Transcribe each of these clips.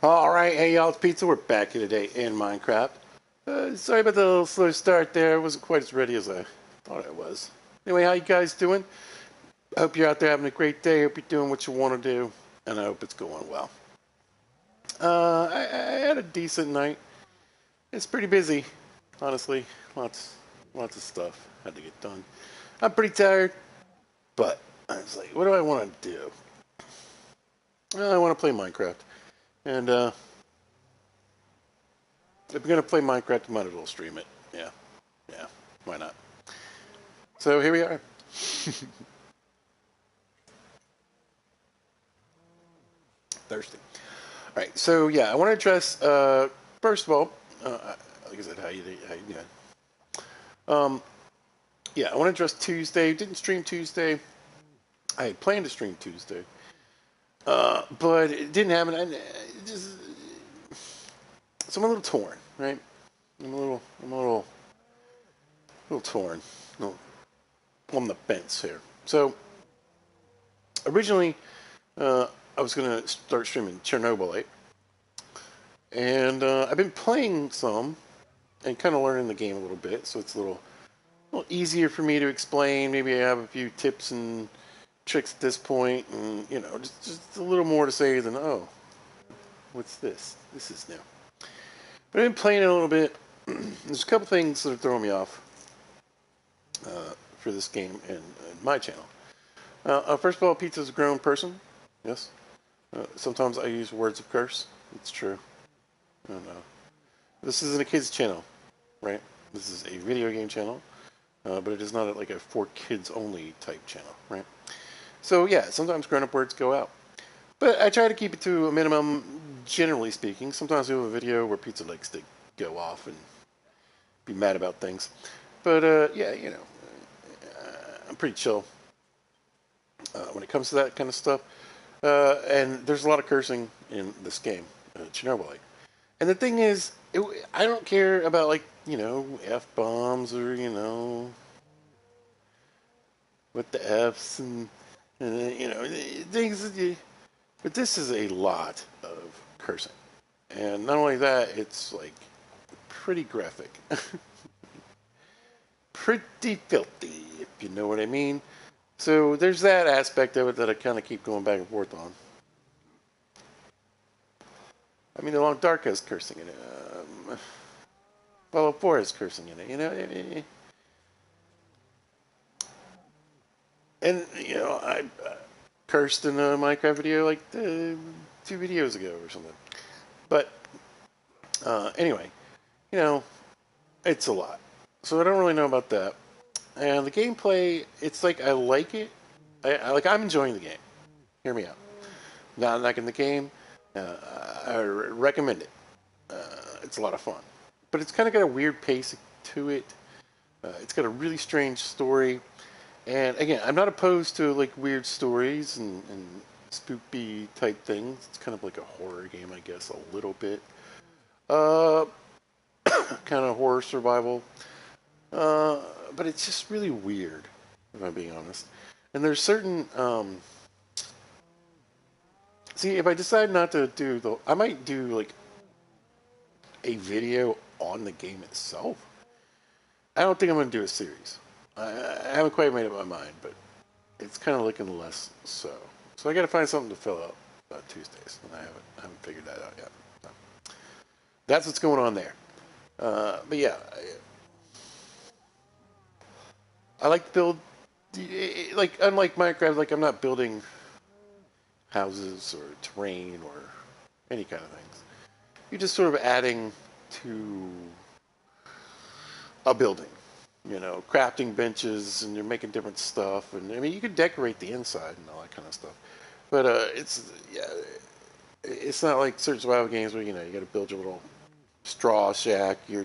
Alright, hey y'all, it's Pizza. We're back here today in Minecraft. Sorry about the little slow start there. I wasn't quite as ready as I thought I was. Anyway, how you guys doing? I hope you're out there having a great day. Hope you're doing what you want to do. And I hope it's going well. I had a decent night. It's pretty busy, honestly. Lots of stuff had to get done. I'm pretty tired, but I was like, what do I want to do? Well, I want to play Minecraft. And, if you're going to play Minecraft, you might as well stream it. Yeah, why not? So here we are. Thirsty. All right, so yeah, I want to address, first of all, like I said, how you doing? Yeah, I want to address Tuesday. Didn't stream Tuesday. I had planned to stream Tuesday. But it didn't happen. So I'm a little torn, right? I'm a little torn. Little, on the fence here. So originally, I was gonna start streaming Chernobyl, and I've been playing some and kind of learning the game a little bit, so it's a little easier for me to explain. Maybe I have a few tips and tricks at this point, and just a little more to say than what's this? This is new. But I've been playing it a little bit. There's a couple things that are throwing me off for this game and my channel. First of all, Pizza's a grown person. Yes. Sometimes I use words of curse. It's true. I don't know. This isn't a kids channel, right? This is a video game channel, but it is not like a for kids only type channel, right? So yeah, sometimes grown-up words go out. But I try to keep it to a minimum, generally speaking. Sometimes we have a video where Pizza likes to go off and be mad about things. But yeah, I'm pretty chill when it comes to that kind of stuff. And there's a lot of cursing in this game, Chernobyl. And the thing is, I don't care about F-bombs or what the F's and things that but this is a lot of cursing. And not only that, it's like pretty graphic. Pretty filthy, if you know what I mean. So there's that aspect of it that I kind of keep going back and forth on. I mean, The Long Dark has cursing in it. Fallout 4 has cursing in it, And, I cursed in a Minecraft video like 2 videos ago or something. But, anyway, it's a lot. So I don't really know about that. And the gameplay, it's like I like it. I'm enjoying the game. Hear me out. Not liking the game. I recommend it. It's a lot of fun. But it's kind of got a weird pace to it. It's got a really strange story. And again, I'm not opposed to like weird stories and spoopy type things. It's kind of like a horror game, I guess, a little bit. Kind of horror survival. But it's just really weird, if I'm being honest. And there's certain see, if I decide not to do I might do like a video on the game itself. I don't think I'm going to do a series. I haven't quite made up my mind, but it's kind of looking less so. So I got to find something to fill out Tuesdays, and I haven't figured that out yet. So that's what's going on there. But yeah, I like to build. Like unlike Minecraft, like I'm not building houses or terrain or any kind of things. You're just sort of adding to a building. Crafting benches, and you're making different stuff, and I mean you can decorate the inside and all that kind of stuff. But it's not like certain survival games where you got to build your little straw shack, your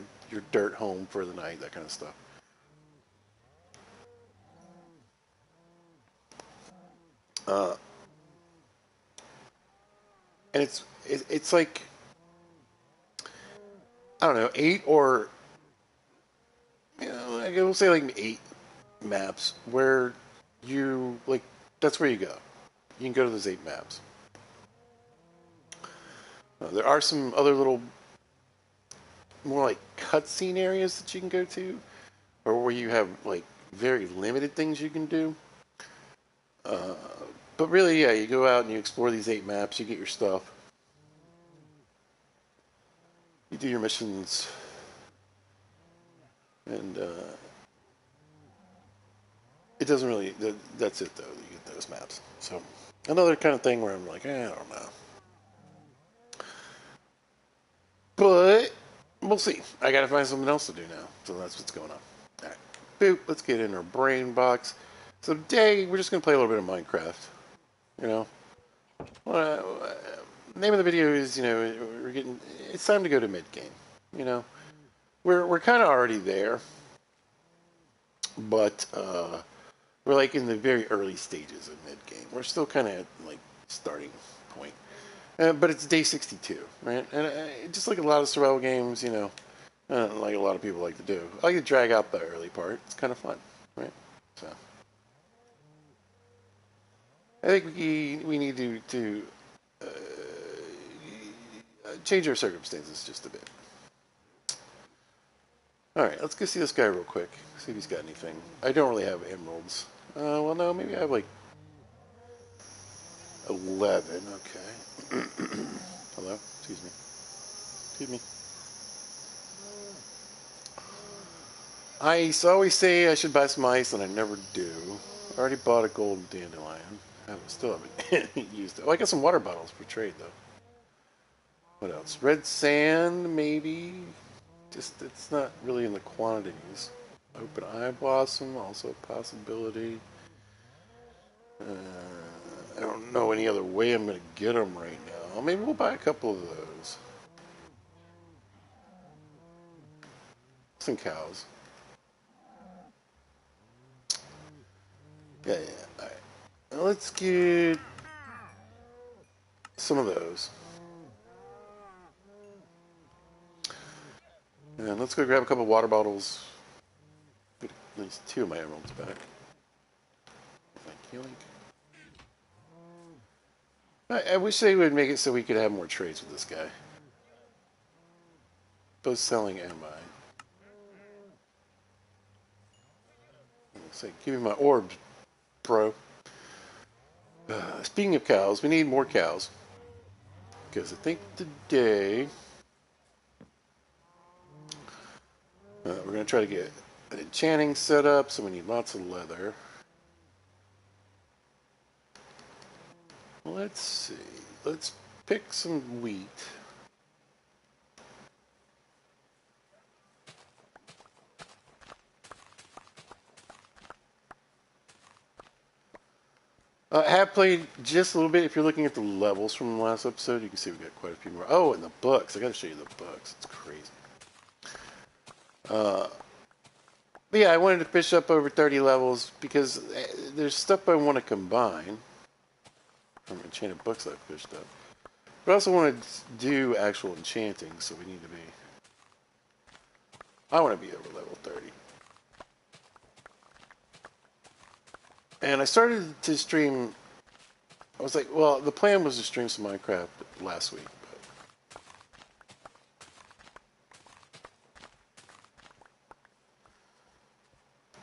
dirt home for the night, that kind of stuff. And it's like I don't know, 8 or I will say like 8 maps where you that's where you go. You can go to those 8 maps. There are some other little, more like cutscene areas that you can go to, or where you have like very limited things you can do. But really, yeah, you go out and you explore these 8 maps. You get your stuff. You do your missions, and it doesn't really. That's it though. You get those maps. So another kind of thing where I'm like, I don't know. But we'll see. I gotta find something else to do now. So that's what's going on. Alright. Boop, let's get in our brain box. So today, we're just gonna play a little bit of Minecraft. You know? Well, name of the video is, we're getting, it's time to go to mid-game. You know? We're kinda already there. But, we're like in the very early stages of mid-game. We're still kinda at, like, starting point. But it's day 62, right? And just like a lot of survival games, like a lot of people like to do, I like to drag out the early part. It's kind of fun, right? So I think we need to change our circumstances just a bit. All right, let's go see this guy real quick. See if he's got anything. I don't really have emeralds. Well, no, maybe I have like 11. Okay. Hello. Excuse me. Excuse me. Ice. I always say I should buy some ice, and I never do. I already bought a golden dandelion. I still haven't used it. Oh, I got some water bottles for trade, though. What else? Red sand, maybe. Just, it's not really in the quantities. Open eye blossom, also a possibility. I don't know any other way I'm going to get them right now. Maybe we'll buy a couple of those. Some cows. Yeah. All right. Now let's get some of those. And let's go grab a couple of water bottles. Get at least 2 of my emeralds back. Thank you. I wish they would make it so we could have more trades with this guy. Both selling and buying. Say, give me my orbs, bro. Speaking of cows, we need more cows. Because I think today we're going to try to get an enchanting set up, so we need lots of leather. Let's see. Let's pick some wheat. I have played just a little bit. If you're looking at the levels from the last episode, you can see we got quite a few more. Oh, and the books. I got to show you the books. It's crazy. But yeah, I wanted to fish up over 30 levels because there's stuff I want to combine from enchanted books I've fished up. But I also want to do actual enchanting, so we need to be... I want to be over level 30. And I started to stream... I was like, well, the plan was to stream some Minecraft last week. But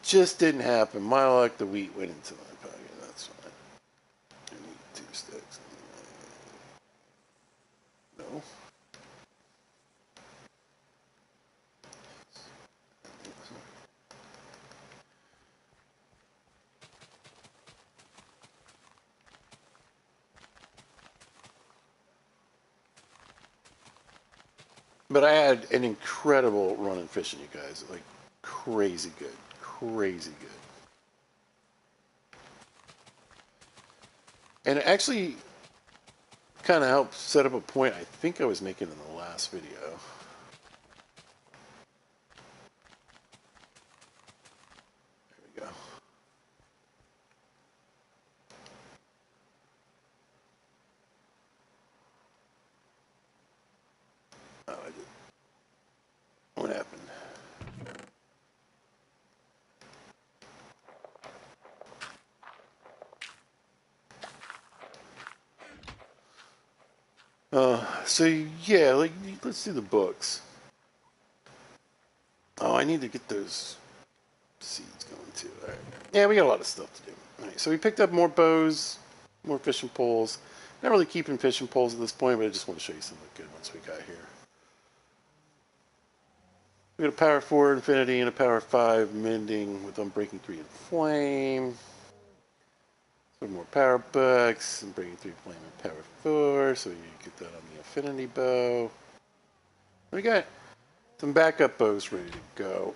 just didn't happen. My luck, the wheat went into my pocket. That's fine. I need 2 sticks. No. But I had an incredible run in fishing, you guys. Like, crazy good. Crazy good. And it actually kind of helped set up a point I think I was making in the last video. There we go. Oh, I did. What happened? So yeah, like let's do the books. Oh, I need to get those seeds going too. All right. Yeah, we got a lot of stuff to do. All right, so we picked up more bows, more fishing poles. Not really keeping fishing poles at this point, but I just want to show you some of the good ones we got here. We got a power 4 infinity and a power 5 mending with unbreaking 3 and flame. Some more power books, unbreaking 3 flame and power 4, so you get that on the affinity bow. We got some backup bows ready to go.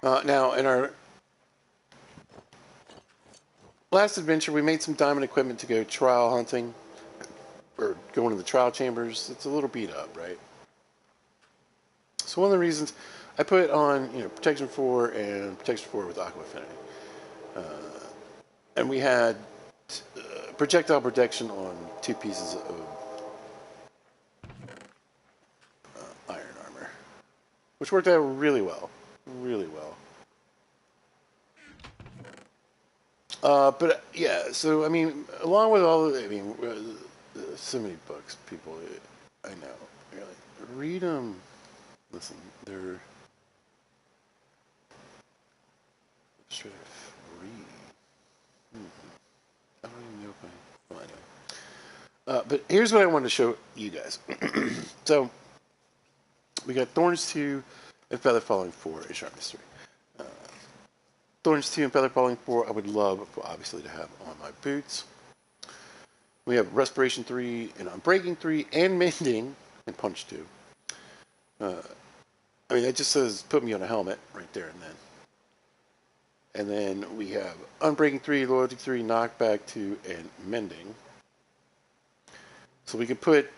Now, in our last adventure, we made some diamond equipment to go trial hunting, or go into the trial chambers. It's a little beat up, right? So one of the reasons I put on, protection 4 and protection 4 with aqua affinity, and we had projectile protection on 2 pieces of iron armor, which worked out really well, really well. But yeah, so I mean, along with all of, so many books, people, I know, really, read them. Listen, they're straight free. I don't even know if I. Well, anyway. But here's what I wanted to show you guys. So we got Thorns 2 and Feather Falling 4 and Sharpness 3. Thorns 2 and Feather Falling 4 I would love, obviously, to have on my boots. We have Respiration 3 and Unbreaking 3 and Mending and Punch 2. I mean, that just says put me on a helmet right there and then. And then we have Unbreaking 3, Loyalty 3, Knockback 2, and Mending. So we could put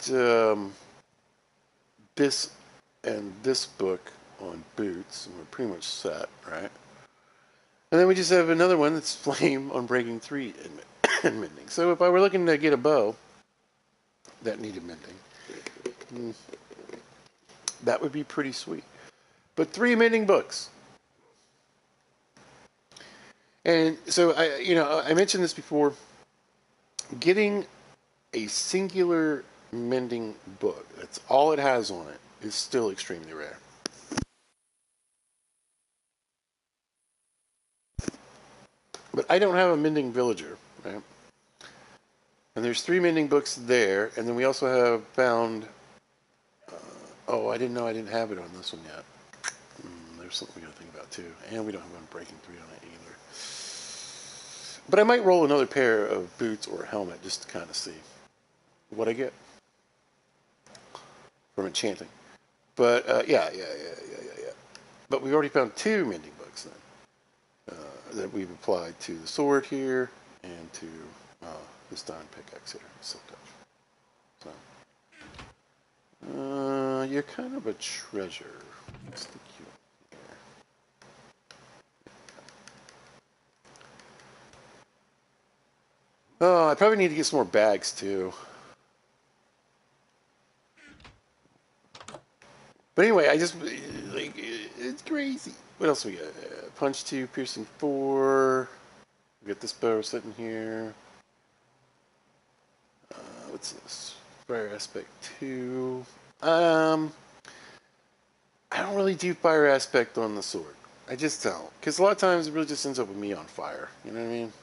this and this book on boots, and we're pretty much set, right? And then we just have another one that's Flame, Unbreaking 3, and Mending. So if I were looking to get a bow that needed mending, that would be pretty sweet. But 3 mending books. And so I mentioned this before. Getting a singular mending book, that's all it has on it, is still extremely rare. But I don't have a mending villager, right? And there's 3 mending books there, and then we also have found. Oh, I didn't know I didn't have it on this one yet. There's something we got to think about too, and we don't have Unbreaking 3 on it either. But I might roll another pair of boots or a helmet just to kind of see what I get from enchanting. But yeah. But we've already found 2 mending books then that we've applied to the sword here and to this diamond pickaxe here, silk touch. So you're kind of a treasure. Let's stick you here. Oh, I probably need to get some more bags too. But anyway, I just like it's crazy. What else we got? Punch 2, piercing 4. We got this bow sitting here. What's this? Fire aspect 2. I don't really do fire aspect on the sword. I just don't, because a lot of times it really just ends up with me on fire. You know what I mean?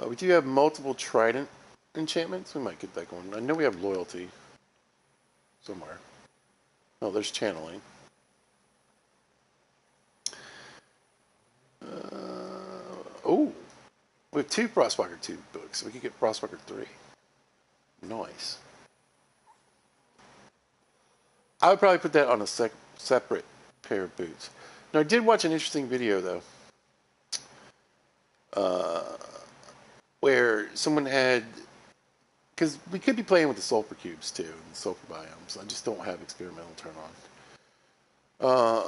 We do have multiple trident enchantments. We might get that going. I know we have loyalty somewhere. Oh, there's channeling. Oh, we have 2 Frostwalker 2 books. We could get Frostwalker 3. Nice. I would probably put that on a separate pair of boots. Now, I did watch an interesting video, though, where someone had... Because we could be playing with the sulfur cubes, too, and the sulfur biomes. I just don't have experimental turn on.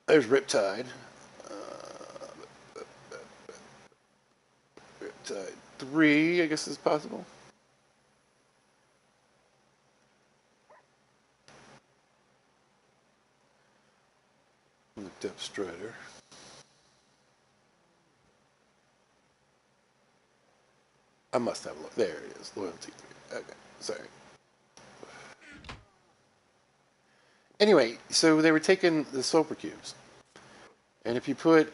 There's Riptide. Riptide 3, I guess, is possible. The depth strider. I must have looked. There it is. Loyalty 3. Okay, sorry. Anyway, so they were taking the sulfur cubes, and if you put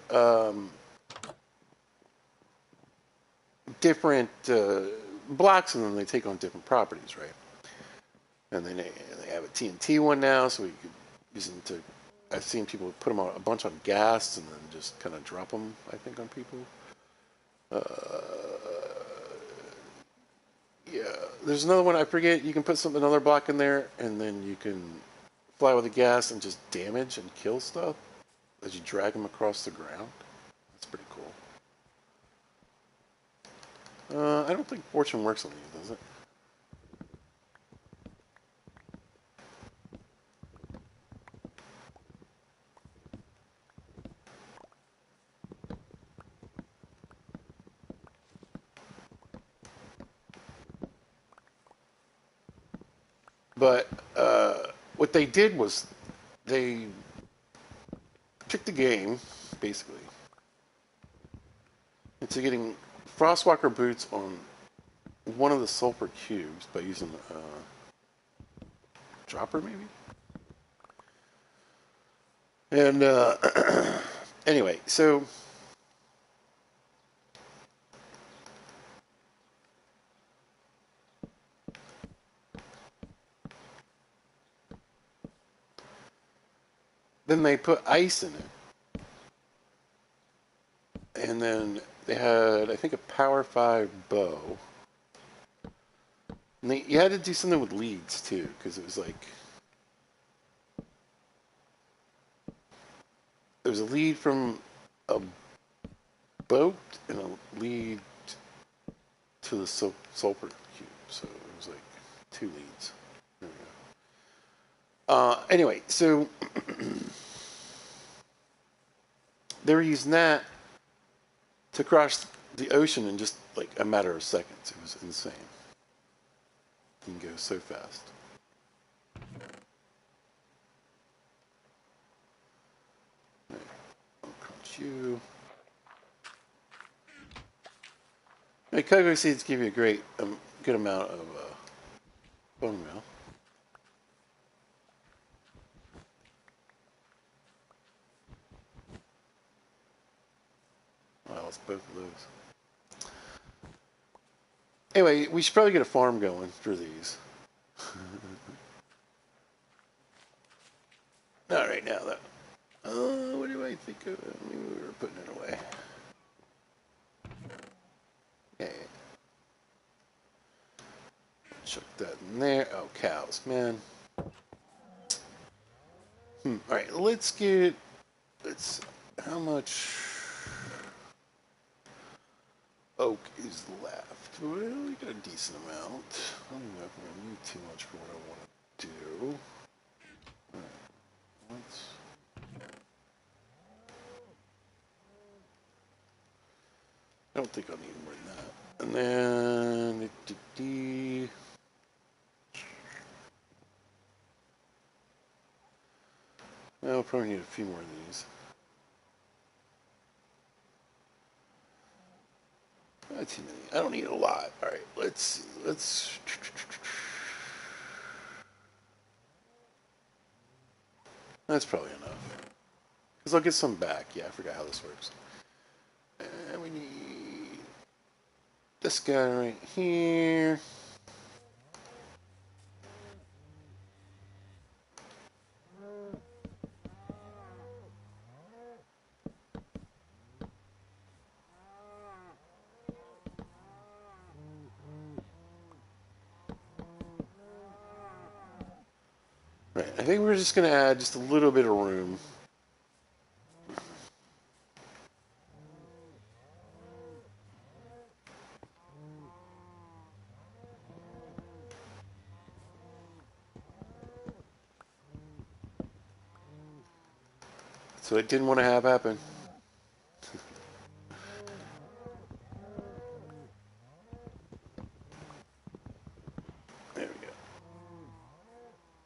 different blocks in them, they take on different properties, right? And then they have a TNT one now, so you could use them to. I've seen people put them on a bunch on gas and then just kind of drop them. I think on people. Yeah, there's another one I forget. You can put another block in there, and then you can fly with the gas and just damage and kill stuff as you drag them across the ground. That's pretty cool. I don't think fortune works on these, does it? But what they did was they took the game, basically, into getting Frostwalker boots on one of the sulfur cubes by using dropper, maybe? And anyway, so then they put ice in it. And then they had, I think, a Power 5 bow. And you had to do something with leads, too, because it was like... There was a lead from a boat and a lead to the sulfur cube. So it was like 2 leads. There we go. Anyway, so... they were using that to cross the ocean in just like a matter of seconds. It was insane. You can go so fast. I'll crunch you. Cocoa seeds give you a great, good amount of bone meal. Well, it's both of those. Anyway, we should probably get a farm going for these. Not right now, though. What do I think of? We were putting it away. Okay. Chuck that in there. Oh, cows, man. Alright, let's get... How much oak is left? Well, we got a decent amount. I don't know if we're going to need too much for what I want to do. Alright, I don't think I'll need more than that. And then... I'll probably need a few more of these. Not too many. I don't need a lot. Alright, let's see. That's probably enough. Because I'll get some back. Yeah, I forgot how this works. And we need this guy right here. Right, I think we're just going to add just a little bit of room. So I didn't want to have happen. There we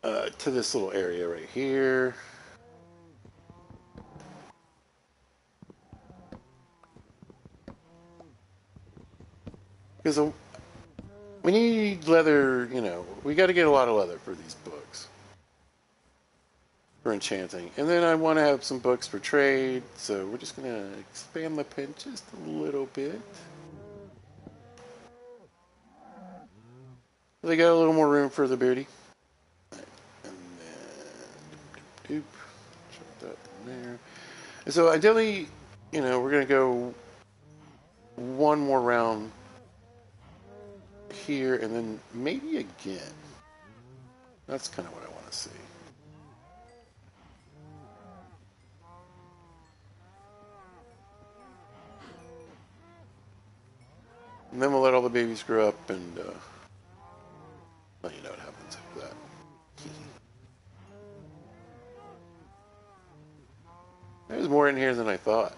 go. To this little area right here. Because we need leather, you know, we got to get a lot of leather for these books. For enchanting. And then I want to have some books for trade, so we're just going to expand the pen just a little bit. They got a little more room for the booty. And then, oop, drop that in there. And so ideally, you know, we're going to go one more round here, and then maybe again. That's kind of what I want to see. And then we'll let all the babies grow up and let you know what happens after that. There's more in here than I thought.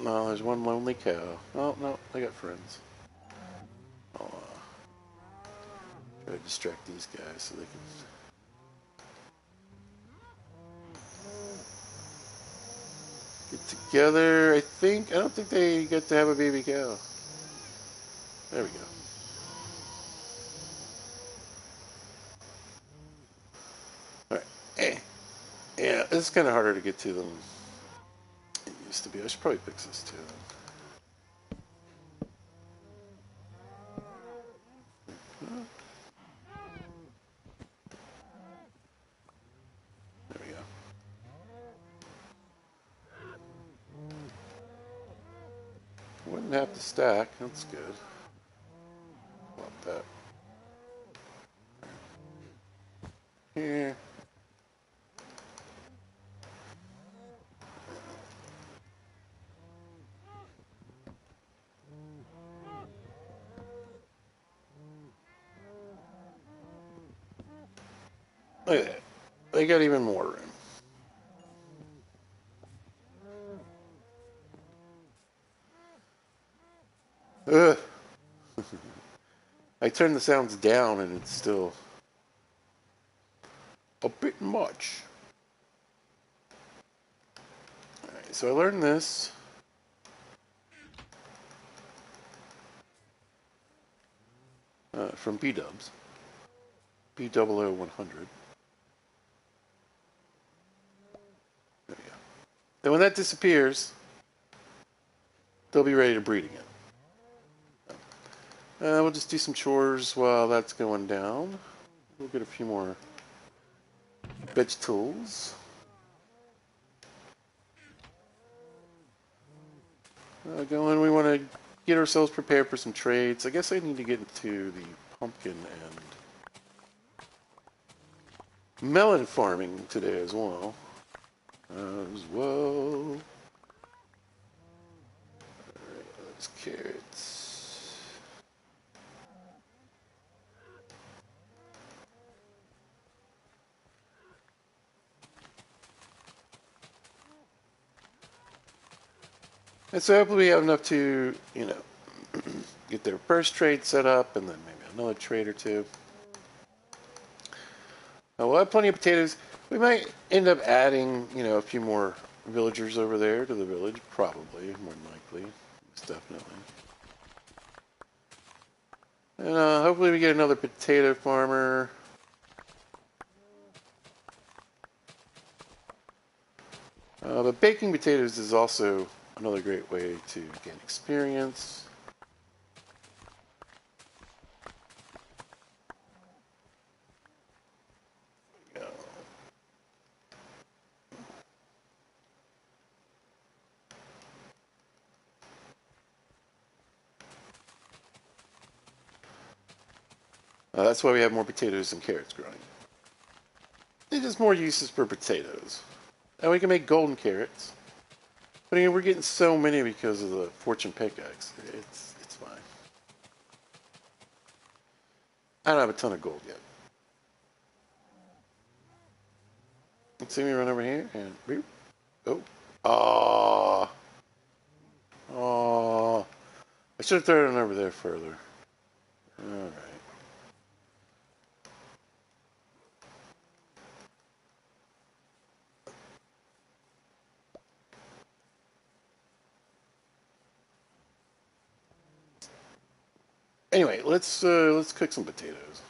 No, there's one lonely cow. Oh, no, I got friends. I'll try to distract these guys so they can... get together. I don't think they get to have a baby cow. There we go. Alright. Yeah, it's kind of harder to get to than it used to be. I should probably fix this too. There we go. Wouldn't have to stack. That's good. Swap that. Here. Look at that. They got even more room. Ugh. I turned the sounds down and it's still a bit much. Alright, so I learned this. From B-dubs. B00-100. There we go. And when that disappears, they'll be ready to breed again. We'll just do some chores while that's going down. We'll get a few more vegetables. Going, we want to get ourselves prepared for some trades. I guess I need to get into the pumpkin and melon farming today as well. Alright, those carrots. And so hopefully we have enough to, you know, get their first trade set up and then maybe another trade or two. We'll have plenty of potatoes. We might end up adding, you know, a few more villagers over there to the village. Probably, more than likely. Most definitely. And hopefully we get another potato farmer. But baking potatoes is also another great way to gain experience. That's why we have more potatoes and carrots growing. There's just more uses for potatoes. And we can make golden carrots. But again, we're getting so many because of the fortune pickaxe. It's fine. I don't have a ton of gold yet. Let's see me run over here and boop. Oh. Aww. Aww. I should have thrown it over there further. Alright. Anyway, let's cook some potatoes.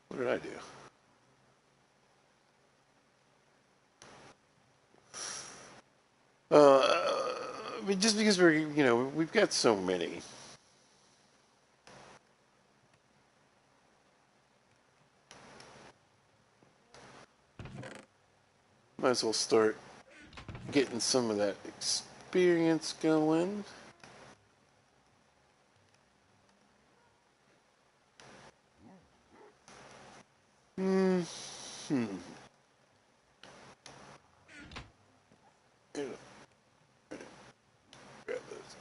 What did I do? Just because we've got so many. Might as well start getting some of that experience going. Hmm. Grab those.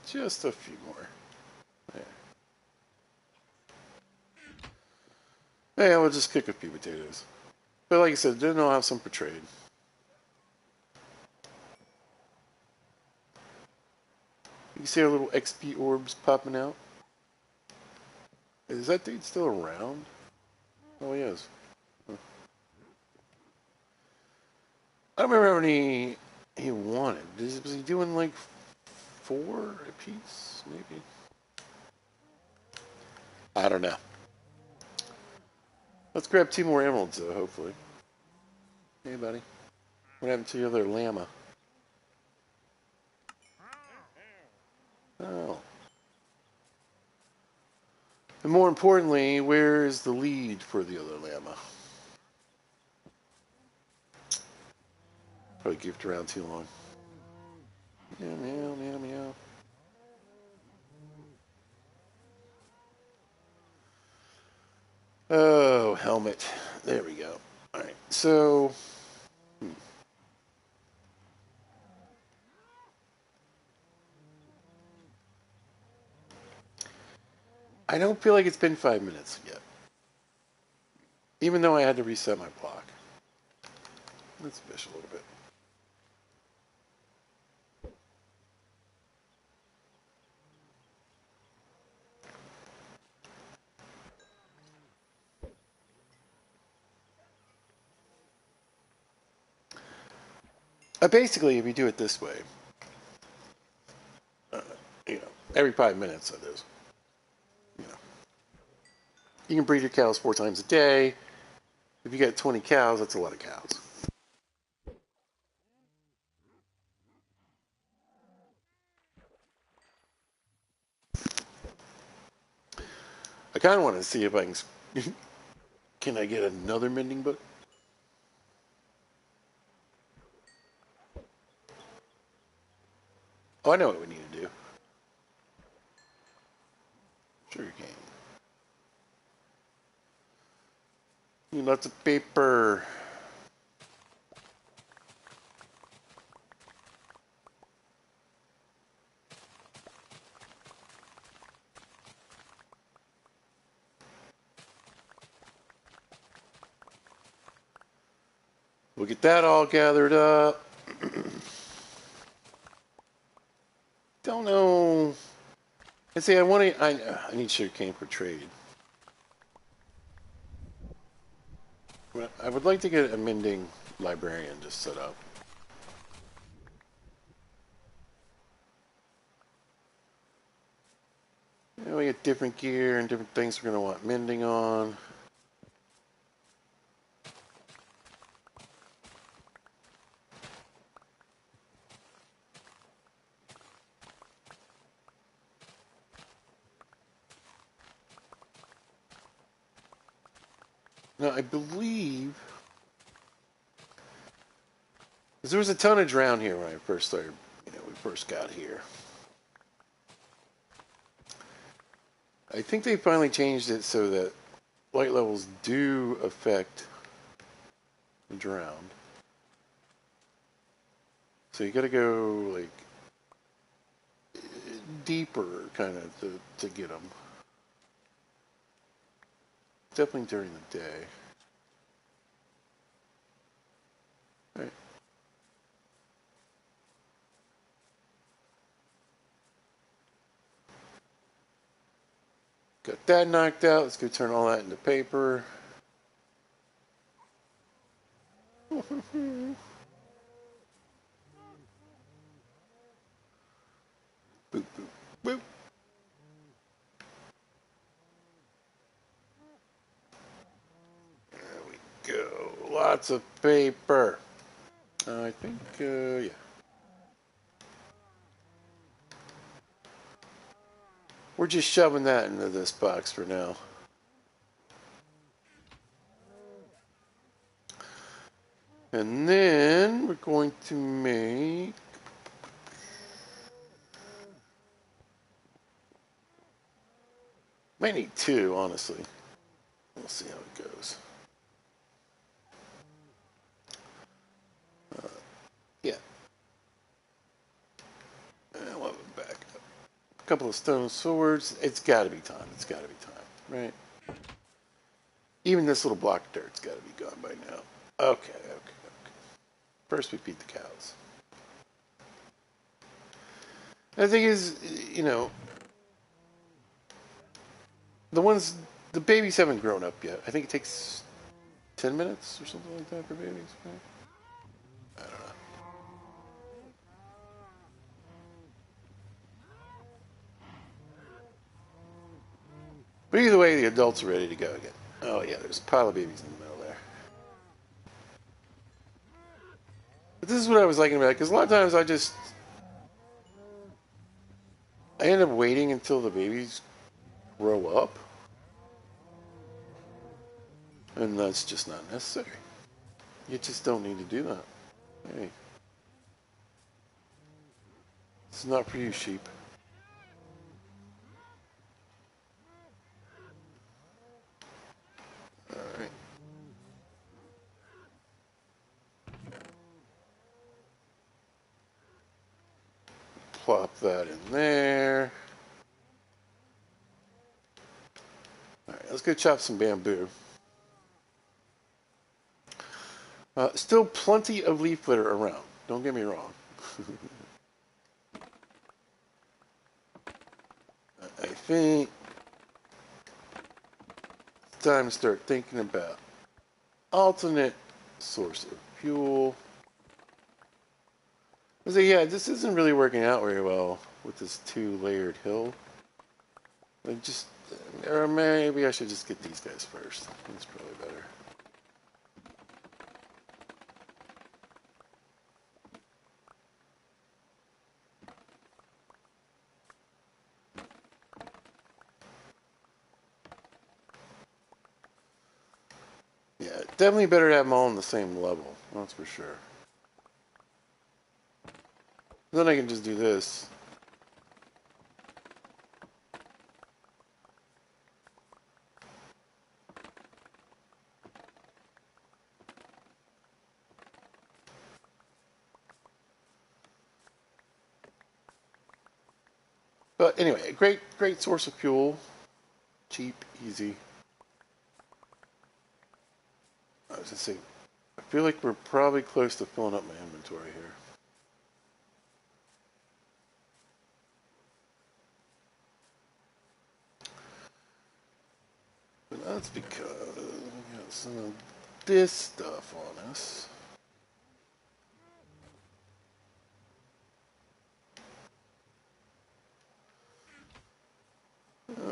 Just a few more. There. Yeah, we'll just cook a few potatoes. But like I said, then I'll have some portrayed. You see our little XP orbs popping out? Is that dude still around? Oh, he is. Huh. I don't remember how many he wanted. Was he doing like 4 a piece, maybe? I don't know. Let's grab 2 more emeralds, though, hopefully. Hey, buddy. What happened to your other llama? Oh. And more importantly, where is the lead for the other llama? Probably goofed around too long. Meow, meow, meow, meow. Oh, helmet. There we go. Alright, so... I don't feel like it's been 5 minutes yet. Even though I had to reset my block. Let's fish a little bit. Basically, if you do it this way, uh, you know, every 5 minutes that is, you know, you can breed your cows 4 times a day. If you got 20 cows, that's a lot of cows. I kind of want to see if I can I get another mending book? Oh, I know what we need to do. Sugar cane. Need lots of paper. We'll get that all gathered up. Don't know. I say I want to. I need sugarcane for trade. I would like to get a mending librarian just set up. You know, we get different gear and different things we're going to want mending on. Now, I believe... because there was a tonnage around here when I first started, we first got here. I think they finally changed it so that light levels do affect the drowned. So you got to go, like, deeper, kind of, to get them. Definitely during the day. All right. Got that knocked out. Let's go turn all that into paper. lots of paper. I think, yeah. We're just shoving that into this box for now. And then we're going to make... Might need two, honestly. We'll see how it goes. Yeah. And we'll have it back up. A couple of stone swords. It's got to be time. It's got to be time, right? Even this little block of dirt's got to be gone by now. Okay. First we feed the cows. The thing is, you know, the babies haven't grown up yet. I think it takes 10 minutes or something like that for babies, right? I don't know. But either way, the adults are ready to go again. Oh yeah, there's a pile of babies in the middle there. But this is what I was liking about it, because a lot of times I end up waiting until the babies grow up. And that's just not necessary. You just don't need to do that. Hey. It's not for you, sheep. Alright. Plop that in there. Alright, let's go chop some bamboo. Still plenty of leaf litter around. Don't get me wrong. I think it's time to start thinking about alternate source of fuel. So yeah, this isn't really working out very well with this two-layered hill. Or maybe I should just get these guys first. That's probably better. Yeah, definitely better to have them all on the same level. That's for sure. Then I can just do this. But anyway, great source of fuel. Cheap, easy. I was just saying, I feel like we're probably close to filling up my inventory here. But that's because we got some of this stuff on us.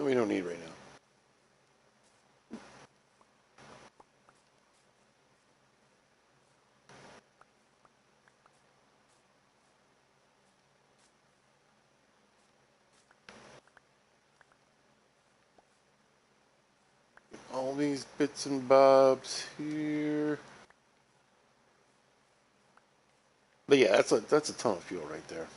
We don't need right now. All these bits and bobs here. But yeah, that's a ton of fuel right there.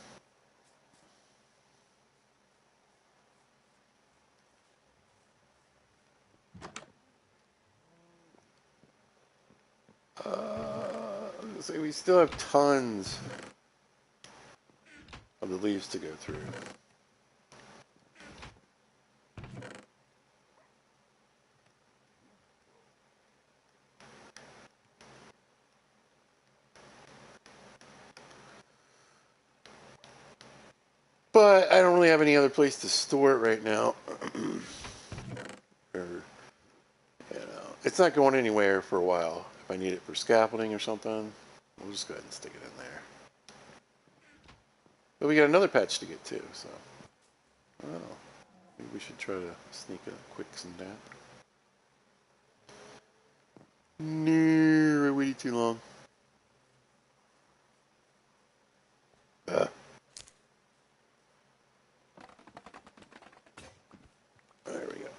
So we still have tons of the leaves to go through. But I don't really have any other place to store it right now. Or, it's not going anywhere for a while. If I need it for scaffolding or something, we'll just go ahead and stick it in there. But we got another patch to get to, so. Oh, maybe we should try to sneak a quick snap. No, we waited too long. There we go.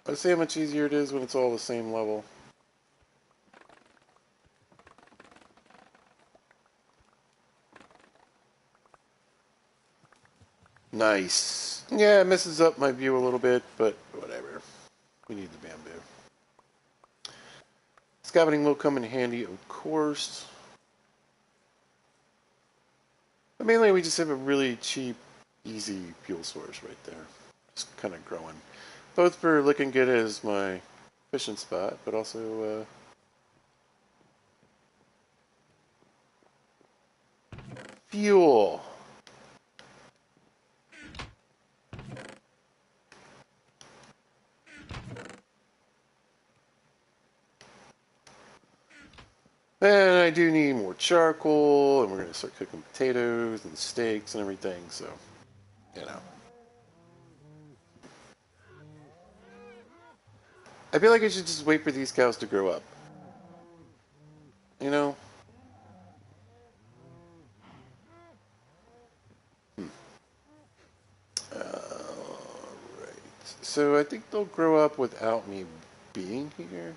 Let's see how much easier it is when it's all the same level. Nice. Yeah, it messes up my view a little bit, but whatever. We need the bamboo. Scavenging will come in handy, of course. But mainly we just have a really cheap, easy fuel source right there. Just kind of growing. Both for looking good as my fishing spot, but also fuel. And I do need more charcoal, and we're going to start cooking potatoes and steaks and everything, so, you know. I feel like I should just wait for these cows to grow up. You know? Alright. So I think they'll grow up without me being here,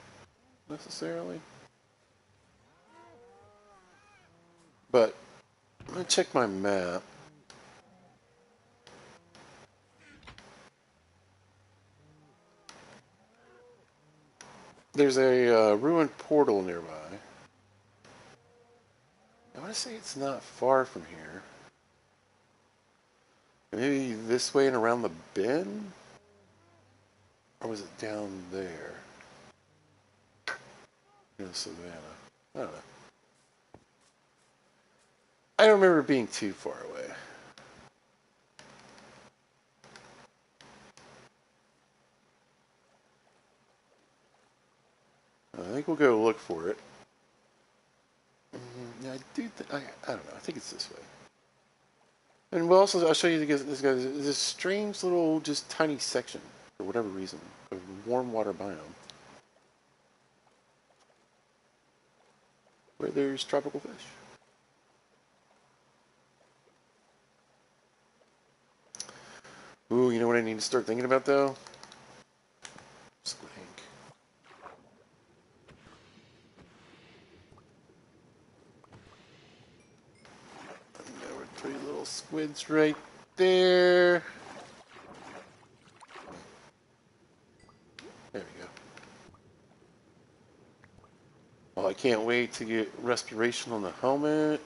necessarily. But, I'm going to check my map. There's a ruined portal nearby. I want to say it's not far from here. Maybe this way and around the bend? Or was it down there? In Savannah. I don't know. I don't remember being too far away. I think we'll go look for it. Yeah, I do. I don't know. I think it's this way. And we'll also, I'll show you this strange little, just tiny section for whatever reason of warm water biome where there's tropical fish. Ooh, you know what I need to start thinking about though? Squid ink. There were 3 little squids right there. There we go. Oh, I can't wait to get respiration on the helmet.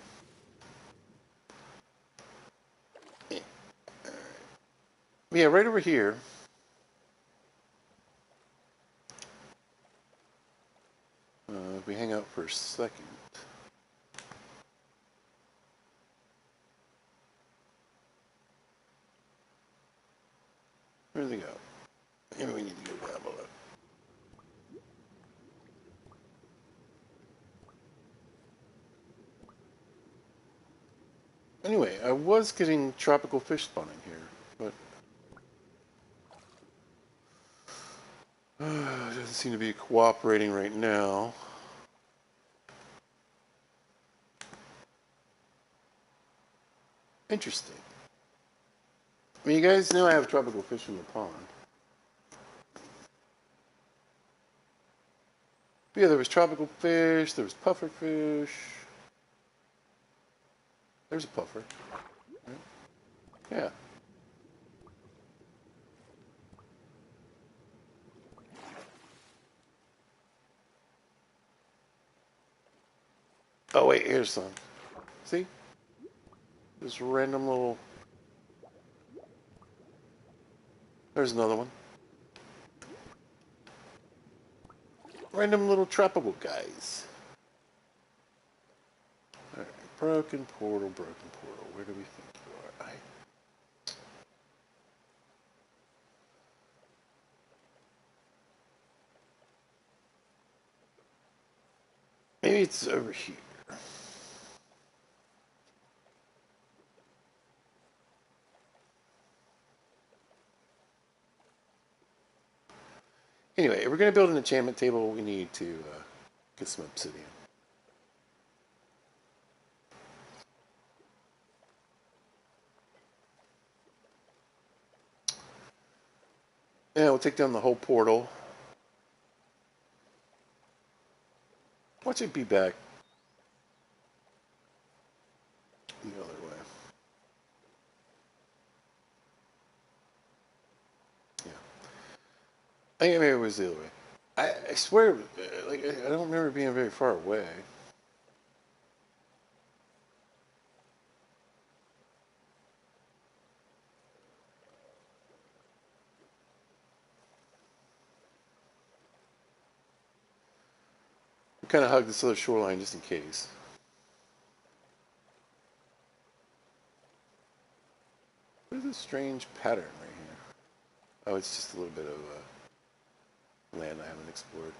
Yeah, right over here. If we hang out for a second. Where'd they go? Maybe we need to go down below. Anyway, I was getting tropical fish spawning here, but it doesn't seem to be cooperating right now. Interesting. I mean, you guys know I have tropical fish in the pond. But yeah, there was tropical fish, there was puffer fish. There's a puffer. Yeah. Oh wait, here's some. See? This random little... There's another one. Random little tropical guys. Alright, broken portal, broken portal. Where do we think you are? Maybe it's over here. Anyway, if we're going to build an enchantment table, we need to get some obsidian. Yeah, we'll take down the whole portal. Watch it be back the other way. Yeah. I think maybe it was the other way. I swear, like I don't remember being very far away. We kind of hug this other shoreline just in case. What is this strange pattern right here? Oh, it's just a little bit of land I haven't explored.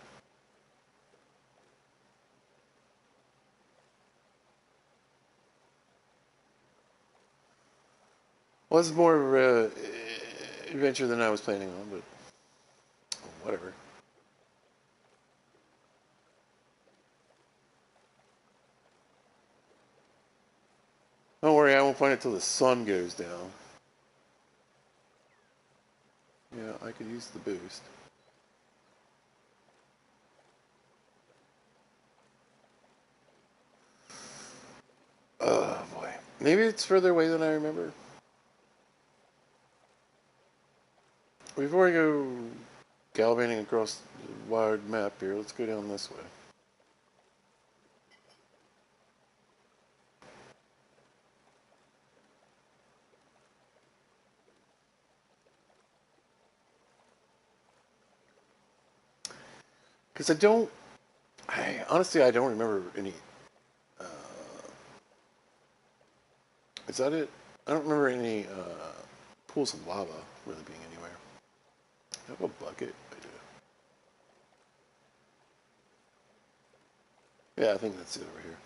Well, this is more of an adventure than I was planning on, but whatever. Don't worry, I won't find it till the sun goes down. Yeah, I could use the boost. Oh boy. Maybe it's further away than I remember. Before I go gallivanting across the wide map here, let's go down this way. Because honestly, I don't remember any. Uh, is that it? I don't remember any pools of lava really being anywhere. I have a bucket. I do. Yeah, I think that's it over here.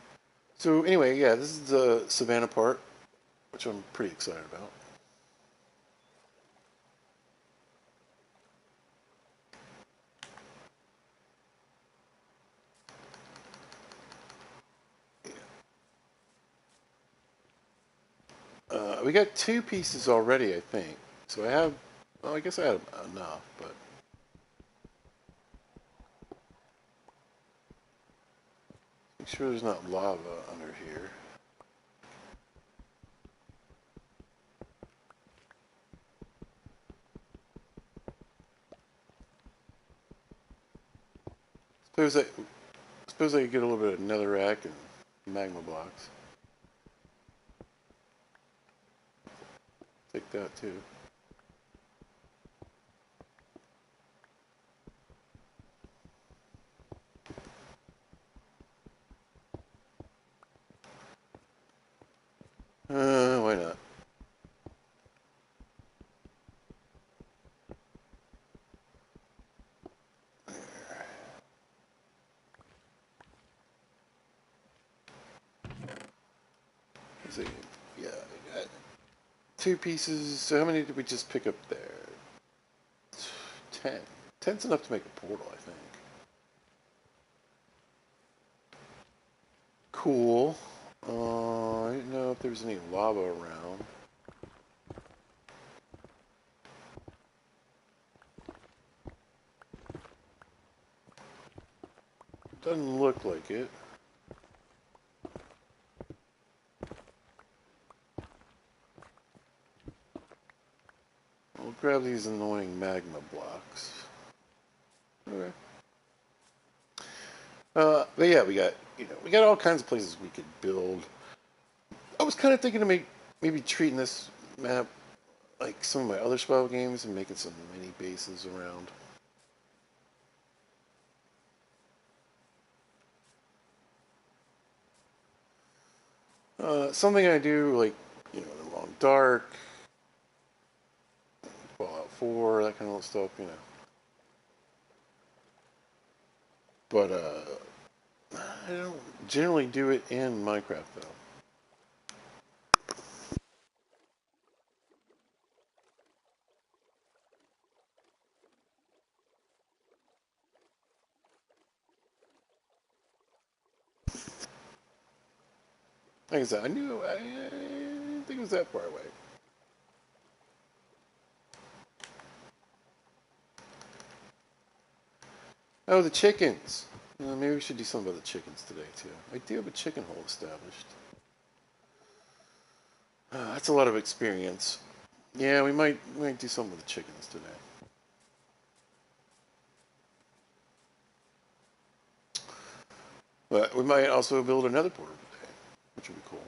So anyway, yeah, this is the savannah part, which I'm pretty excited about. We got 2 pieces already, I think. So I have, well, I guess I have enough, but make sure there's not lava under here. Suppose I, suppose I could get a little bit of netherrack and magma blocks. Take that too. Why not? Let's see. Yeah, I got 2 pieces. So how many did we just pick up there? 10. 10's enough to make a portal, I think. Cool. I didn't know if there was any lava around. Doesn't look like it. I'll grab these annoying magma blocks. Okay. But yeah, we got all kinds of places we could build. I was kind of thinking of maybe treating this map like some of my other survival games and making some mini bases around. Something I do like, the Long Dark, Fallout 4, that kind of stuff. But I don't generally do it in Minecraft though. Like I said, I didn't think it was that far away. Oh, the chickens. Maybe we should do something about the chickens today, too. I do have a chicken hole established. That's a lot of experience. Yeah, we might do something with the chickens today. But we might also build another portal today, which would be cool.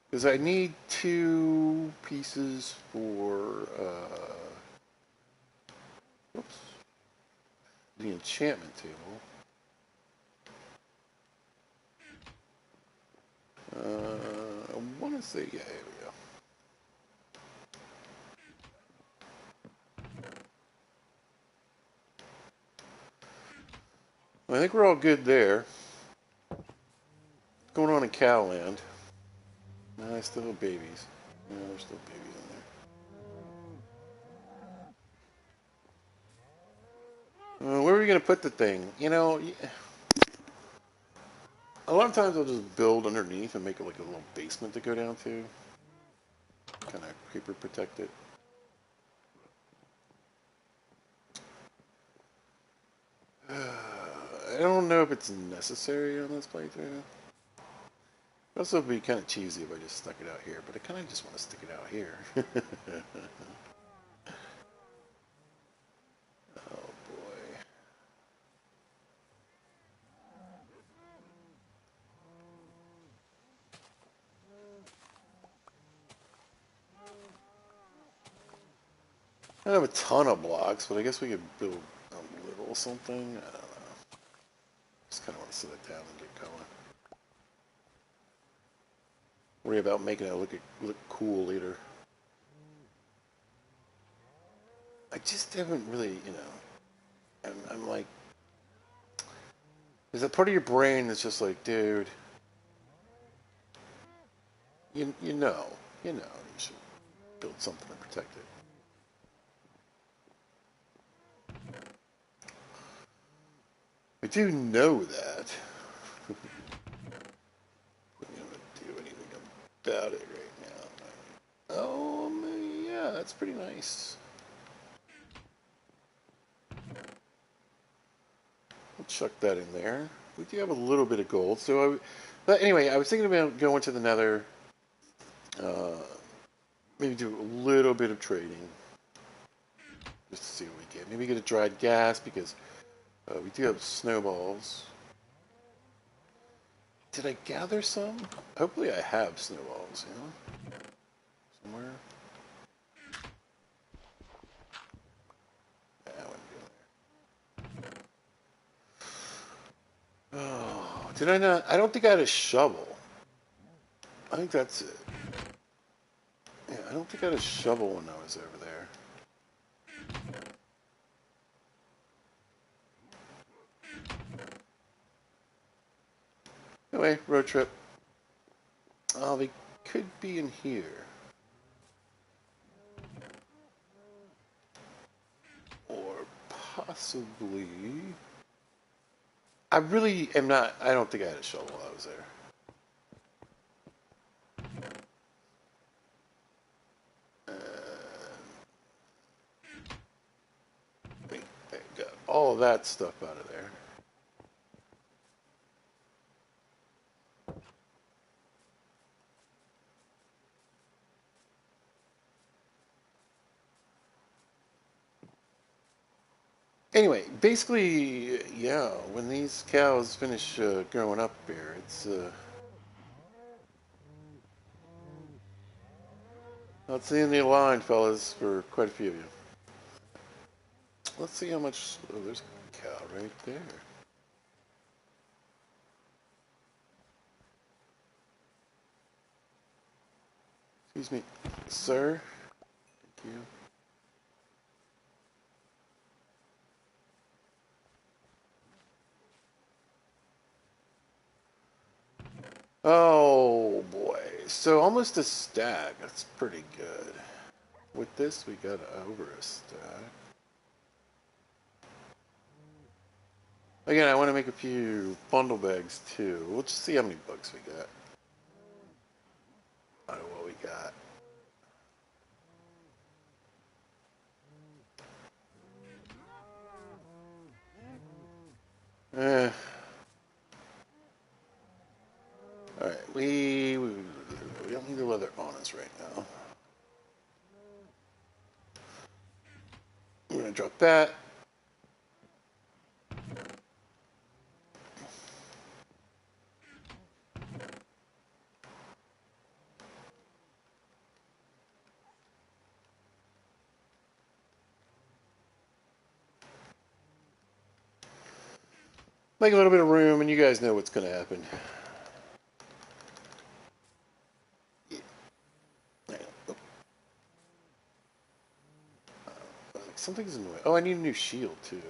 Because I need 2 pieces for whoops, the enchantment table. I want to say, yeah, here we go. Well, I think we're all good there. What's going on in Cowland? No, I still have babies. No, there's still babies in there. Where are we going to put the thing? You know, a lot of times I'll just build underneath and make it like a little basement to go down to. Kind of creeper protect it. I don't know if it's necessary on this playthrough. It'd also be kind of cheesy if I just stuck it out here, but I kind of just want to stick it out here. Oh boy. I don't have a ton of blocks, but I guess we could build a little something. I don't know. Just kind of want to sit it down and get going. Worry about making it look cool later. I just haven't really, I'm like, there's a part of your brain that's just like, dude, you should build something to protect it. I do know that. We're gonna do anything about it right now. Oh, yeah, that's pretty nice. We'll chuck that in there. We do have a little bit of gold, but anyway, I was thinking about going to the Nether. Uh, maybe do a little bit of trading, just to see what we get. Maybe get a dried gas because we do have snowballs. Did I gather some? Hopefully, I have snowballs. Somewhere. Yeah, I wouldn't be there. Oh, did I not? I don't think I had a shovel. I think that's it. Yeah, I don't think I had a shovel when I was over there. Anyway, road trip. Oh, they could be in here. Or possibly... I really am not... I don't think I had a shovel while I was there. I got all of that stuff out of there. Anyway, basically, yeah, when these cows finish growing up here, it's that's the end of the line, fellas, for quite a few of you. Let's see how much... Oh, there's a cow right there. Excuse me, sir. Thank you. Oh, boy. So almost a stack. That's pretty good. With this, we got over a stack. Again, I want to make a few bundle bags too. We'll just see how many bugs we got. I don't know what we got. Eh. Alright, we don't need the leather on us right now. We're going to drop that. Make a little bit of room, and you guys know what's going to happen. Yeah. Something's in the way. Oh, I need a new shield, too.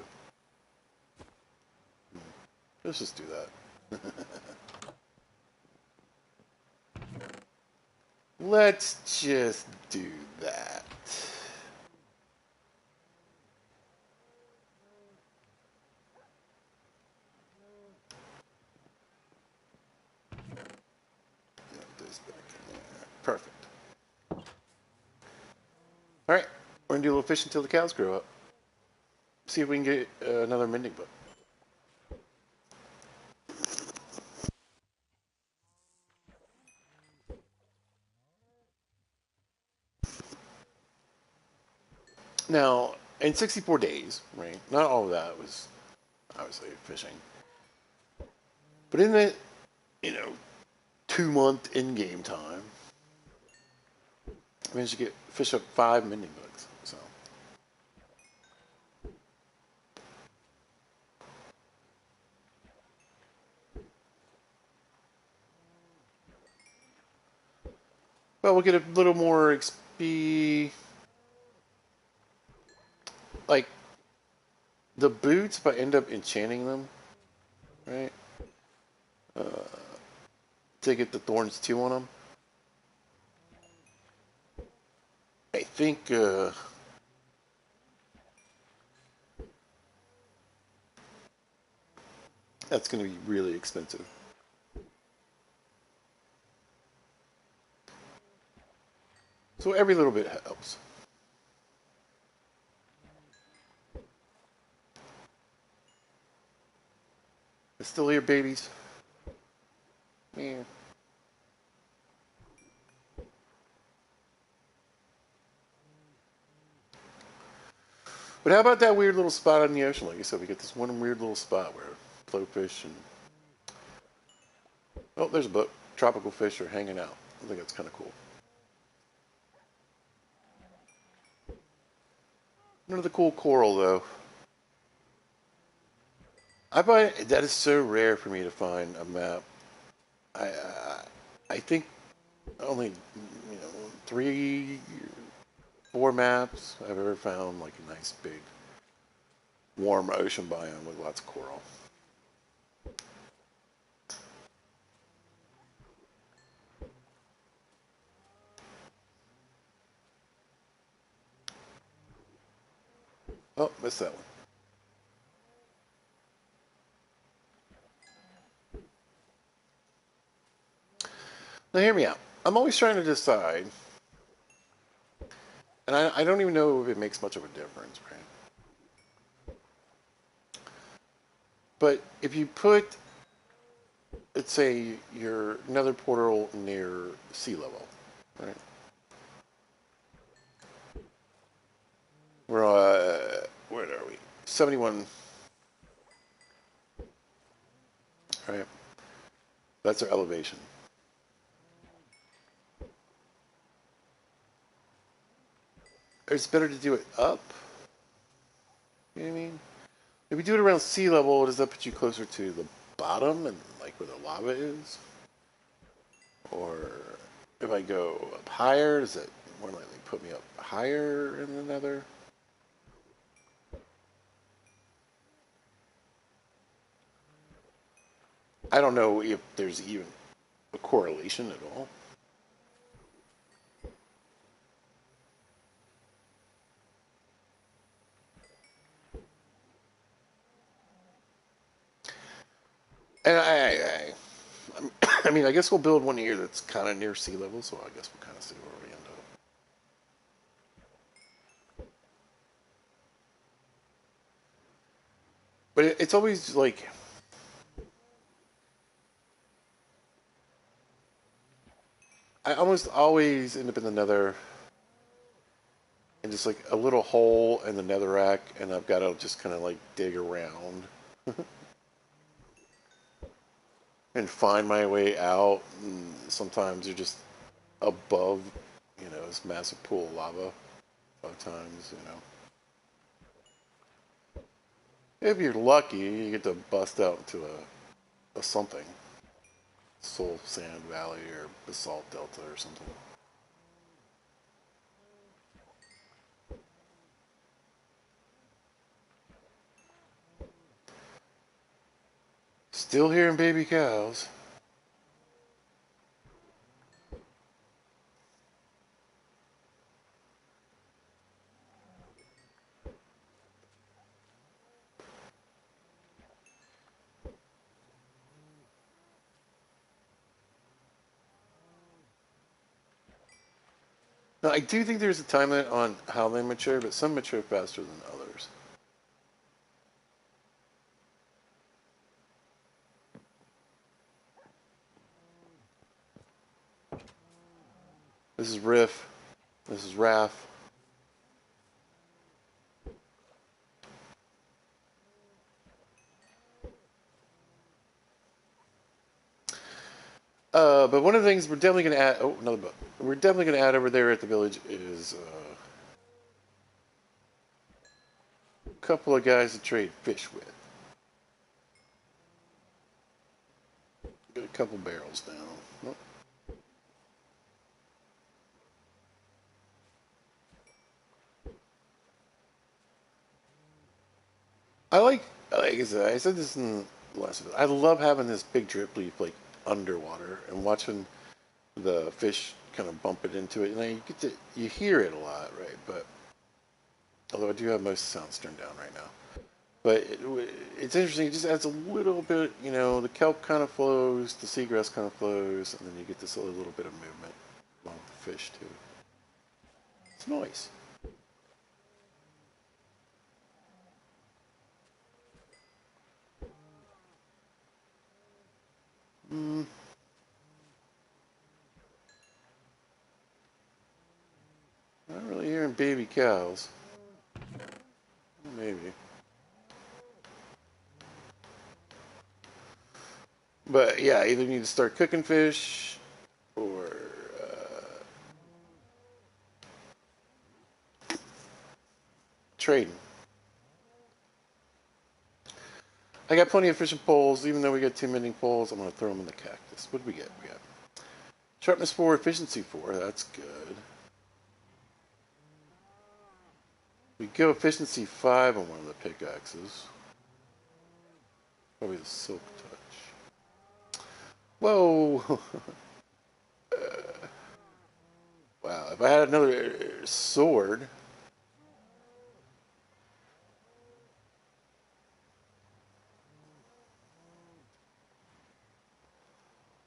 Let's just do that. Let's just do that. This back in there. Perfect. Alright, we're going to do a little fishing until the cows grow up. See if we can get another mending book. Now, in 64 days, right, not all of that was obviously fishing. But in the, 2-month in-game time, I managed to fish up 5 mending books. So, well, we'll get a little more XP. Like, the boots, if I end up enchanting them, right, to get the thorns 2 on them, I think, that's going to be really expensive. So every little bit helps. It's still here, babies. Yeah. But how about that weird little spot on the ocean? Like I said, we get this one weird little spot where floatfish and... Oh, there's a boat. Tropical fish are hanging out. I think that's kind of cool. Another cool coral, though. I find that is so rare for me to find a map. I I think only 3, 4 maps I've ever found like a nice big warm ocean biome with lots of coral. Oh, missed that one. Now hear me out. I'm always trying to decide, and I don't even know if it makes much of a difference, right? But if you put, let's say, your nether portal near sea level, right? We're where are we? 71, right? That's our elevation. It's better to do it up. You know what I mean? If you do it around sea level, does that put you closer to the bottom and like where the lava is? Or if I go up higher, does that more likely put me up higher in the nether? I don't know if there's even a correlation at all. And I mean, I guess we'll build one here that's kind of near sea level, so I guess we'll kind of see where we end up. But it's always like I almost always end up in the nether and just like a little hole in the netherrack, and I've got to just kind of like dig around and find my way out. And sometimes you're just above, this massive pool of lava. Other times, if you're lucky, you get to bust out into a something, Soul Sand Valley or Basalt Delta or something. Still hearing baby cows. Now, I do think there's a time limit on how they mature, but some mature faster than others. This is Riff. This is Raph. But one of the things we're definitely going to add. Oh, another book. We're definitely going to add over there at the village is a couple of guys to trade fish with. Get a couple barrels down. Oh. Like I said this in the last video. I love having this big drip leaf like underwater and watching the fish kind of bump it into it. And you hear it a lot, right? But although I do have most sounds turned down right now. But it's interesting. It just adds a little bit. The kelp kind of flows, the seagrass kind of flows, and then you get this little bit of movement along with the fish too. It's nice. Mm, not really hearing baby cows. Maybe. But yeah, either need to start cooking fish or trading. I got plenty of fishing poles. Even though we got 2 mending poles, I'm going to throw them in the cactus. What do we get? We got sharpness 4, efficiency 4. That's good. We go efficiency 5 on one of the pickaxes. Probably the silk touch. Whoa! Wow, if I had another sword.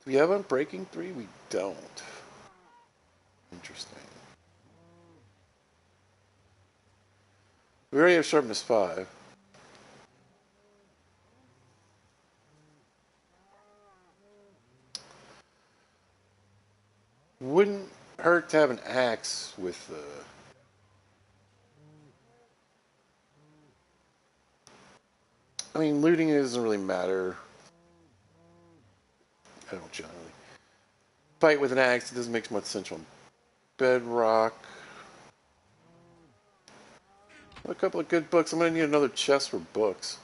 Do we have Unbreaking 3? We don't. Interesting. We already have Sharpness 5. Wouldn't hurt to have an axe with I mean, looting doesn't really matter. I don't generally fight with an axe. It doesn't make much sense on bedrock. A couple of good books. I'm going to need another chest for books.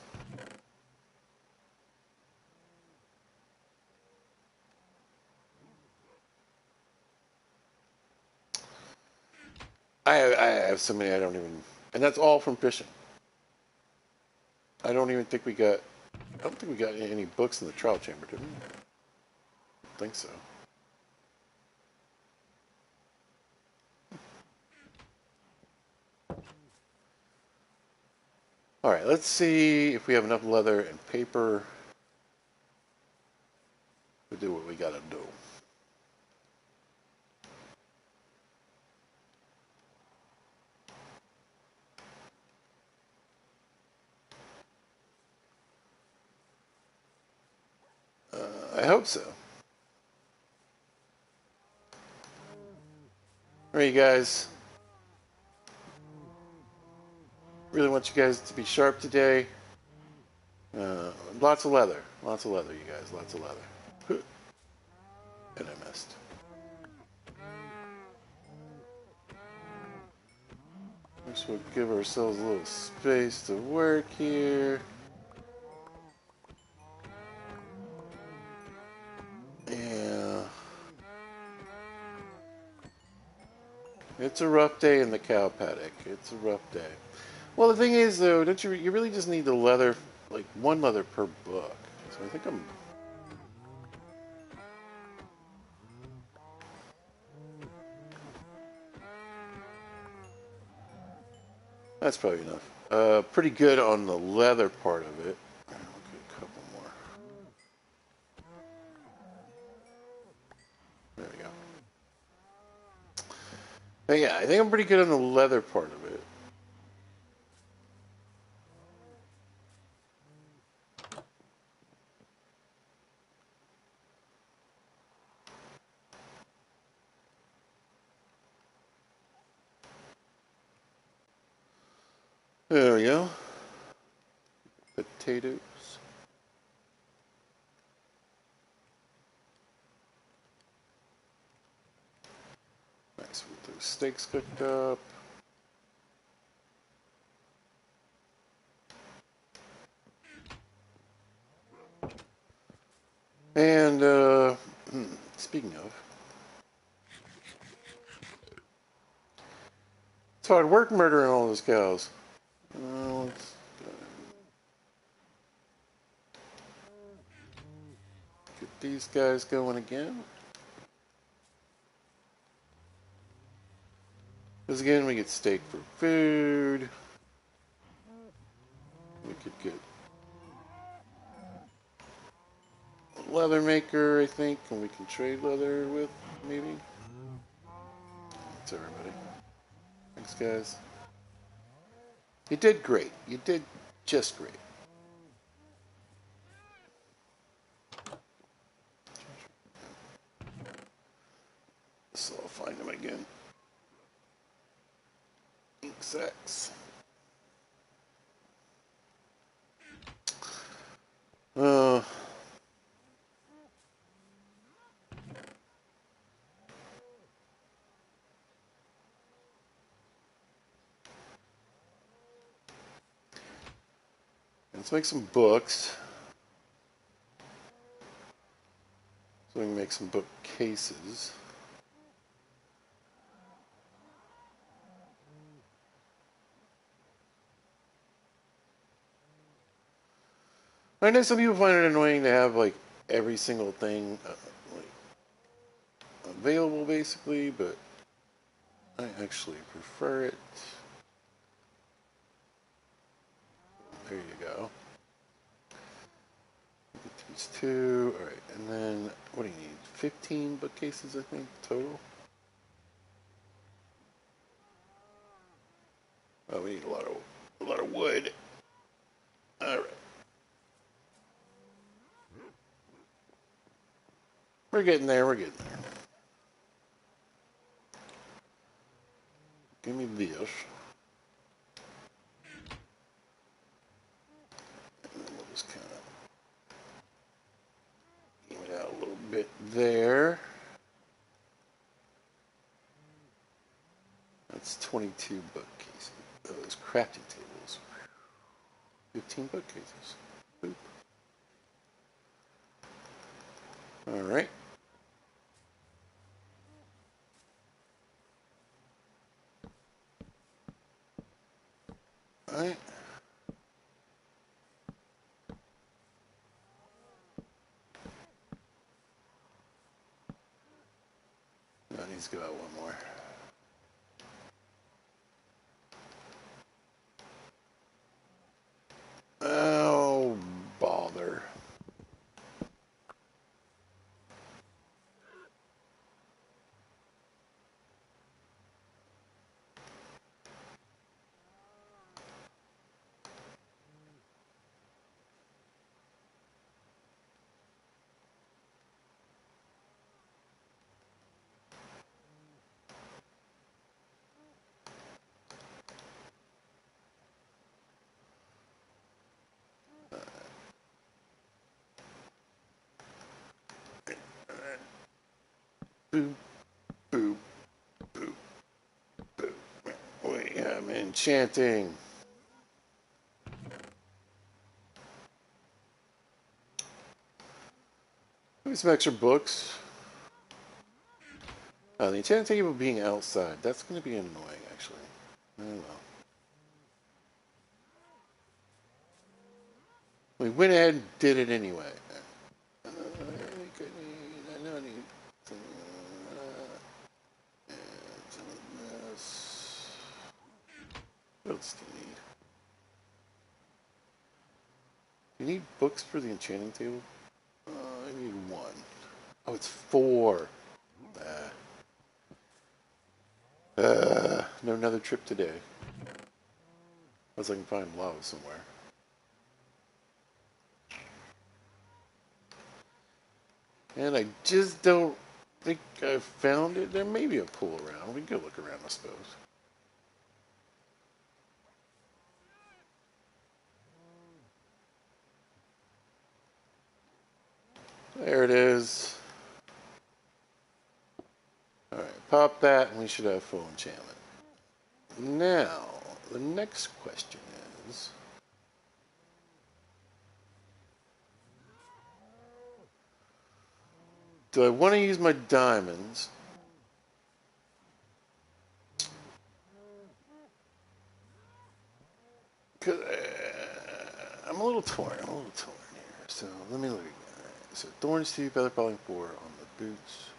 I have so many I don't even... And that's all from fishing. I don't even think we got... I don't think we got any books in the trial chamber, did we? I don't think so. Alright, let's see if we have enough leather and paper. I hope so. Alright, you guys. Really want you guys to be sharp today. Lots of leather. Lots of leather, you guys. Lots of leather. And I missed. First, we'll give ourselves a little space to work here. Yeah. It's a rough day in the cow paddock. It's a rough day. Well, the thing is, though, don't you really just need the leather, like one leather per book. So I think I'm. That's probably enough. Pretty good on the leather part of it. I'll get a couple more. There we go. But yeah, I think I'm pretty good on the leather part of it. There we go. Potatoes. Nice with those steaks cooked up. And, speaking of, it's hard work murdering all those cows. Let's get these guys going again. Because again, we get steak for food. We could get a leather maker, I think, and we can trade leather with, maybe. Thanks, everybody. Thanks, guys. You did great. You did just great. So I'll find him again. Ink sacks. Uh, let's make some books. So we can make some bookcases. I know some people find it annoying to have like every single thing like available, basically, but I actually prefer it. There you go. Get these two. All right, and then what do you need? 15 bookcases, I think, total. Oh, we need a lot of wood. All right. We're getting there. We're getting there. Give me this. And then we'll just kind of even it out a little bit there. That's 22 bookcases. Oh, those crafting tables. 15 bookcases. Boop. All right. All right. That needs to go out one more. Oh, bother. Boop, boop, boop, boop. We am enchanting. Maybe some extra books. The enchanting table being outside. That's going to be annoying, actually. Oh well. We went ahead and did it anyway. I know I need some, some of this. What else do you need? You need books for the enchanting table? I need one. Oh, it's 4. No, another trip today. Unless I can find lava somewhere. And I just don't think I found it. There may be a pool around. We can go look around, I suppose. There it is. Alright, pop that and we should have full enchantment. Now, the next question is... do I want to use my diamonds? Cause, I'm a little torn. I'm a little torn here. So let me look again. Right. So thorns 2, feather falling 4 on the boots,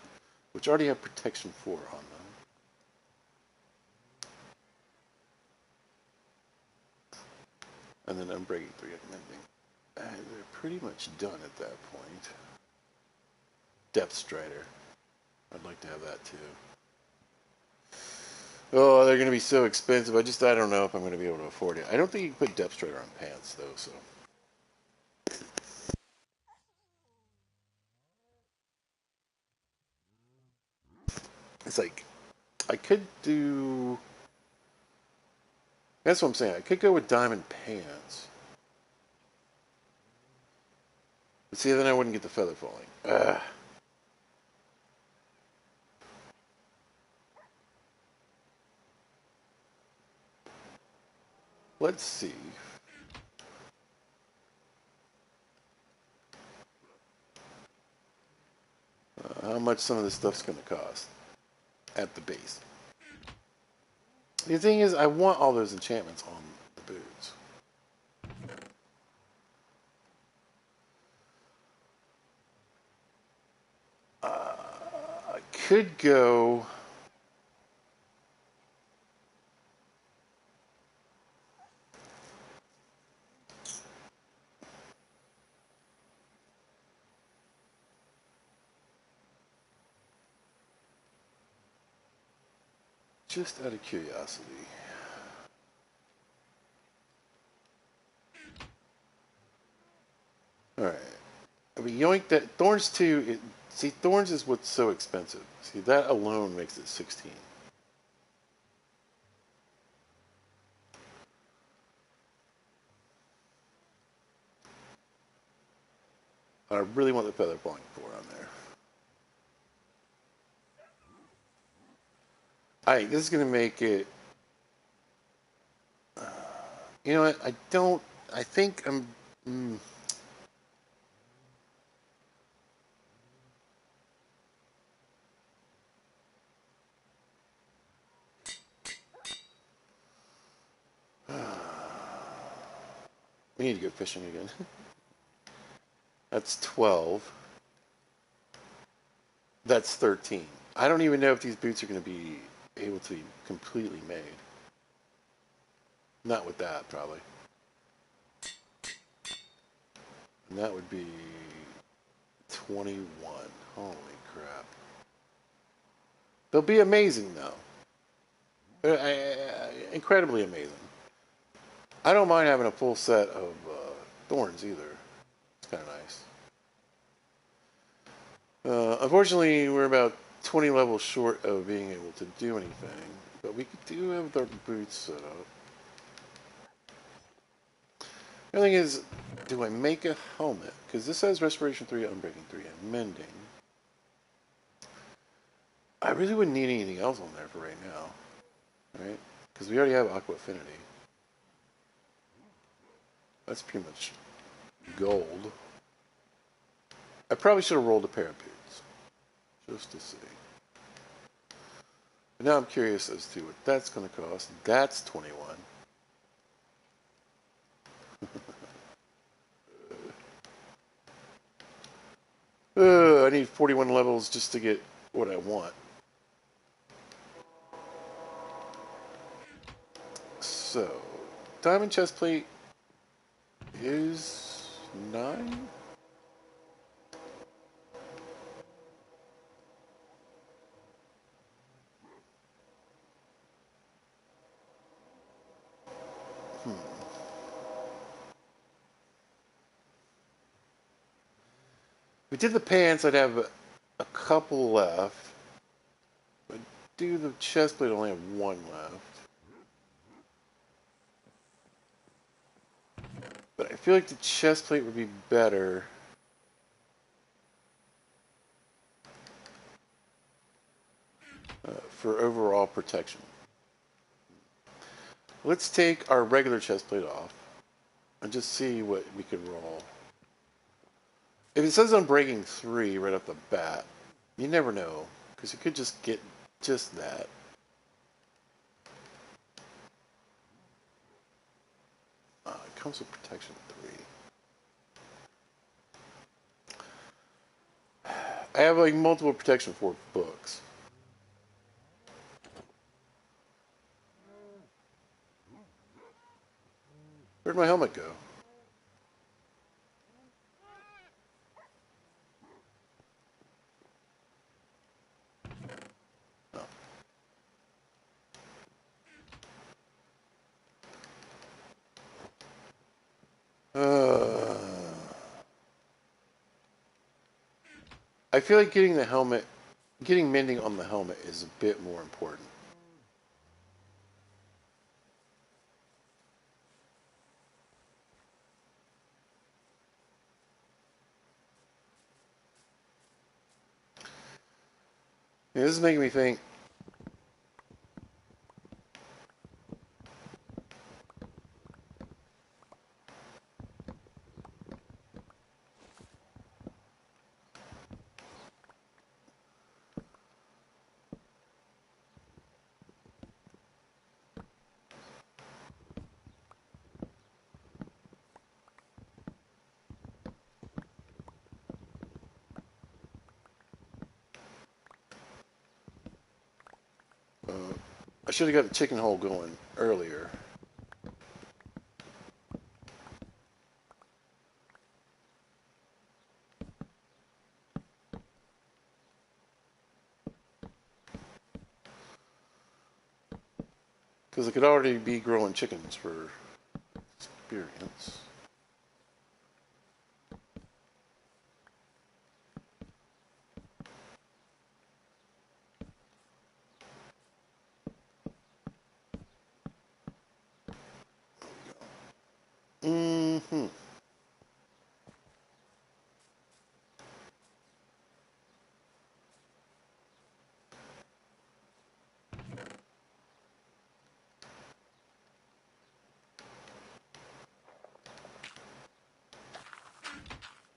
which already have protection 4 on them. And then unbreaking 3 at mending. They're pretty much done at that point. Depth Strider. I'd like to have that too. Oh, they're going to be so expensive. I don't know if I'm going to be able to afford it. I don't think you can put Depth Strider on pants though, so. It's like, I could do... that's what I'm saying. I could go with diamond pants. But see, then I wouldn't get the feather falling. Ugh. Let's see. How much some of this stuff's going to cost at the base. The thing is, I want all those enchantments on the boots. I could go... just out of curiosity. Alright. We yoink that. Thorns 2, see, Thorns is what's so expensive. See, that alone makes it 16. I really want the feather falling 4 on there. Alright, this is going to make it... you know what? I think I'm... we need to go fishing again. That's 12. That's 13. I don't even know if these boots are going to be able to be completely made. Not with that, probably. And that would be 21. Holy crap. They'll be amazing, though. Incredibly amazing. I don't mind having a full set of thorns, either. It's kind of nice. Unfortunately, we're about 20 levels short of being able to do anything. But we do have our boots set up. The thing is, do I make a helmet? Because this has Restoration 3, Unbreaking 3, and Mending. I really wouldn't need anything else on there for right now, right? Because we already have Aqua Affinity. That's pretty much gold. I probably should have rolled a pair of boots, just to see. But now I'm curious as to what that's going to cost. That's 21. I need 41 levels just to get what I want. So, diamond chest plate is 9? If we did the pants, I'd have a couple left. But do the chest plate only have one left. But I feel like the chest plate would be better. For overall protection. Let's take our regular chest plate off and just see what we can roll. If it says Unbreaking 3 right off the bat, you never know, because you could just get just that. It comes with protection 3. I have like multiple protection 4 books. Where'd my helmet go? Oh. I feel like getting the helmet, getting mending on the helmet is a bit more important. Yeah, this is making me think. I should have got the chicken hole going earlier. Because it could already be growing chickens for experience. Mm-hmm.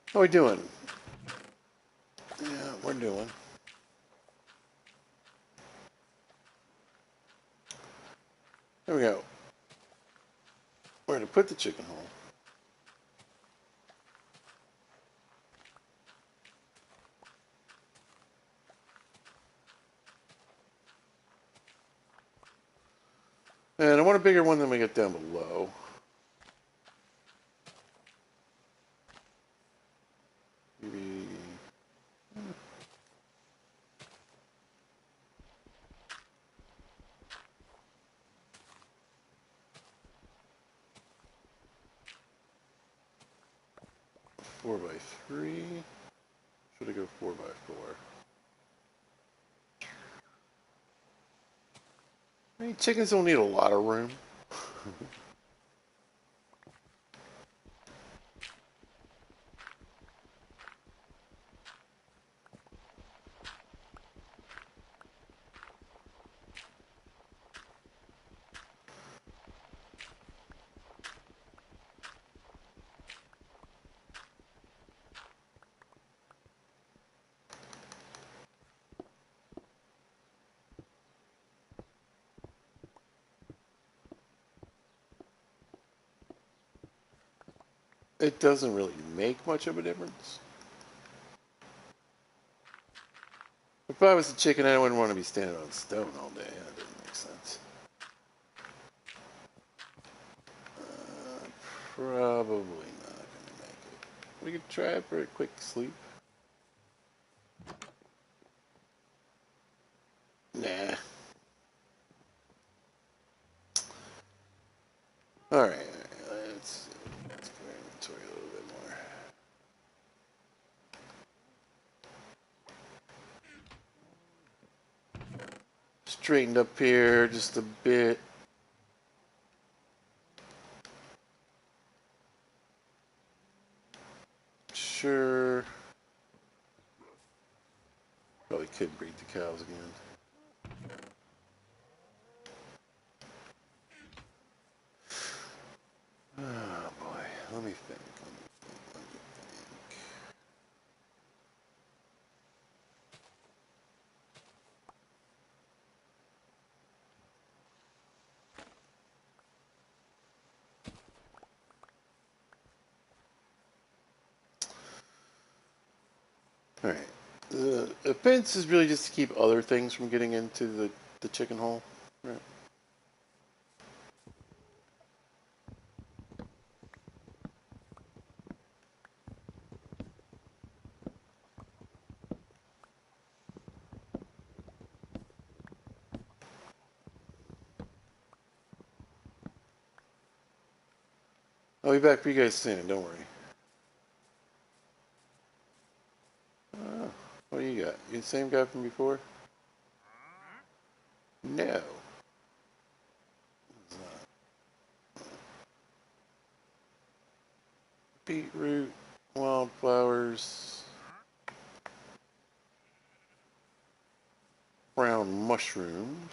How are we doing? Yeah, we're doing. There we go. Where to put the chicken hole? And I want a bigger one than we get down below. Maybe 4x3. Should I go 4x4? I mean, chickens don't need a lot of room. It doesn't really make much of a difference. If I was a chicken, I wouldn't want to be standing on stone all day. That doesn't make sense. Probably not going to make it. We could try for a quick sleep. Nah. Alright, let's go inventory a little bit more. Straightened up here just a bit. Sure. Probably could breed the cows again. Oh boy, let me think. Alright. The fence is really just to keep other things from getting into the chicken hole. Right. I'll be back for you guys soon, don't worry. What do you got? You the same guy from before? No. Beetroot, wildflowers, brown mushrooms.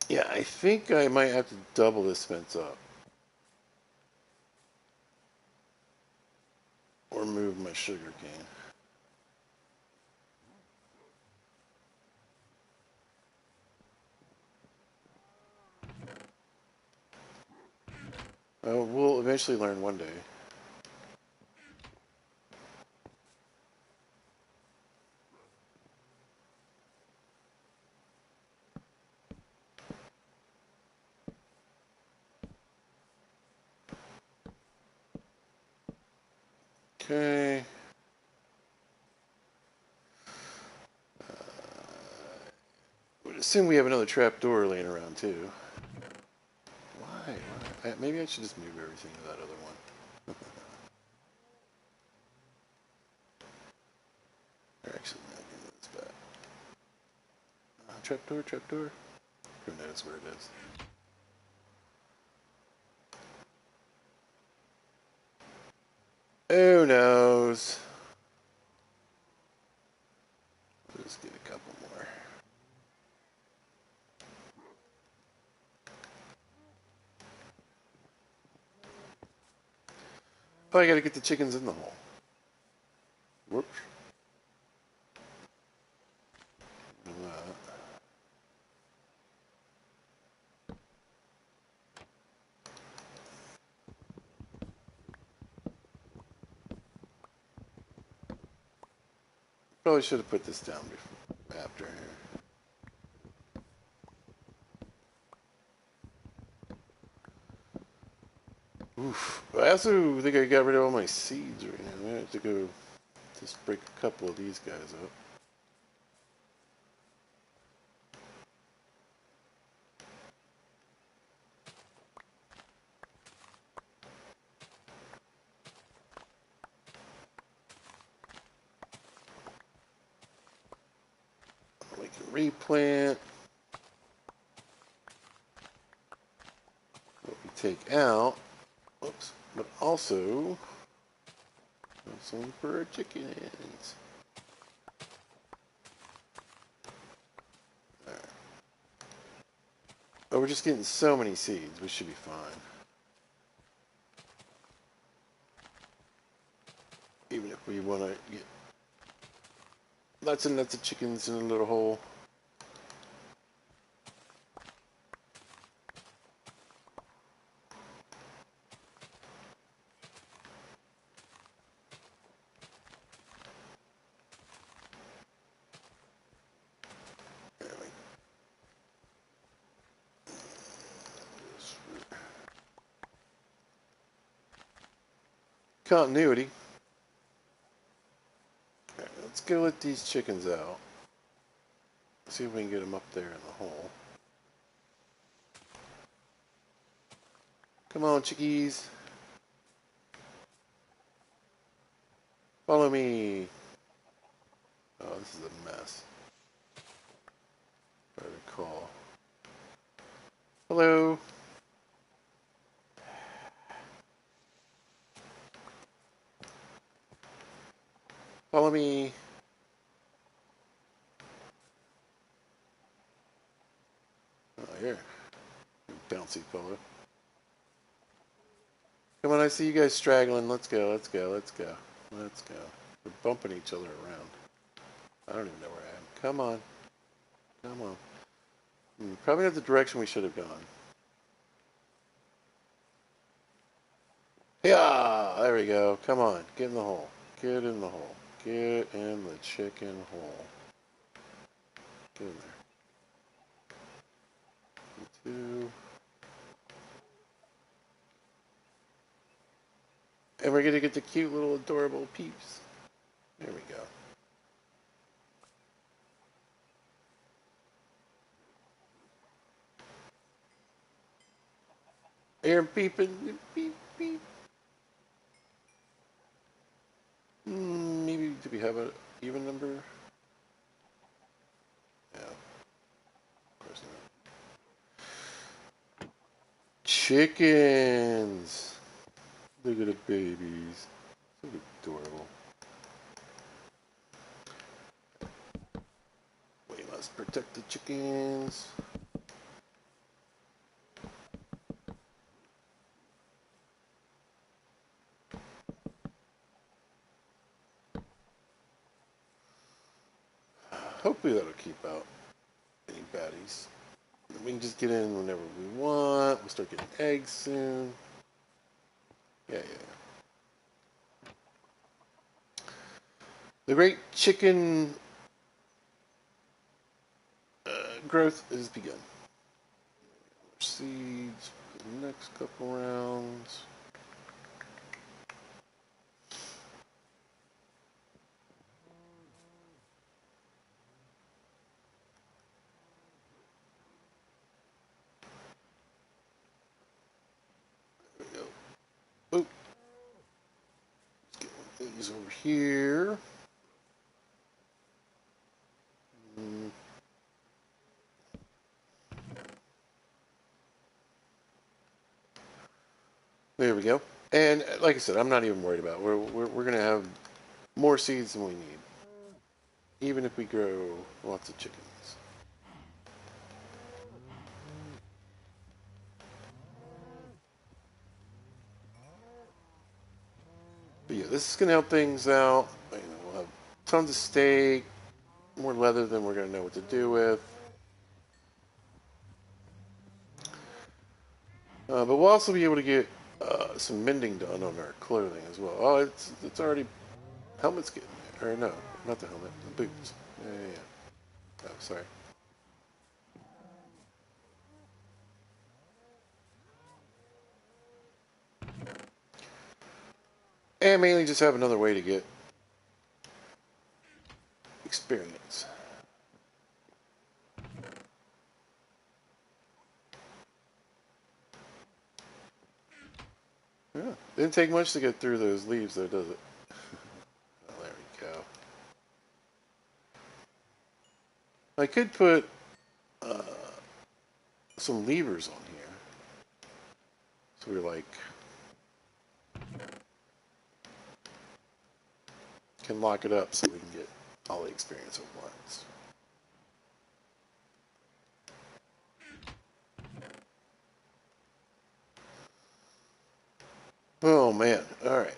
Yeah, I think I might have to double this fence up. Or move my sugar cane. We'll eventually learn one day. Okay. Would assume we have another trapdoor laying around too. Why? Maybe I should just move everything to that other one. Or actually, no, give me this back. Trapdoor, trapdoor. Who knows where it is? Who knows? We'll just get a couple more. Oh, I gotta get the chickens in the hole. Whoops. Probably should have put this down before, after here. Oof. I also think I got rid of all my seeds right now. I have to go just break a couple of these guys up. We can replant. What we take out. Whoops. But also some for our chickens. we're just getting so many seeds. We should be fine. Even if we want to get lots and lots of chickens in a little hole. Continuity. Right, let's go let these chickens out. See if we can get them up there in the hole. Come on, chickies. Follow me. Oh, this is a mess. If I recall. Hello. Follow me. Oh, here. Bouncy fellow. Come on, I see you guys straggling. Let's go, let's go, let's go. Let's go. We're bumping each other around. I don't even know where I am. Come on. Come on. Probably not the direction we should have gone. Yeah, there we go. Come on, get in the hole. Get in the hole. Get in the chicken hole. Get in there. 2. And we're gonna get the cute little adorable peeps. There we go. Air peeping. Beep, beep. Maybe do we have an even number? Yeah. Of course not. Chickens. Look at the babies. So adorable. We must protect the chickens. Hopefully that'll keep out any baddies. We can just get in whenever we want. We'll start getting eggs soon. Yeah. The great chicken growth has begun. Seeds for the next couple rounds. There we go. Oh, let's get one of these over here. There we go. And like I said, I'm not even worried about it. We're going to have more seeds than we need, even if we grow lots of chickens. But yeah, this is going to help things out. We'll have tons of steak, more leather than we're going to know what to do with. But we'll also be able to get some mending done on our clothing as well. Oh, it's already helmet's getting there. Or no, not the helmet, the boots. Yeah. Oh, sorry. And mainly just have another way to get experience. Yeah, didn't take much to get through those leaves, though, does it? Oh, there we go. I could put some levers on here, so we're like can lock it up so we can get all the experience at once. Oh man. All right.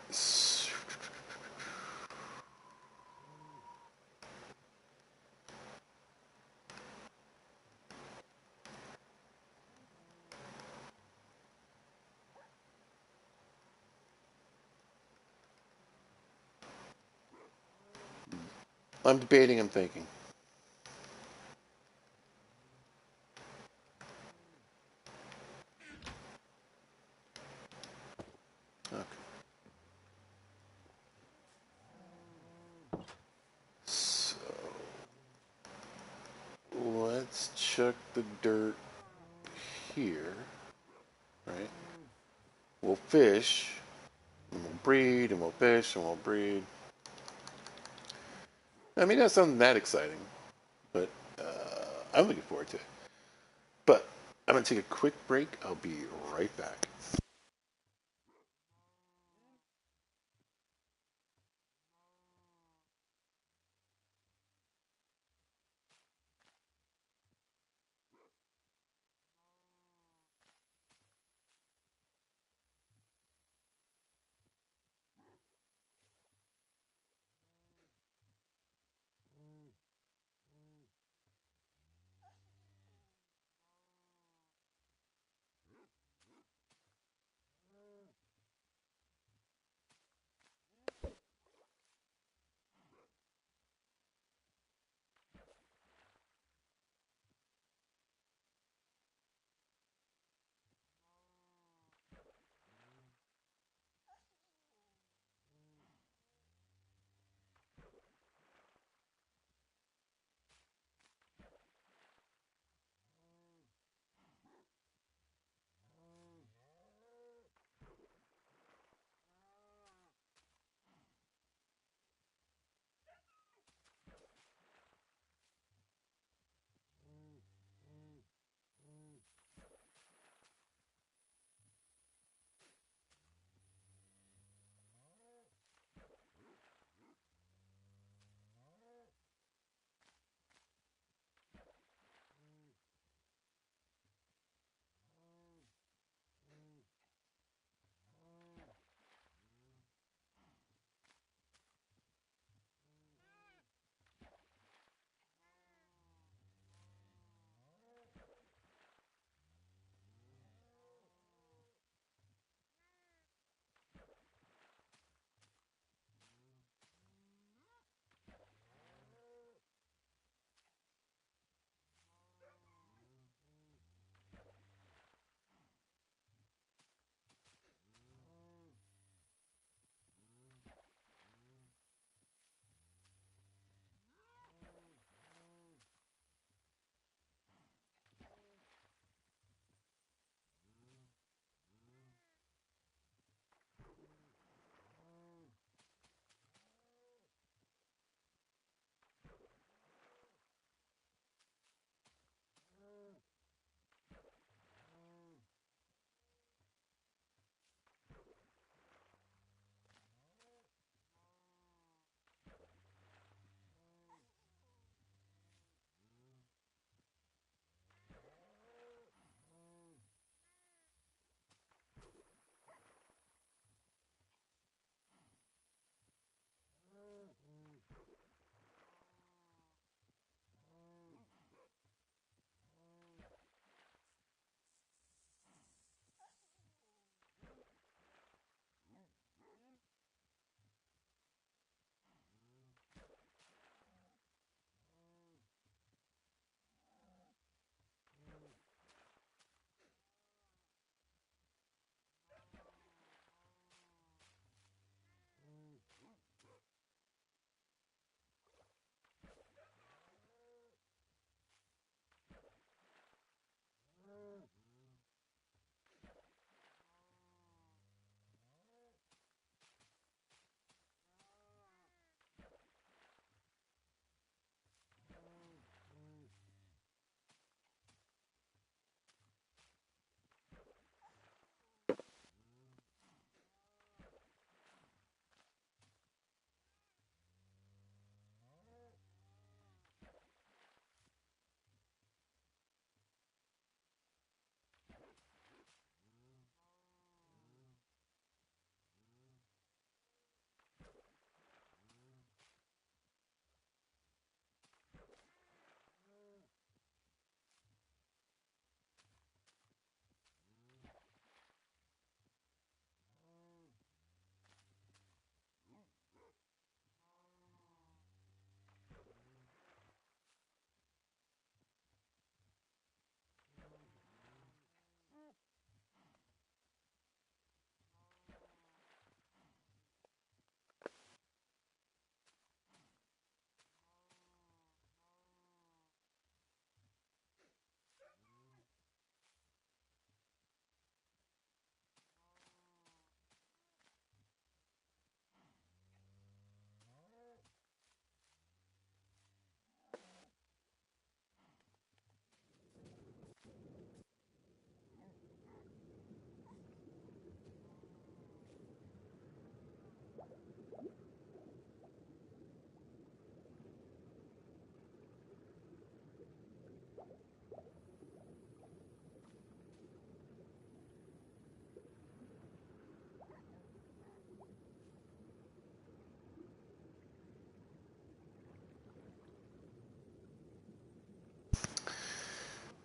I'm debating. I'm thinking. Okay. So let's check the dirt here. Right. We'll fish. And we'll breed. And we'll fish. And we'll breed. I mean, that's not that exciting, but I'm looking forward to it. But I'm gonna take a quick break. I'll be right back.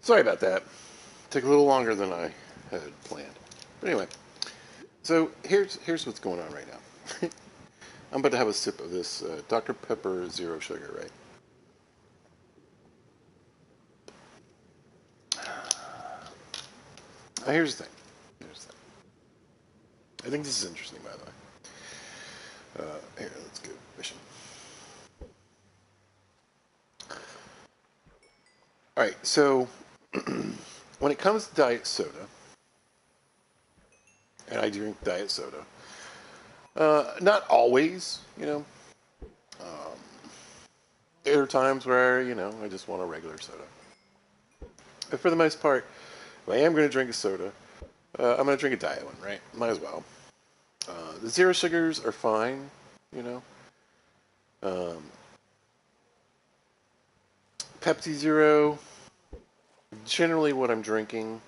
Sorry about that. Took a little longer than I had planned. But anyway, so here's what's going on right now. I'm about to have a sip of this Dr. Pepper Zero Sugar, right? Here's the thing. Here's the thing. I think this is interesting, by the way. Here, let's go. Mission. All right, so when it comes to diet soda, and I drink diet soda, not always, there are times where, I just want a regular soda. But for the most part, if I am going to drink a soda, I'm going to drink a diet one, right? Might as well. The zero sugars are fine, you know. Um, Pepsi Zero, generally what I'm drinking.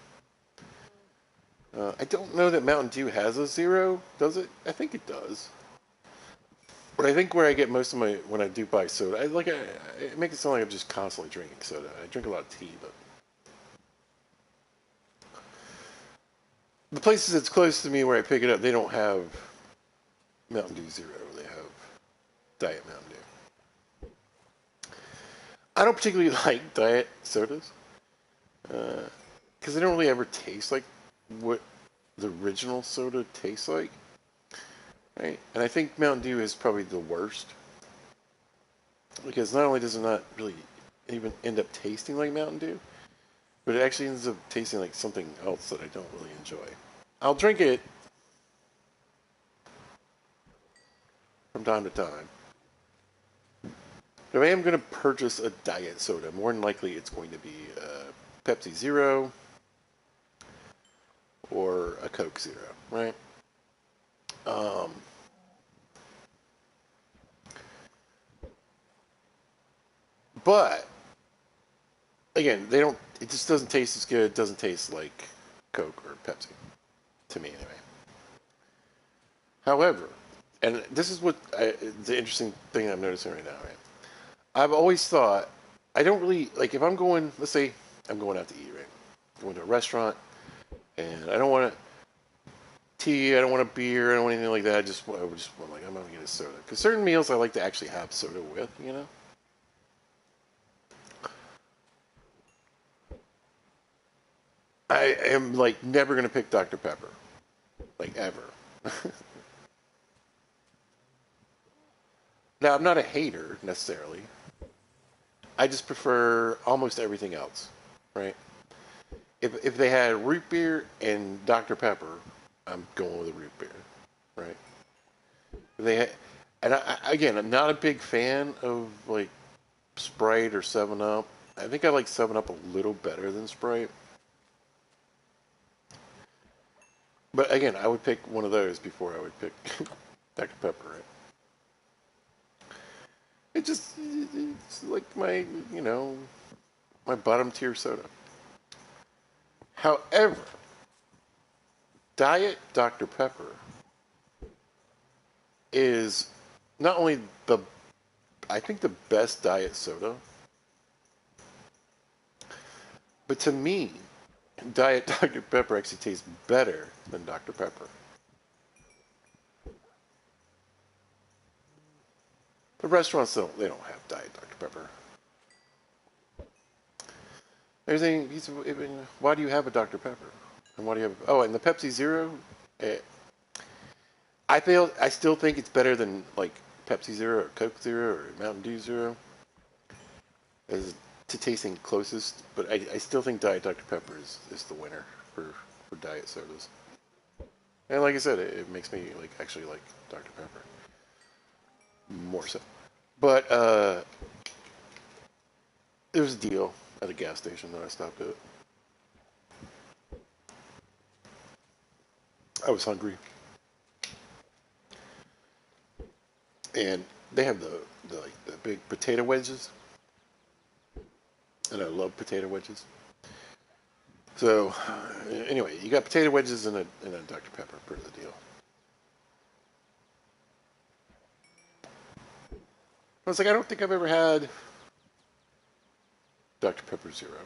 I don't know that Mountain Dew has a zero, does it? I think it does. But I think where I get most of my, when I do buy soda, it makes it sound like I'm just constantly drinking soda. I drink a lot of tea, but the places that's close to me where I pick it up, they don't have Mountain Dew Zero. They have Diet Mountain Dew. I don't particularly like diet sodas because they don't really ever taste like what the original soda tastes like, right? And I think Mountain Dew is probably the worst because not only does it not really even end up tasting like Mountain Dew, but it actually ends up tasting like something else that I don't really enjoy. I'll drink it from time to time. If I am going to purchase a diet soda, more than likely it's going to be Pepsi Zero or a Coke Zero, right? Um, but again, they don't. It just doesn't taste as good. It doesn't taste like Coke or Pepsi, to me anyway. However, and this is the interesting thing I'm noticing right now, right? I've always thought I don't really like if I'm going. Let's say I'm going out to eat, right? Going to a restaurant, and I don't want tea. I don't want a beer. I don't want anything like that. I'm like I'm gonna get a soda because certain meals I like to actually have soda with, you know. I am like never gonna pick Dr Pepper, like ever. Now I'm not a hater necessarily. I just prefer almost everything else, right? If they had root beer and Dr Pepper, I'm going with the root beer, right? If they had, and again, I'm not a big fan of like Sprite or Seven Up. I think I like Seven Up a little better than Sprite. But again, I would pick one of those before I would pick Dr Pepper. Right? It's like my bottom tier soda. However, Diet Dr Pepper is not only the I think the best diet soda, but to me, Diet Dr Pepper actually tastes better than Dr Pepper. The restaurants don't have Diet Dr Pepper. They're saying, why do you have a Dr Pepper? And why do you have? Oh, and the Pepsi Zero. eh, I still think it's better than like Pepsi Zero or Coke Zero or Mountain Dew Zero as to tasting closest. But I still think Diet Dr Pepper is the winner for diet sodas. And like I said, it makes me like actually like Dr Pepper more so. But there was a deal at a gas station that I stopped at. I was hungry, and they have the big potato wedges, and I love potato wedges. So anyway, you got potato wedges and a Dr Pepper per the deal. I was like, I don't think I've ever had Dr Pepper Zero.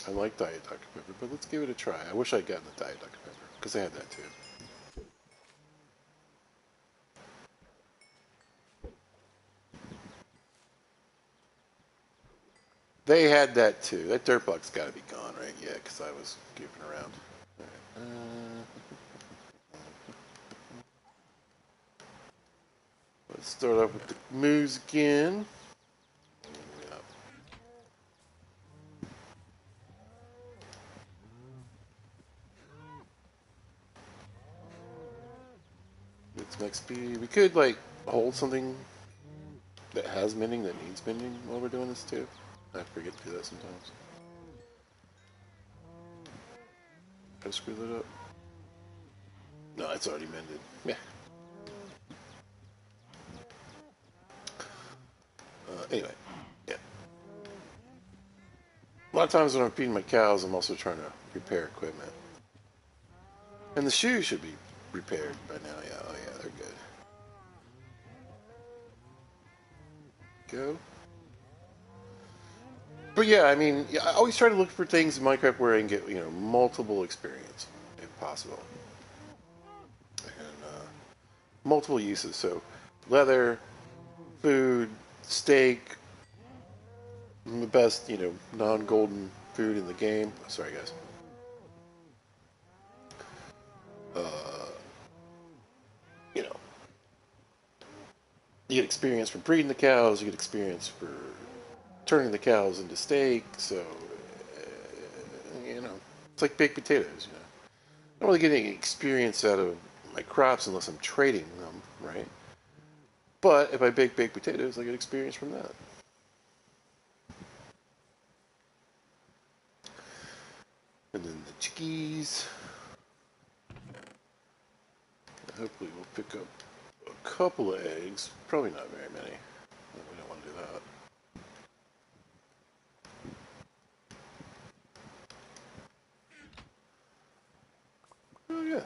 I like Diet Dr. Pepper, but let's give it a try. I wish I'd gotten the Diet Dr. Pepper, because they had that too. They had that too. That dirt bug's got to be gone, right? Yeah, because I was goofing around. All right. Let's start off with the moves again. Yep. It's max speed. We could like hold something that has mending that needs mending while we're doing this too. I forget to do that sometimes. Did I screw that up? No, it's already mended. Yeah. Anyway, yeah. A lot of times when I'm feeding my cows, I'm also trying to repair equipment. And the shoes should be repaired by now. Yeah, oh yeah, they're good. Go. But yeah, I mean, yeah, I always try to look for things in Minecraft where I can get, multiple experience, if possible. And multiple uses. So, leather, food, steak, the best, non-golden food in the game. Oh, sorry, guys. Uh, you know, you get experience for breeding the cows. You get experience for turning the cows into steak. So, it's like baked potatoes. I don't really get any experience out of my crops unless I'm trading them, right? But if I bake baked potatoes, I get experience from that. And then the chickies. Hopefully we'll pick up a couple of eggs. Probably not very many. We don't want to do that. Oh yeah.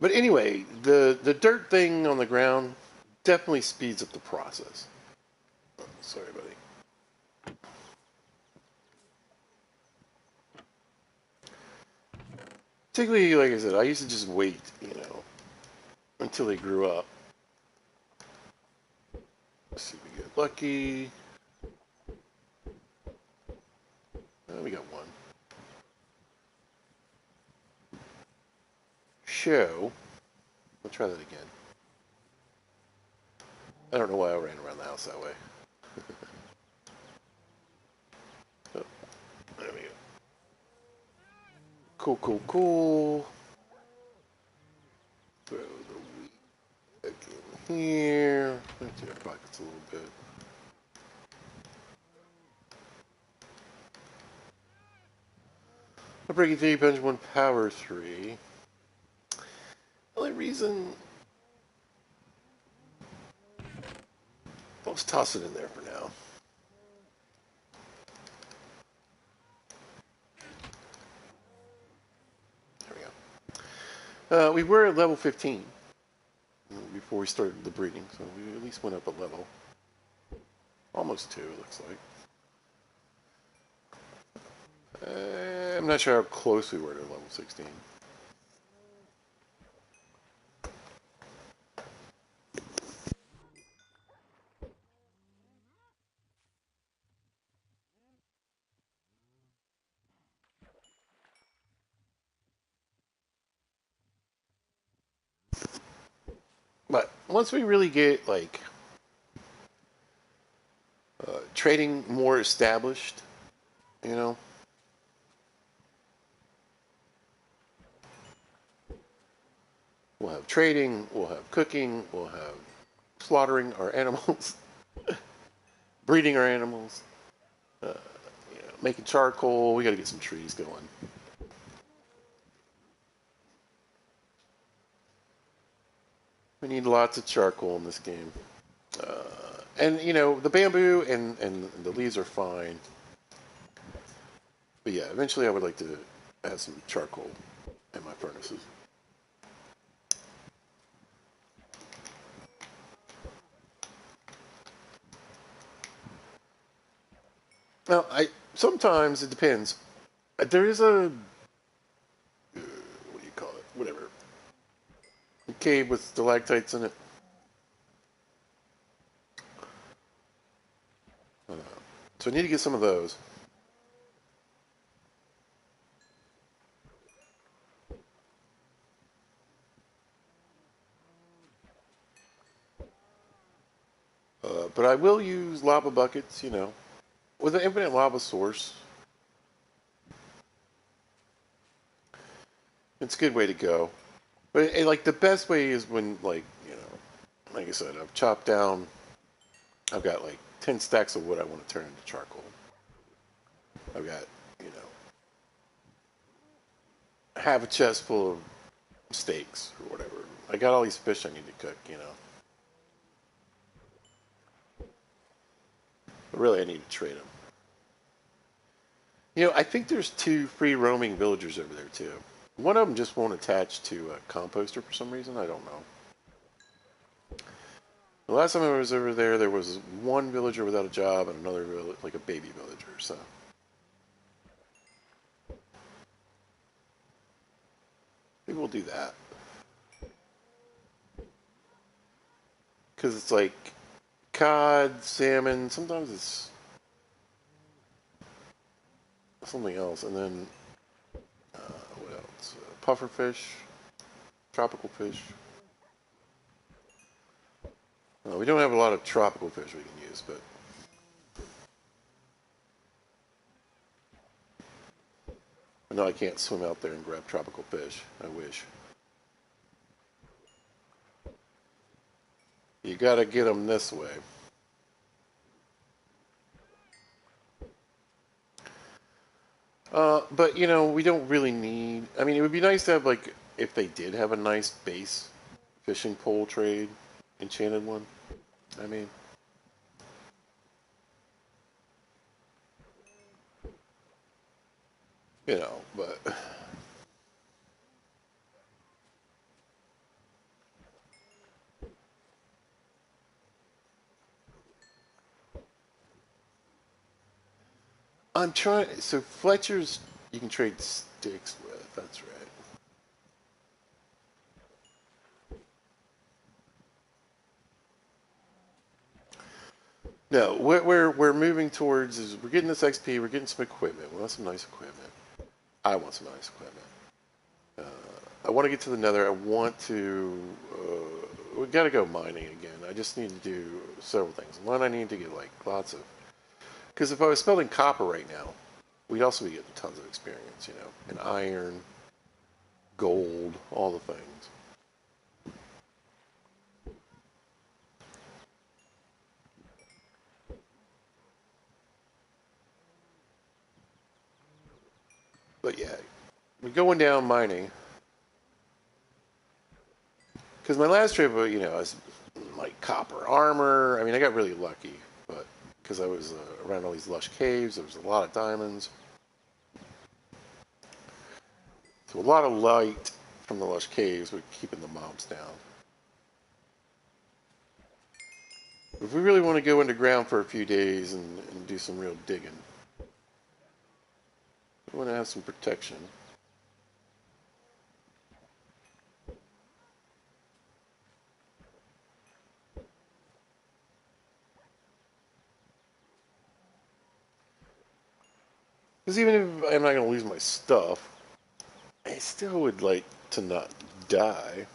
But anyway, the dirt thing on the ground definitely speeds up the process. Oh, sorry, buddy. Particularly, like I said, I used to just wait, until they grew up. Let's see if we get lucky. Oh, we got one. Show. We'll try that again. I don't know why I ran around the house that way. Oh, there we go. Cool, cool, cool. Throw the wheat back in here. Empty our pockets a little bit. I'm breaking 3, punch 1, power 3. The only reason... Let's toss it in there for now. There we go. We were at level 15 before we started the breeding, so we at least went up a level. Almost 2, it looks like. I'm not sure how close we were to level 16. But once we really get, like, trading more established, you know, we'll have trading, we'll have cooking, we'll have slaughtering our animals, breeding our animals, making charcoal. We got to get some trees going. We need lots of charcoal in this game. And, the bamboo and the leaves are fine. But yeah, eventually I would like to add some charcoal in my furnaces. Now, I sometimes it depends. There is a what do you call it? Whatever. A cave with stalactites in it. So I need to get some of those. But I will use lava buckets, with an infinite lava source. It's a good way to go. But like the best way is when like I said, I've chopped down. I've got like 10 stacks of wood I want to turn into charcoal. I've got you know half a chest full of steaks or whatever. I got all these fish I need to cook. But really I need to trade them. I think there's two free roaming villagers over there too. One of them just won't attach to a composter for some reason. I don't know. The last time I was over there, there was one villager without a job and another like a baby villager. So maybe we'll do that because it's like cod, salmon. Sometimes it's something else, and then what else? Puffer fish, tropical fish. We don't have a lot of tropical fish we can use, but no, I can't swim out there and grab tropical fish. I wish. You gotta get them this way. But we don't really need. I mean, it would be nice to have like if they did have a nice base fishing pole trade, enchanted one. I mean, but I'm trying. So Fletcher's you can trade sticks with. That's right. No, what we're moving towards is we're getting this XP. We're getting some equipment. We want some nice equipment. I want some nice equipment. I want to get to the Nether. I want to. We got to go mining again. I just need to do several things. One, I need to get like lots of. Because if I was smelting copper right now, we'd also be getting tons of experience. And iron, gold, all the things. But yeah, we're going down mining. Because my last trip, I was like copper armor. I mean, I got really lucky, but because I was around all these lush caves, there was a lot of diamonds. So a lot of light from the lush caves were keeping the mobs down. If we really want to go underground for a few days and do some real digging, we want to have some protection. Because even if I'm not going to lose my stuff, I still would like to not die.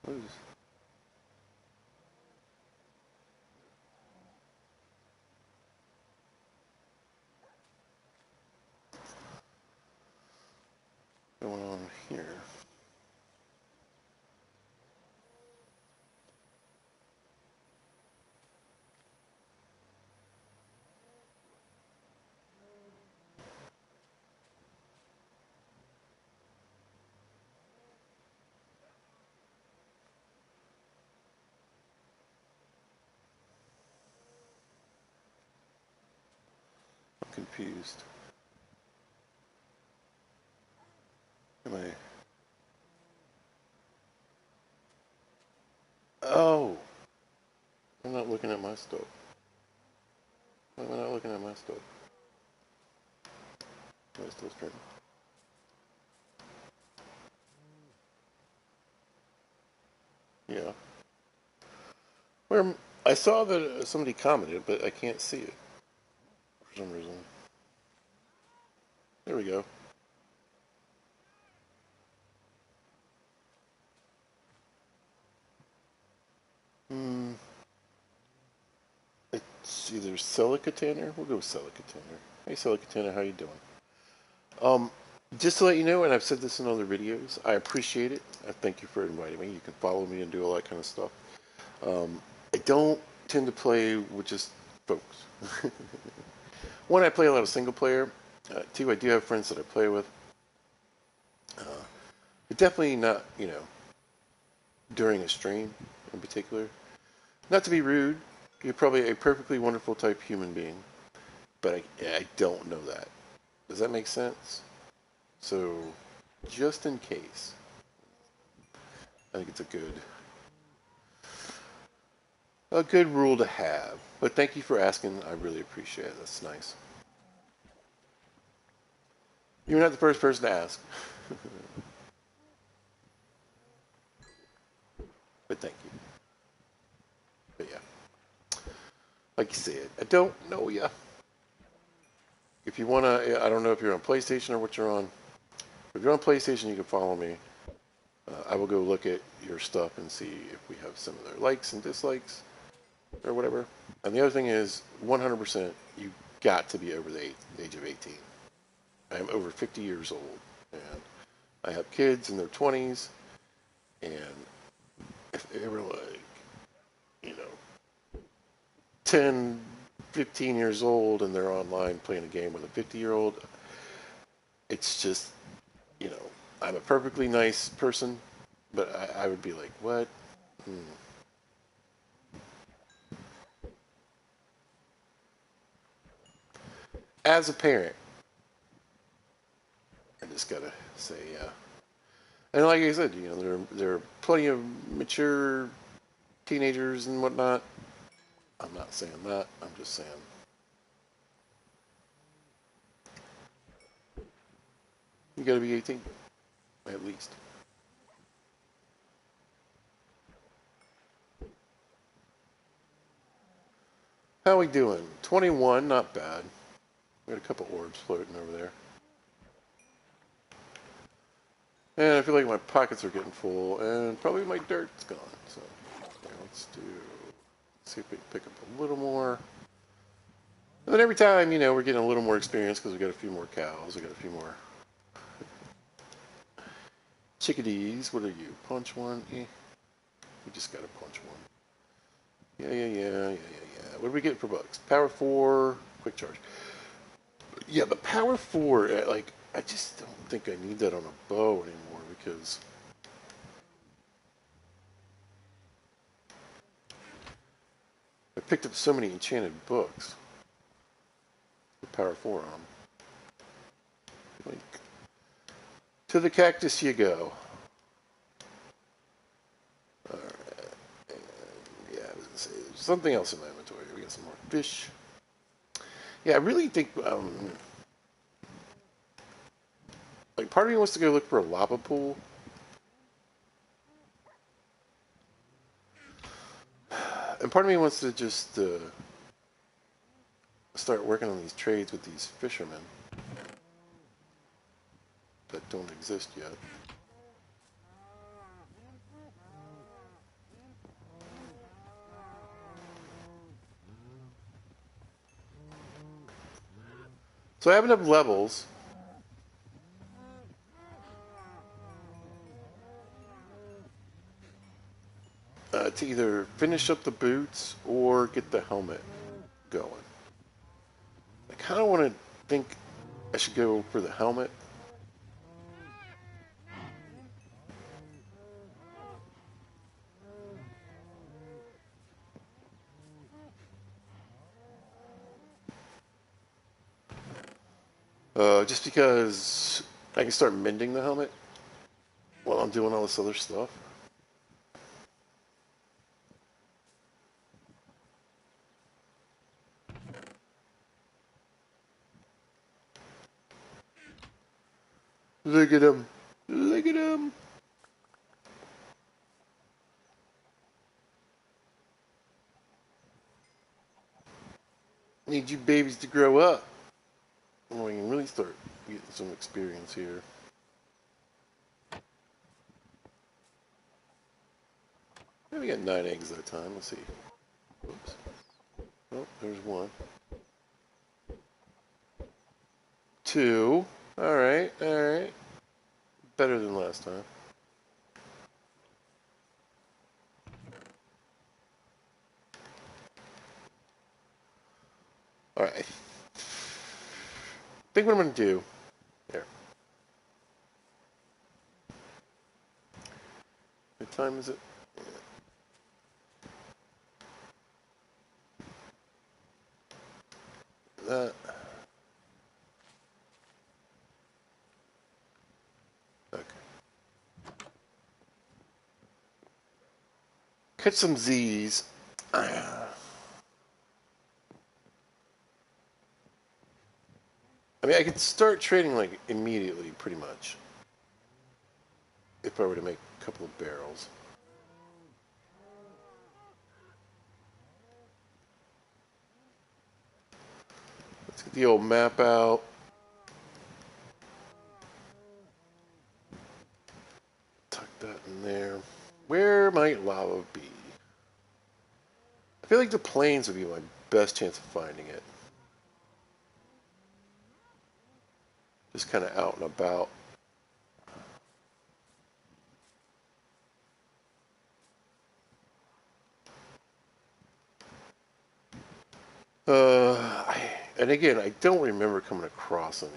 What is going on here? confused. Am I? Oh, I'm not looking at my stuff. Why am I not looking at my stuff? Am I still streaming? Yeah. Where I saw that somebody commented, but I can't see it for some reason. There we go. Hmm. It's either Silica Tanner. We'll go with Silica Tanner. Hey, Silica Tanner, how you doing? Um, just to let you know, and I've said this in other videos, I appreciate it. I thank you for inviting me. You can follow me and do all that kind of stuff. I don't tend to play with just folks. One, I play a lot of single player. Two, I do have friends that I play with. But definitely not, during a stream in particular. Not to be rude, you're probably a perfectly wonderful type human being, but I don't know that. Does that make sense? So, just in case, I think it's a good rule to have. But thank you for asking. I really appreciate it. That's nice. You're not the first person to ask, but thank you. But yeah, like you said, I don't know ya. If you wanna, I don't know if you're on PlayStation or what you're on. If you're on PlayStation, you can follow me. I will go look at your stuff and see if we have similar likes and dislikes or whatever. And the other thing is, 100%, you got to be over the age of 18. I am over 50 years old, and I have kids in their 20s, and if they were like, you know, 10, 15 years old and they're online playing a game with a 50-year-old, it's just, you know, I'm a perfectly nice person, but I would be like, what? Hmm. As a parent, I just gotta say, yeah. And like I said, there are plenty of mature teenagers and whatnot. I'm not saying that. I'm just saying you got to be 18 at least. How we doing? 21, not bad. We got a couple orbs floating over there. And I feel like my pockets are getting full, and probably my dirt's gone. So yeah, let's see if we can pick up a little more. And then every time, we're getting a little more experience because we got a few more cows, we got a few more chickadees. What are you? Punch one? We just got to punch one. Yeah. What do we get for bucks? Power 4, quick charge. Yeah, but Power 4, like, I just don't think I need that on a bow anymore because I picked up so many enchanted books with Power 4 on. Like, to the cactus you go. Alright. Yeah, I was going to say, there's something else in my inventory. We got some more fish. Yeah, I really think, like, part of me wants to go look for a lava pool. And part of me wants to just start working on these trades with these fishermen that don't exist yet. So I have enough levels to either finish up the boots or get the helmet going. I kind of want to think I should go for the helmet. Just because I can start mending the helmet while I'm doing all this other stuff. Look at him. Look at him. Need you babies to grow up. And we can really start getting some experience here. We got 9 eggs at a time. Let's see. Oops. Oh, there's one. 2. Alright, alright. Better than last time. Alright. I think what I'm going to do... There. What time is it? That. Okay. Catch some Z's. I mean, I could start trading, like, immediately, pretty much. If I were to make a couple of barrels. Let's get the old map out. Tuck that in there. Where might lava be? I feel like the plains would be my best chance of finding it. Just kind of out and about. And again, I don't remember coming across any.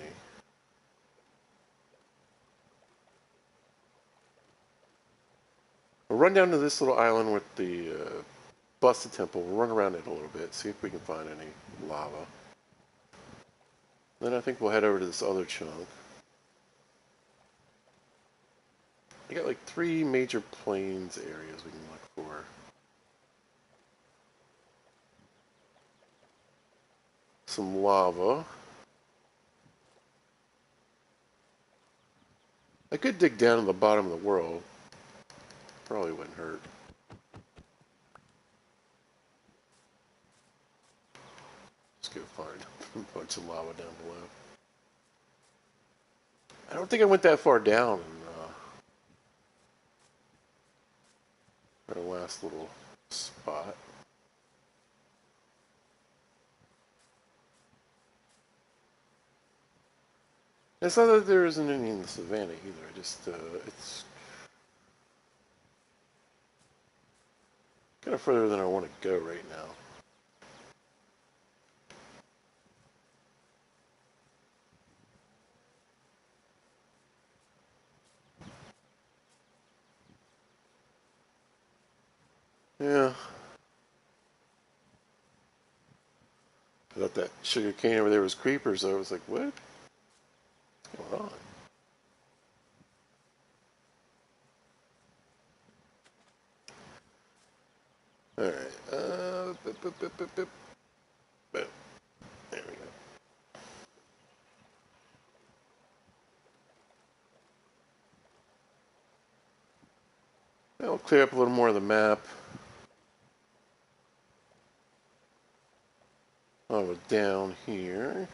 We'll run down to this little island with the busted temple. We'll run around it a little bit, see if we can find any lava. Then I think we'll head over to this other chunk. We got like 3 major plains areas we can look for. Some lava. I could dig down to the bottom of the world. Probably wouldn't hurt. Let's go find a bunch of lava down below. I don't think I went that far down in our last little spot. It's not that there isn't any in the savannah either. I just, it's kind of further than I want to go right now. Yeah. I thought that sugar cane over there was creepers. So I was like, what? What's going on? Alright. Boom. There we go. Now we'll clear up a little more of the map. I'll go down here.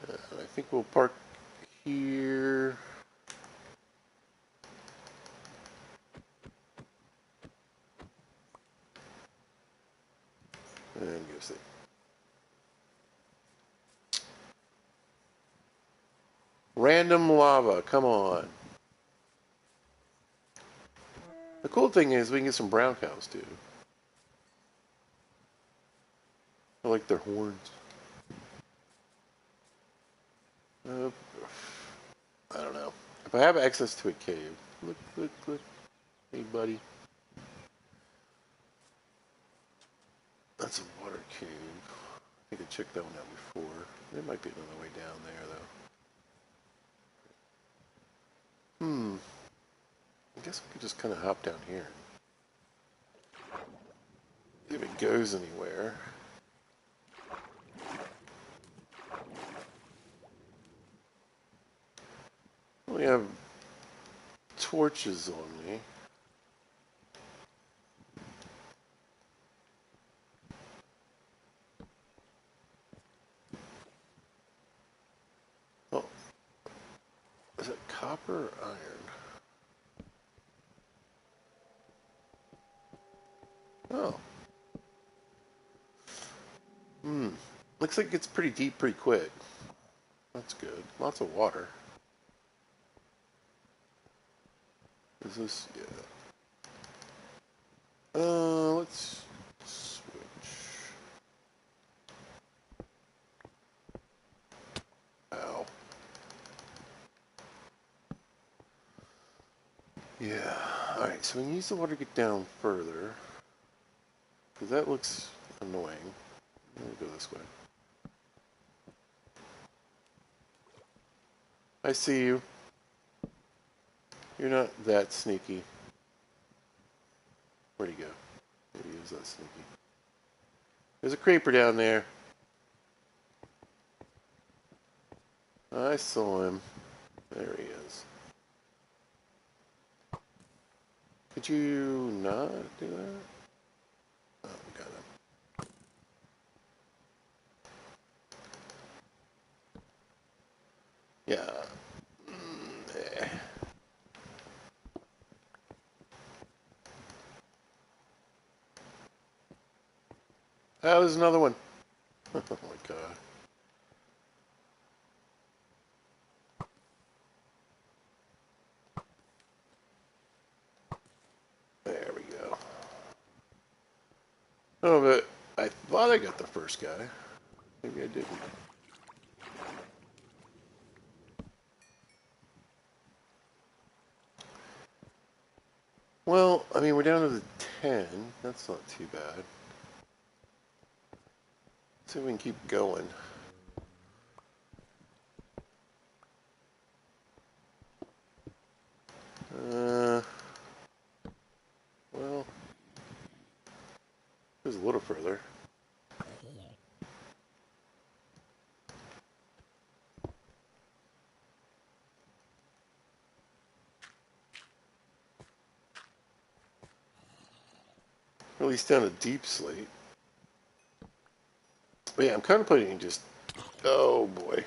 I think we'll park here. And go see. Random lava, come on. The cool thing is we can get some brown cows too. I like their horns. I don't know. If I have access to a cave. Look. Hey, buddy. It's a water cube. I think I checked that one out before. There might be another way down there, though. I guess we could just kind of hop down here. If it goes anywhere. We have torches on me. Oh, is it copper or iron? Oh. Looks like it's pretty deep pretty quick. That's good. Lots of water. Is this... yeah. Let's switch. Ow. Yeah. Alright, so we can use the water to get down further. Because that looks annoying. Let me go this way. I see you. You're not that sneaky. Where'd he go? Maybe he was that sneaky. There's a creeper down there. I saw him. There he is. Could you not do that? Oh, got him. Yeah. Oh, there's another one. Oh my god. There we go. Oh, but I thought I got the first guy. Maybe I didn't. Well, I mean, we're down to the 10. That's not too bad. Let's see if we can keep going. Well, there's a little further. At least down a deep slate. But yeah, I'm contemplating just... Oh boy.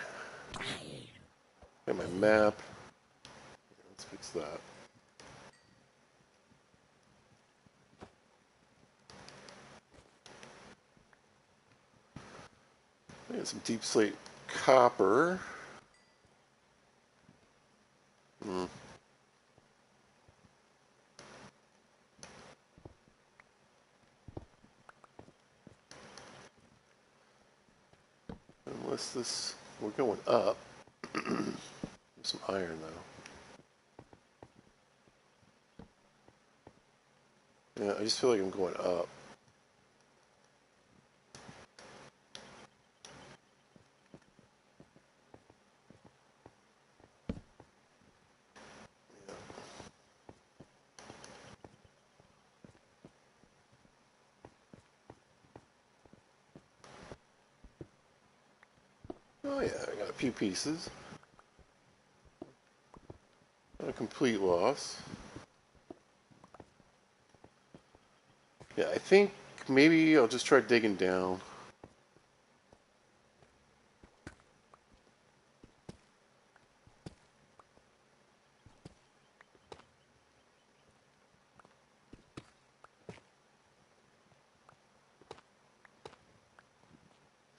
Got my map. Let's fix that. I got some deep slate copper. Unless this... We're going up. Some iron, though. Yeah, I just feel like I'm going up. Oh yeah, I got a few pieces. Not a complete loss. Yeah, I think maybe I'll just try digging down.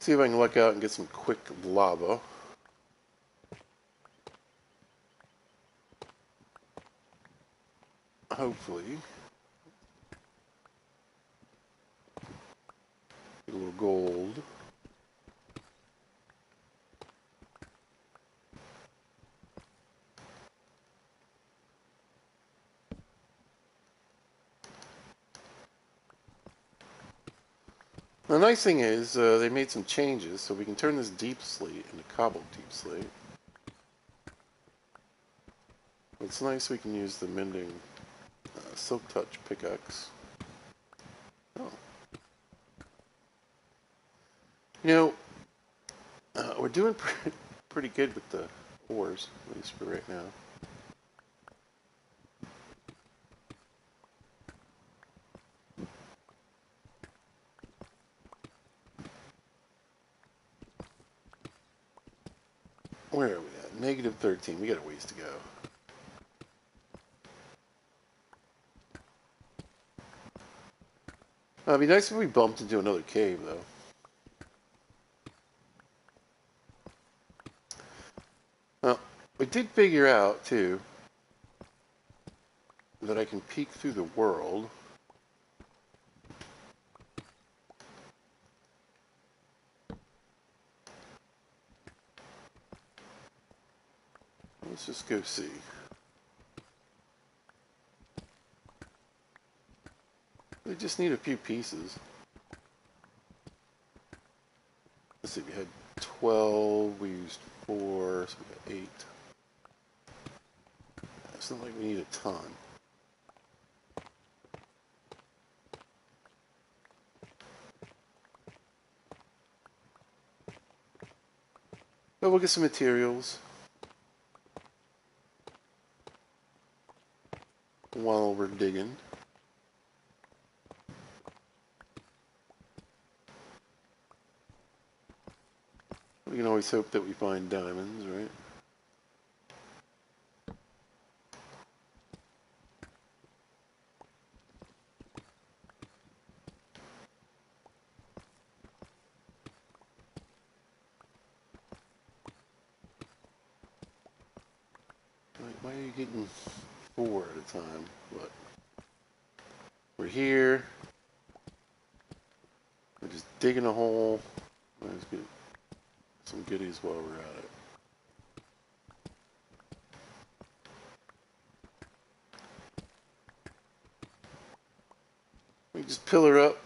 See if I can luck out and get some quick lava. Hopefully. Get a little gold. The nice thing is they made some changes, so we can turn this deep slate into cobbled deep slate. It's nice we can use the mending silk touch pickaxe. Oh. You know, we're doing pretty good with the ores, at least for right now. Where are we at? Negative 13. We got a ways to go. It'd be nice if we bumped into another cave, though. Well, we did figure out, too, that I can peek through the world. Let's just go see. We just need a few pieces. Let's see, we had 12, we used 4, so we got 8. It's not like we need a ton. But we'll get some materials while we're digging. We can always hope that we find diamonds, right? Why are you getting 4 at a time? What? We're here. We're just digging a hole. Let's get some goodies while we're at it. We just pillar up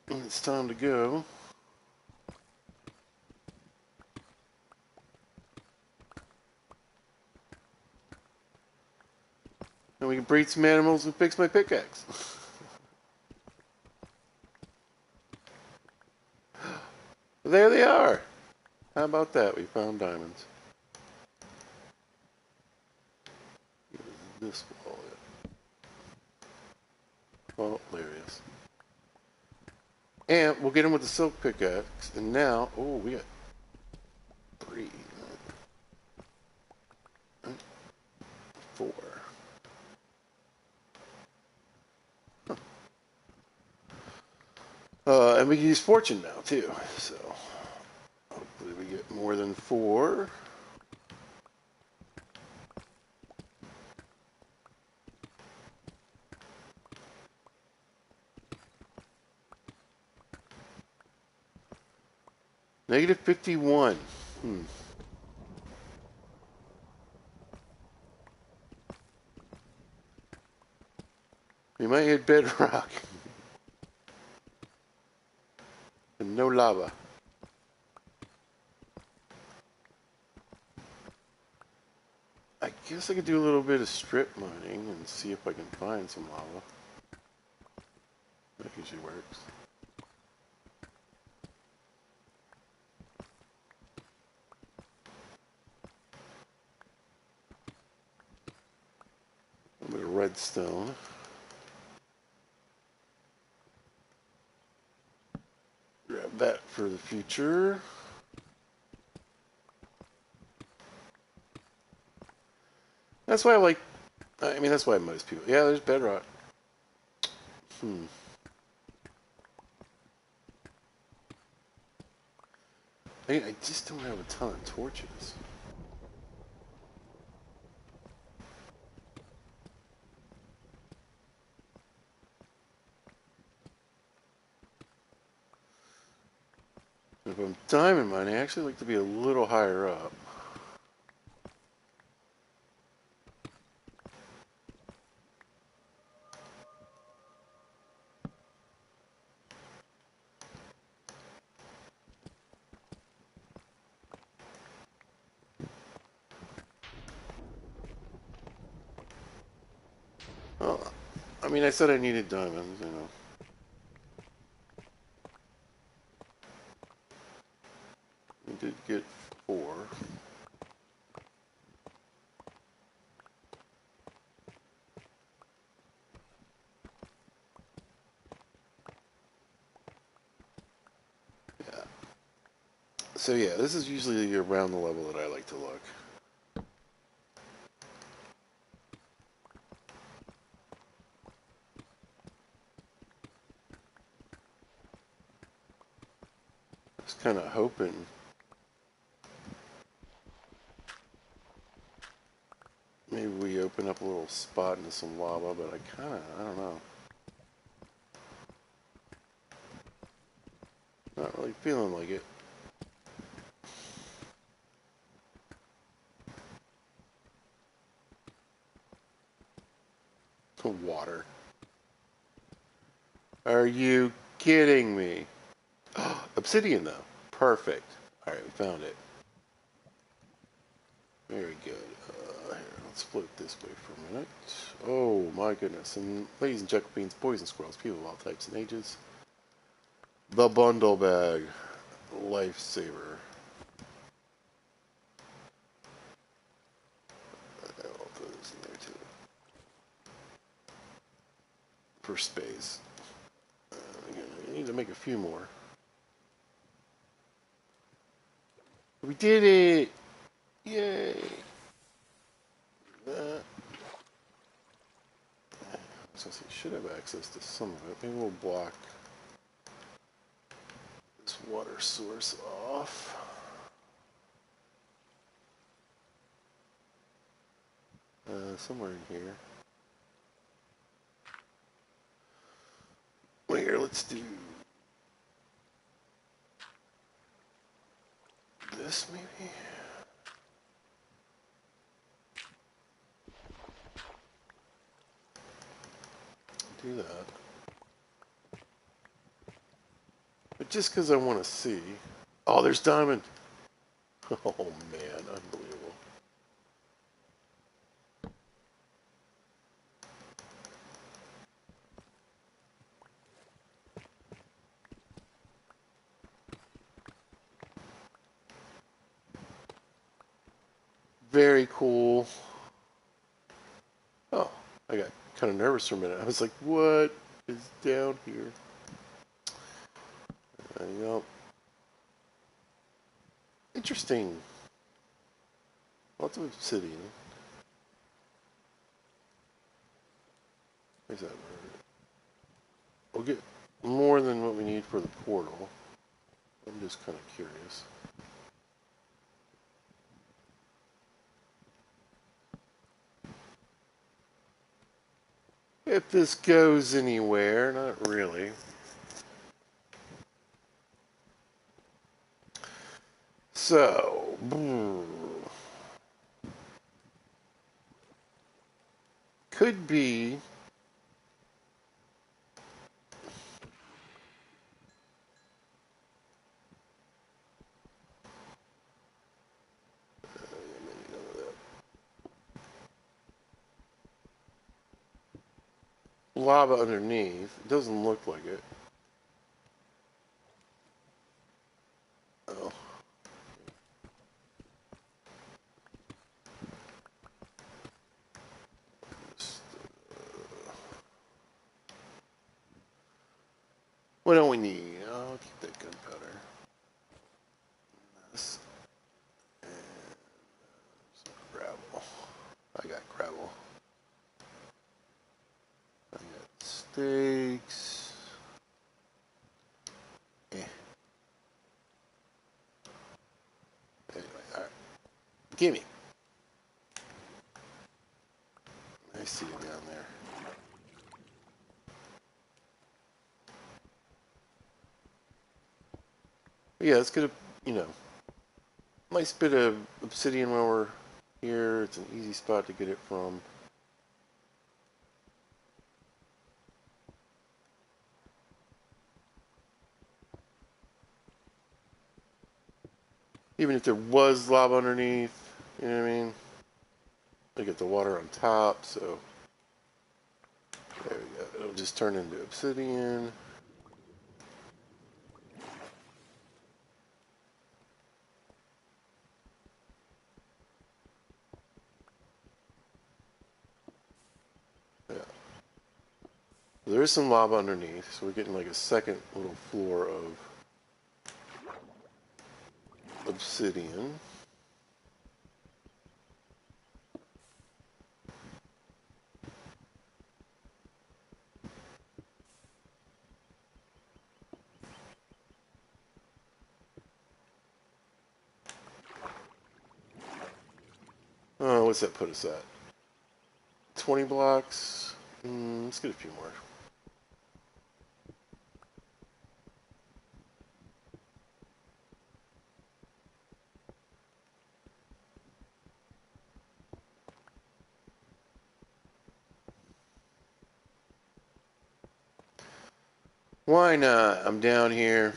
when it's time to go. And we can breed some animals and fix my pickaxe. There they are. How about that? We found diamonds. This wall. Oh, there he is. And we'll get him with the silk pickaxe. And now, oh, we got 3. 4. And we can use fortune now, too. So, hopefully we get more than 4. Negative 51. We might hit bedrock. And no lava. I guess I could do a little bit of strip mining and see if I can find some lava. That usually works. A little bit of redstone. Grab that for the future. That's why I like, I mean, that's why most people, yeah, there's bedrock. I just don't have a ton of torches. If I'm diamond mining, I actually like to be a little higher up. Well, I mean, I said I needed diamonds, you know. We did get 4. Yeah. So yeah, this is usually around the level that I like to look. Just kind of hoping. Maybe we open up a little spot into some lava, but I don't know. Not really feeling like it. Water. Are you kidding me? Obsidian, though. Perfect. Alright, we found it. Very good. Here, let's float this way for a minute. Oh, my goodness. And ladies and jellybeans, boys and squirrels, people of all types and ages. The bundle bag. Lifesaver. I'll put this in there, too. For space. I need to make a few more. We did it! Yay! So I should have access to some of it. Maybe we'll block this water source off. Somewhere in here. Well, here, let's do this maybe. Do that. But just because I want to see. Oh, there's diamond. Oh man, unbelievable. Very cool. Oh, I got kind of nervous for a minute. I was like, what is down here? You know, interesting. Lots of obsidian. Where's that? We'll get more than what we need for the portal. I'm just kind of curious. If this goes anywhere, not really. So, could be lava underneath. It doesn't look like it. Oh. What do we need? I'll keep that gunpowder. This and some gravel. I got gravel. I got stakes. Eh. Anyway, all right. Gimme. I see it down there. Yeah, let's get a, nice bit of obsidian while we're here. It's an easy spot to get it from. Even if there was lava underneath, you know what I mean? I get the water on top, so just turn into obsidian. Yeah. There is some lava underneath, so we're getting like a second little floor of obsidian. Oh, what's that put us at? 20 blocks. Let's get a few more. Why not? I'm down here.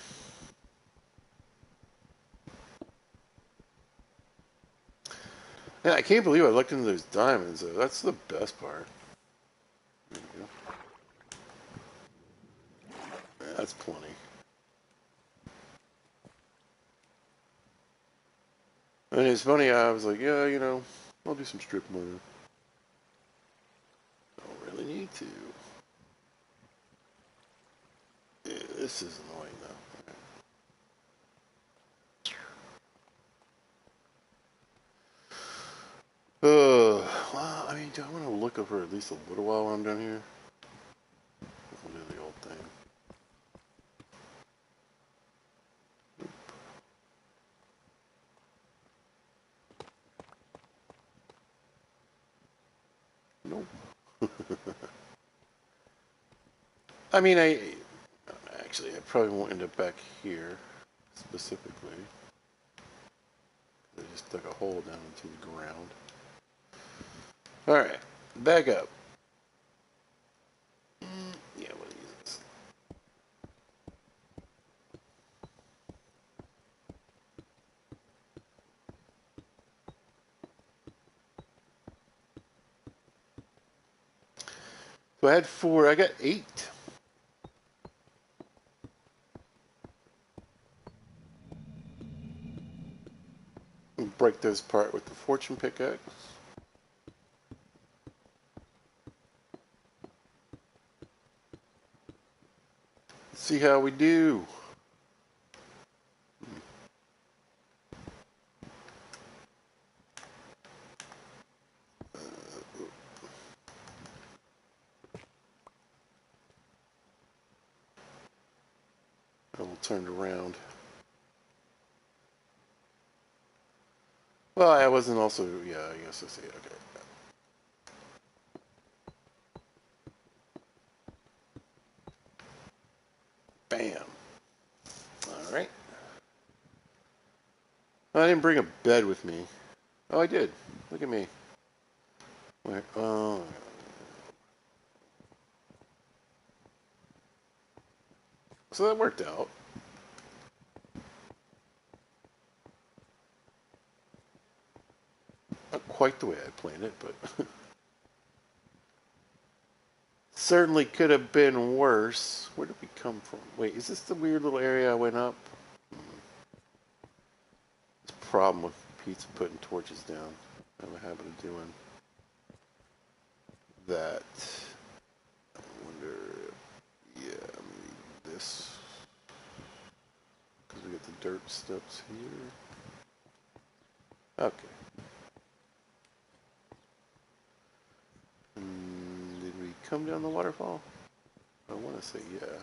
Yeah, I can't believe I looked into those diamonds, though. That's the best part. Yeah, that's plenty. And it's funny, I was like, yeah, you know, I'll do some strip mining. Don't really need to. Yeah, this is annoying, though. Well, I mean, do I want to look over at least a little while while I'm down here? We'll do the old thing. Nope. I mean, actually, I probably won't end up back here specifically. I just dug a hole down into the ground. All right, back up. Yeah, we'll use this. So I had 4. I got 8. Break this apart with the fortune pickaxe. See how we do. I will turn it around. Well, I wasn't also, yeah, I guess I see. Okay. Bam. All right. I didn't bring a bed with me. Oh, I did. Look at me. Where? Oh. So that worked out. Not quite the way I planned it, but certainly could have been worse. Where did we come from? Wait, is this the weird little area I went up? This problem with pizza putting torches down. I have a habit of doing that. I wonder, yeah, maybe this. Because we got the dirt steps here. Okay. Did we come down the waterfall? I want to say yeah.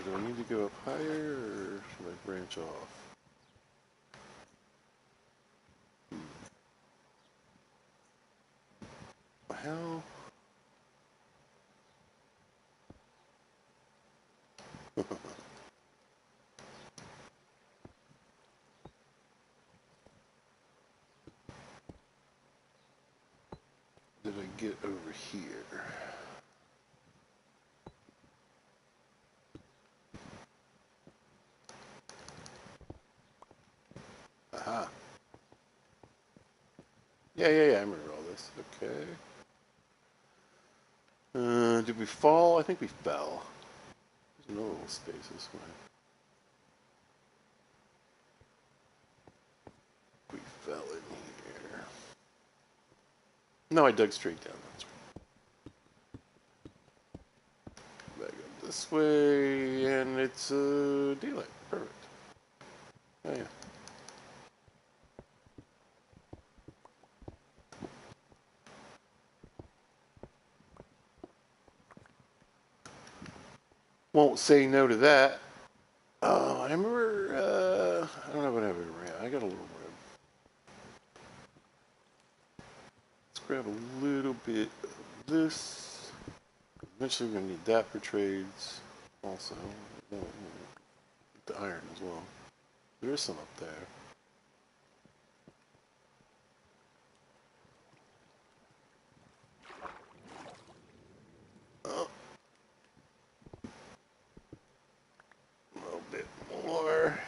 Do I need to go up higher or should I branch off? How? Did I get over here? Yeah, yeah, yeah. I remember all this. Okay. Did we fall? I think we fell. There's no little space this way. We fell in here. No, I dug straight down. That's right. Back up this way, and it's daylight. Perfect. Oh yeah. Won't say no to that. Oh, I remember. I don't know what I have in ram. I got a little ram. Let's grab a little bit of this. Eventually, we're gonna need that for trades. Also, the iron as well. There is some up there. Oh, a little bit more.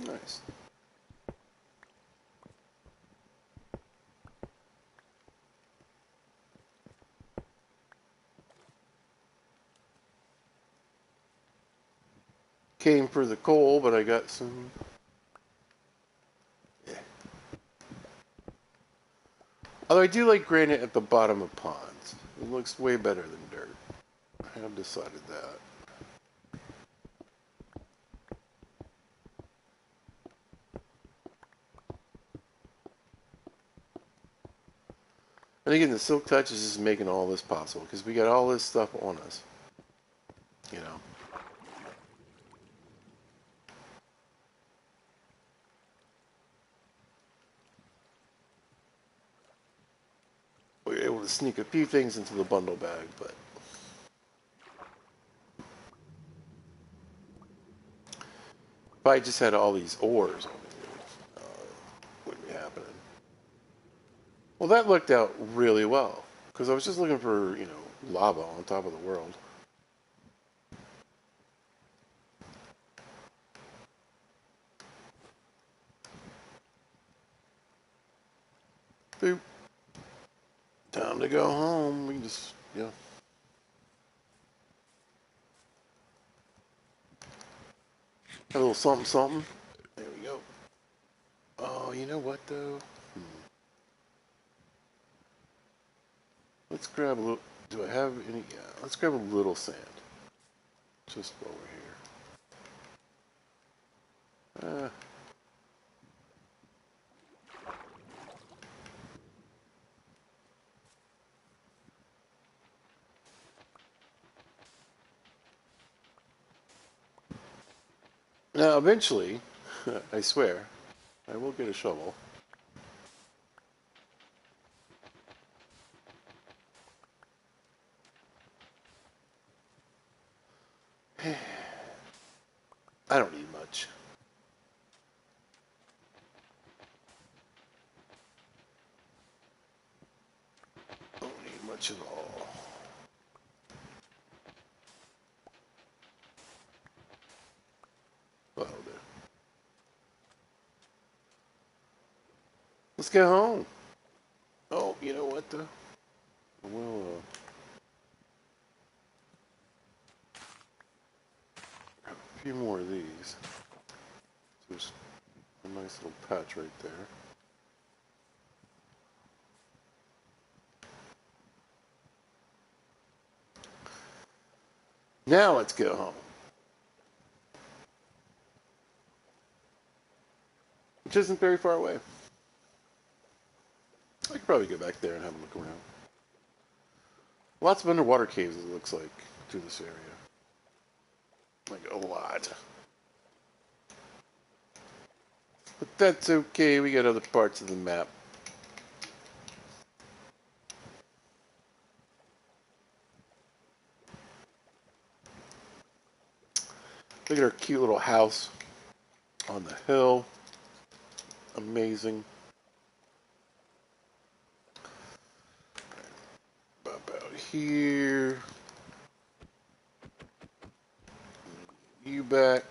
Nice. Came for the coal, but I got some. Yeah. Although I do like granite at the bottom of ponds. It looks way better than dirt. I have decided that. And again, the silk touch is just making all this possible because we got all this stuff on us. You know. We were able to sneak a few things into the bundle bag, but if I just had all these ores on me, wouldn't be happening. Well, that looked out really well because I was just looking for, lava on top of the world. Boop. Time to go home. We can just, have a little something, something. There we go. Oh, you know what though? Let's grab a little. Do I have any? Yeah. Let's grab a little sand. Just while we're here. Now, eventually, I swear, I will get a shovel. I don't need much. Don't need much at all. That'll do. Let's get home. Oh, you know what though? We'll grab a few more of these. There's a nice little patch right there. Now let's go home. Which isn't very far away. I could probably go back there and have a look around. Lots of underwater caves, it looks like, through this area. Like, a lot. But that's okay, we got other parts of the map. Look at our cute little house on the hill. Amazing. About here. You back.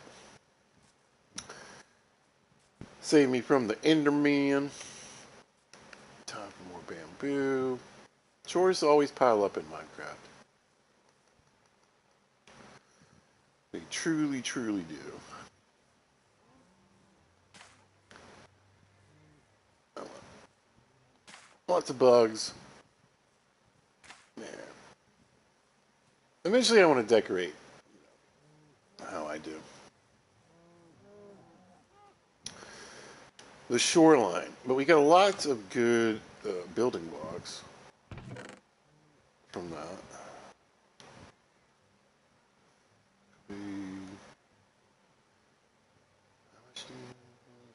Save me from the Enderman. Time for more bamboo. Chores always pile up in Minecraft. They truly, truly do. Lots of bugs. Man. Eventually I want to decorate how I do. The shoreline. But we got lots of good building blocks from that. How much do you...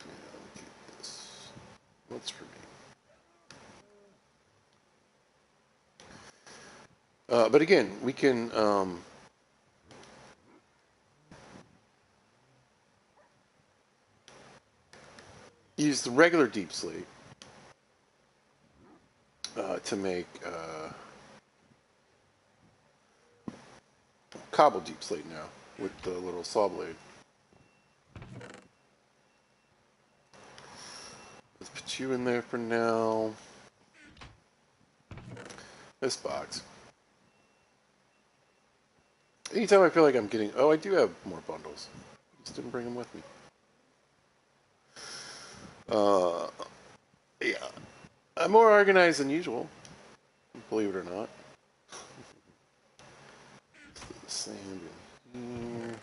Yeah, I'll keep this. What's for me? But again, we can use the regular deep slate to make cobble deep slate now with the little saw blade. Let's put you in there for now. This box. Anytime I feel like I'm getting... Oh, I do have more bundles. Just didn't bring them with me. Yeah. I'm more organized than usual. Believe it or not. Sand in here.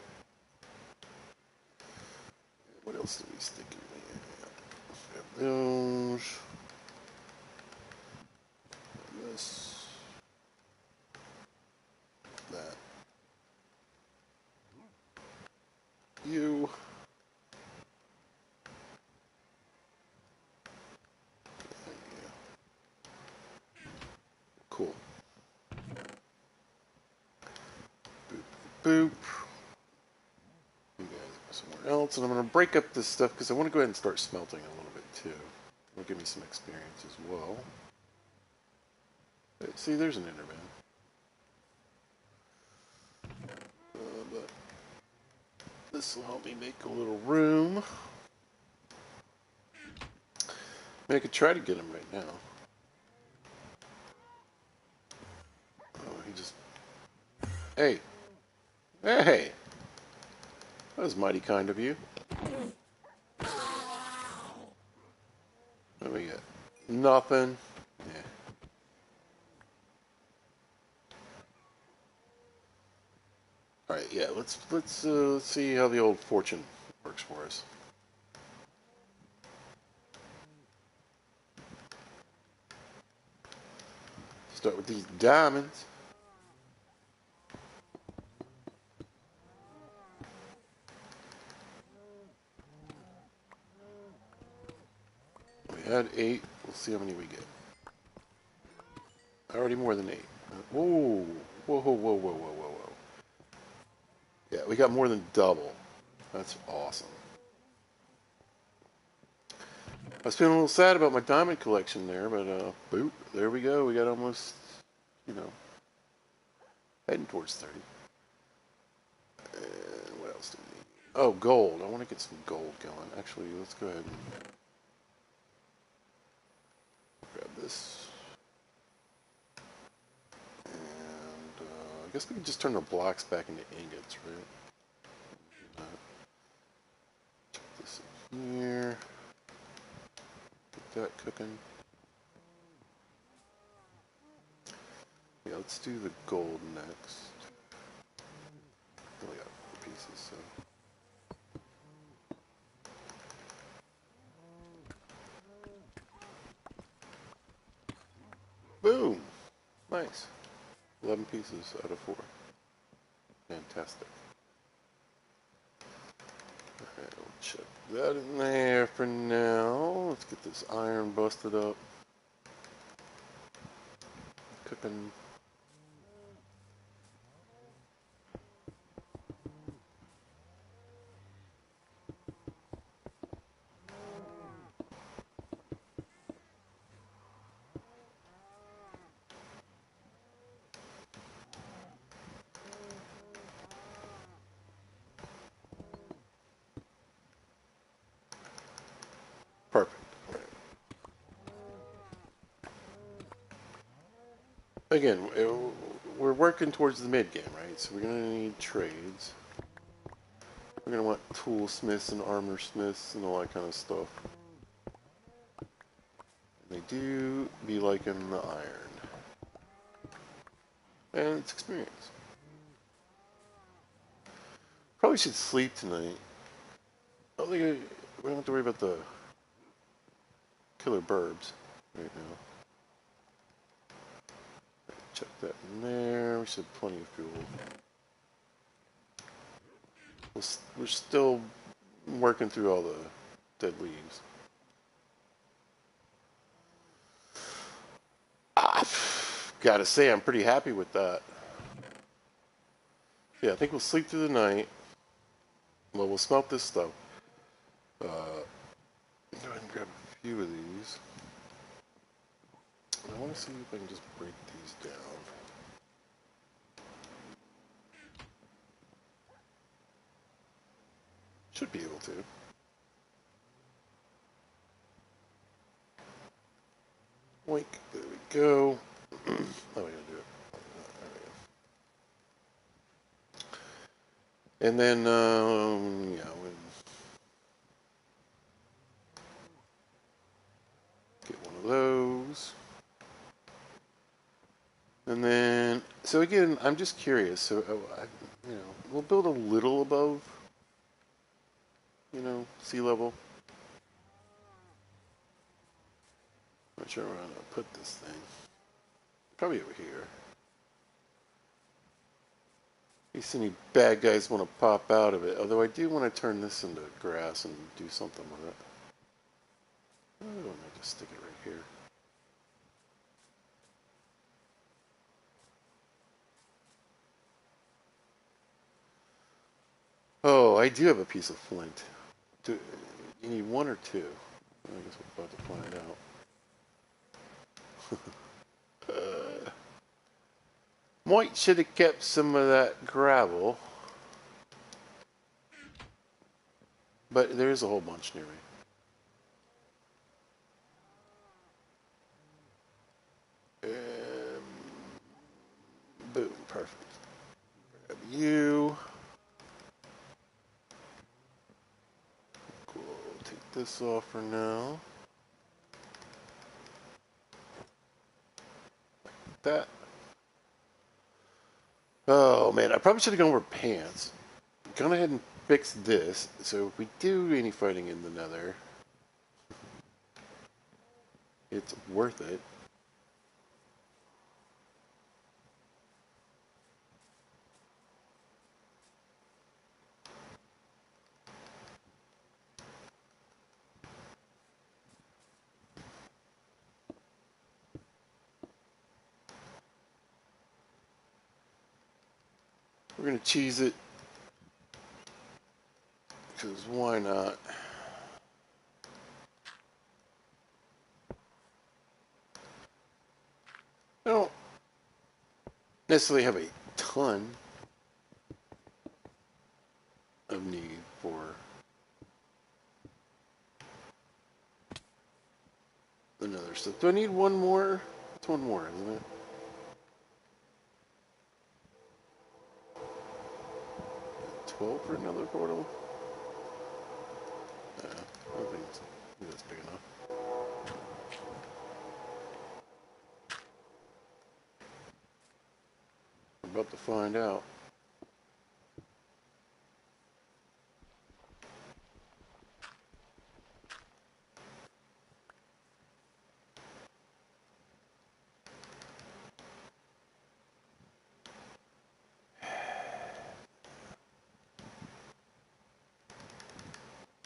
What else did we stick in there? Those. This. That. You. Yeah. Cool. Boop. Boop. You guys somewhere else, and I'm going to break up this stuff because I want to go ahead and start smelting a little bit too. It'll give me some experience as well. See, there's an Enderman. But this will help me make a little room. I mean, I could try to get him right now. Oh, he just... Hey! Hey! That was mighty kind of you. What do we got? Nothing. Yeah. All right. Yeah. Let's see how the old fortune works for us. Start with these diamonds. We had 8. We'll see how many we get. Already more than 8. Whoa. Whoa, whoa, whoa, whoa, whoa, whoa, whoa. Yeah, we got more than double. That's awesome. I was feeling a little sad about my diamond collection there, but boop, there we go. We got almost, heading towards 30. And what else do we need? Oh, gold. I want to get some gold going. Actually, let's go ahead and grab this. And I guess we can just turn the blocks back into ingots, right? Check this in here. Get that cooking. Yeah, let's do the gold next. Only got 4 pieces, so. Boom! Nice. 11 pieces out of 4. Fantastic. Alright, we'll check that in there for now. Let's get this iron busted up. Cooking. again, we're working towards the mid game, right? So we're gonna need trades. We're gonna want toolsmiths and armor smiths and all that kind of stuff. And they do be liking the iron. And it's experience. Probably should sleep tonight. I don't think we don't have to worry about the killer burbs right now. Chuck that in there. We should have plenty of fuel. We're still working through all the dead leaves. Gotta say, I'm pretty happy with that. Yeah, I think we'll sleep through the night. Well, we'll smelt this stuff. Go ahead and grab a few of these. I want to see if I can just break these down. Should be able to. Oink, there we go. Oh, we gotta do it. There we go. And then, yeah, we'll get one of those. And then, so again, I'm just curious. So, we'll build a little above, sea level. Not sure where I'm gonna put this thing. Probably over here. In case any bad guys want to pop out of it. Although I do want to turn this into grass and do something with it. Oh, I might just stick it right here. Oh, I do have a piece of flint. You need one or two? I guess we're about to find out. Might should have kept some of that gravel. But there is a whole bunch near me. Boom, perfect. Grab you. Cool, take this off for now. Like that. Oh man, I probably should have gone over pants. Gone ahead and fixed this, so if we do any fighting in the nether, it's worth it. We're gonna cheese it, because why not? I don't necessarily have a ton of need for another stuff. Do I need one more? It's one more, isn't it? 12 for another portal? I don't think that's big enough. I'm about to find out.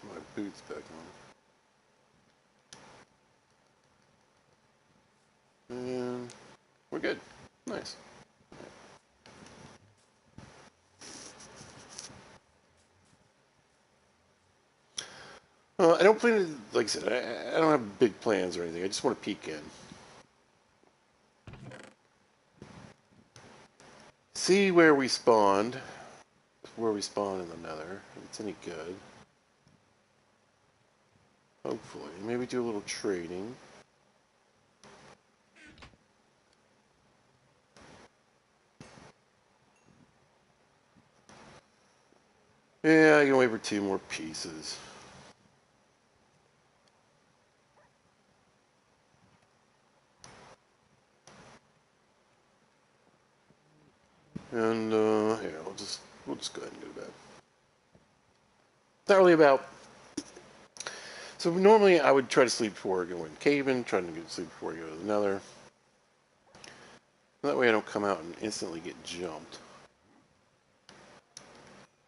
My boots back on. And we're good. Nice. I don't plan to, like I said, I don't have big plans or anything. I just want to peek in. See where we spawned. Where we spawn in the nether. If it's any good. Hopefully. Maybe do a little trading. Yeah, I can wait for 2 more pieces. And yeah, we'll just go ahead and go to bed. Not really about. So normally I would try to sleep before I go in caving, trying to get to sleep before I go to the nether. That way I don't come out and instantly get jumped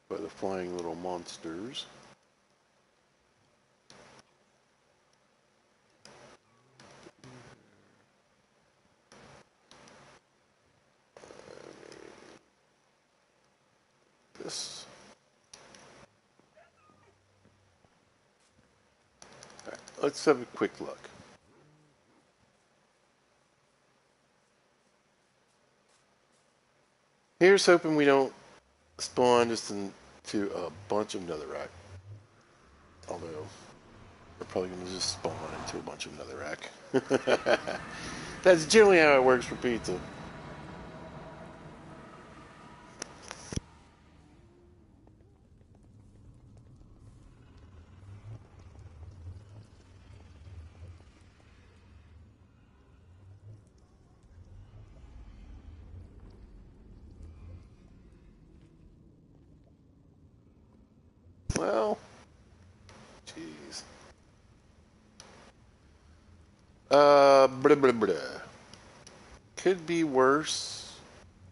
by the flying little monsters. This. All right, let's have a quick look. Here's hoping we don't spawn just into a bunch of netherrack. Although we're probably going to just spawn into a bunch of netherrack. That's generally how it works for pizza. Well, jeez. Blah, blah, blah. Could be worse.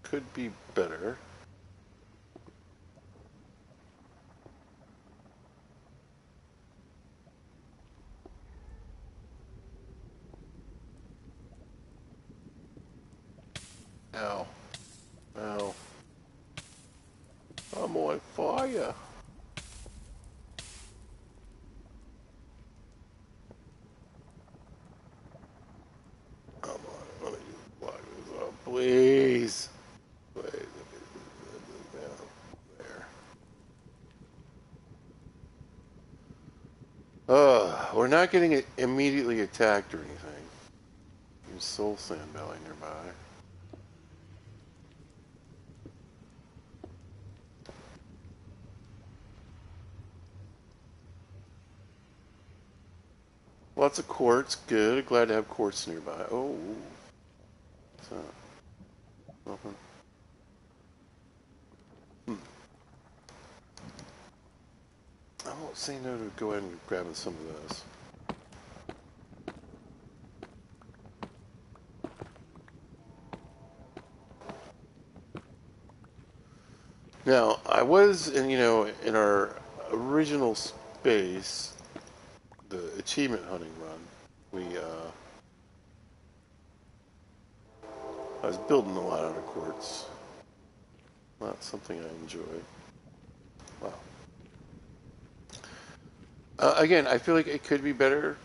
Could be better. Ow. Ow. I'm on fire. Come on. Let me just block this up, please. Wait. There. We're not getting immediately attacked or anything. There's Soul Sandbelly nearby. Lots of quartz. Good. Glad to have quartz nearby. Oh. What's that? Nothing. I won't say no to go ahead and grabbing some of this. Now, I was in our original space, the achievement hunting run. I was building a lot out of quartz. Not something I enjoy. Wow. Again, I feel like it could be better.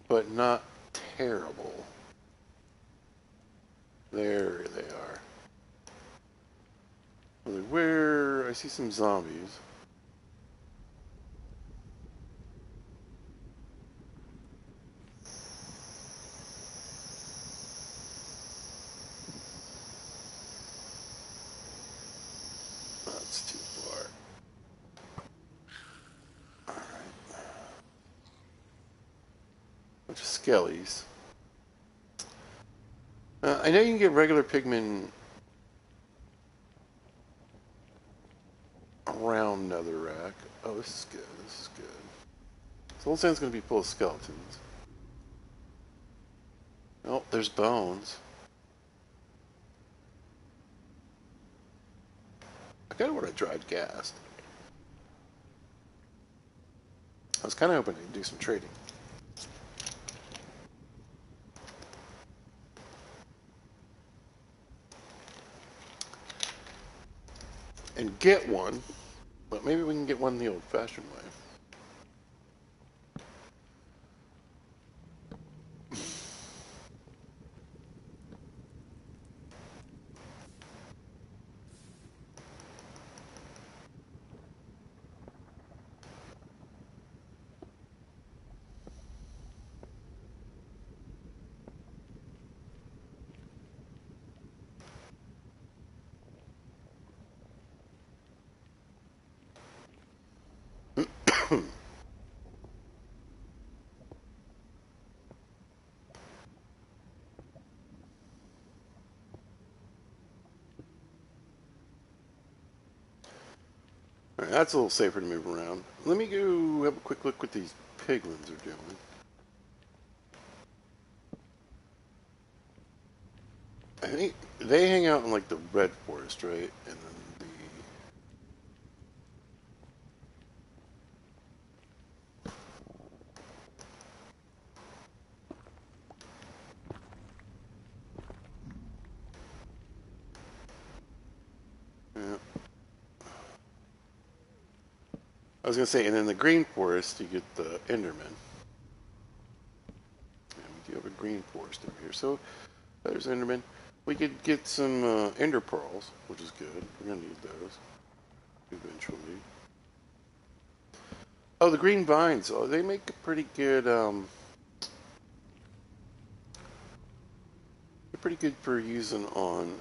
But not terrible. There they are. Where? I see some zombies. That's too far. Alright. Bunch of skellies. I know you can get regular pigmen around Netherrack. Oh, this is good. This is good. Soul Sand's going to be full of skeletons. Oh, there's bones. I kind of want a dried ghast. I was kind of hoping to do some trading. And get one, but maybe we can get one the old-fashioned way. Alright, that's a little safer to move around. Let me go have a quick look what these piglins are doing. I think they hang out in like the red forest, right? And then yeah. I was gonna say, and in the green forest you get the Enderman. Yeah, we do have a green forest over here. So there's Enderman. We could get some Ender pearls, which is good. We're gonna need those eventually. Oh, the green vines. Oh, they make a pretty good. They're pretty good for using on.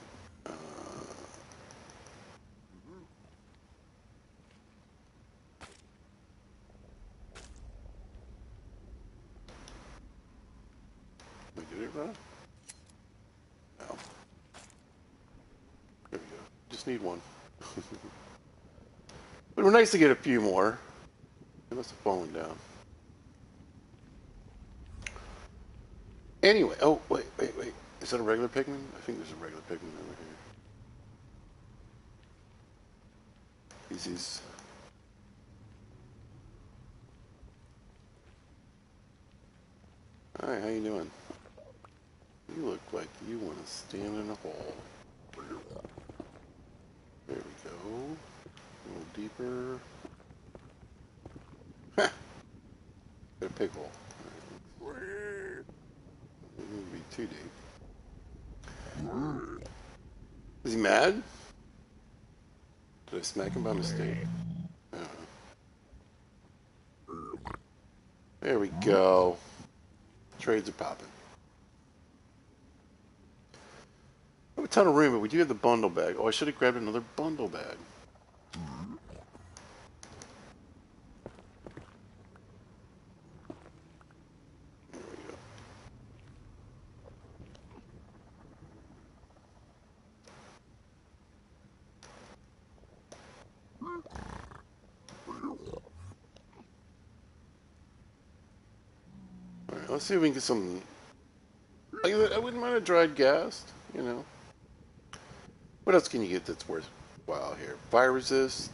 We did it right. No. There we go. Just need one. But it would be nice to get a few more. They must have fallen down. Anyway, oh wait. Is that a regular pigman? I think there's a regular pigman over here. He's Hi, how you doing? You look like you want to stand in a hole. There we go. A little deeper. Ha! Got a pig hole. It wouldn't be too deep. Is he mad? Did I smack him by mistake? There we go. Trades are popping. We have a ton of room, but we do have the bundle bag. Oh, I should have grabbed another bundle bag. There we go. Alright, let's see if we can get some... I wouldn't mind a dried ghast, you know. What else can you get that's worthwhile here? Fire resist.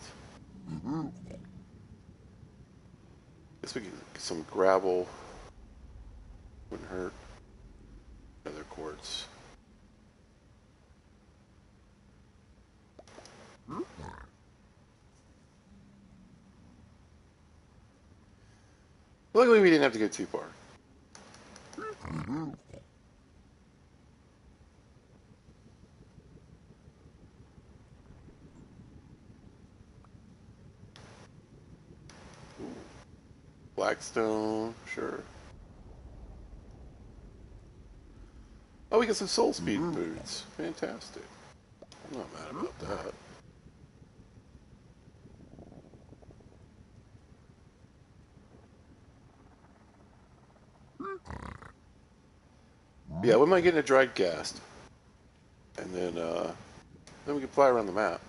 Guess we can get some gravel. Wouldn't hurt. Other quartz. Luckily, we didn't have to go too far. Blackstone, sure. Oh, we got some soul speed boots. Fantastic. I'm not mad about that. Yeah, we might get a dried ghast. And then we can fly around the map.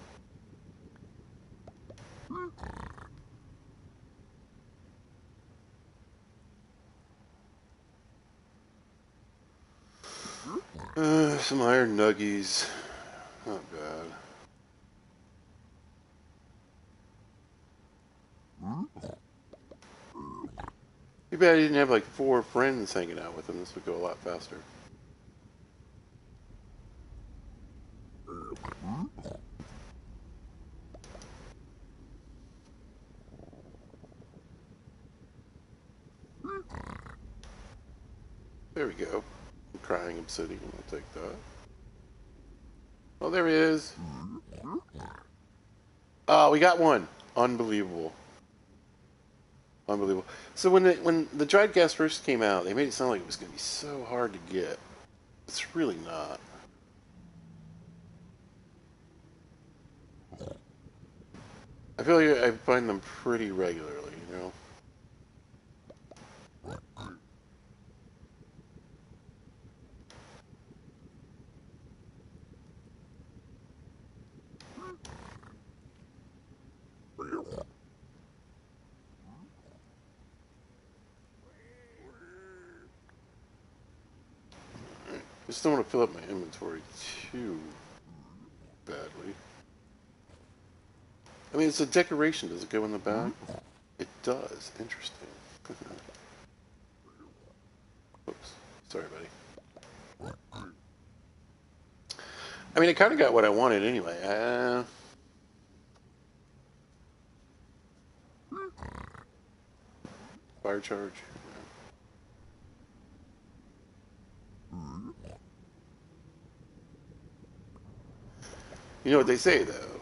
Some iron nuggies. Not bad. Too bad I didn't have like 4 friends hanging out with him. This would go a lot faster. There we go. Crying obsidian. I'll take that. Oh, there he is. Oh, we got one. Unbelievable. Unbelievable. So when the dried gas first came out, they made it sound like it was going to be so hard to get. It's really not. I feel like I find them pretty regularly, you know. Just don't want to fill up my inventory too badly. I mean, it's a decoration. Does it go in the bag? It does. Interesting. Oops. Sorry, buddy. I mean, I kind of got what I wanted anyway. Fire charge. You know what they say, though?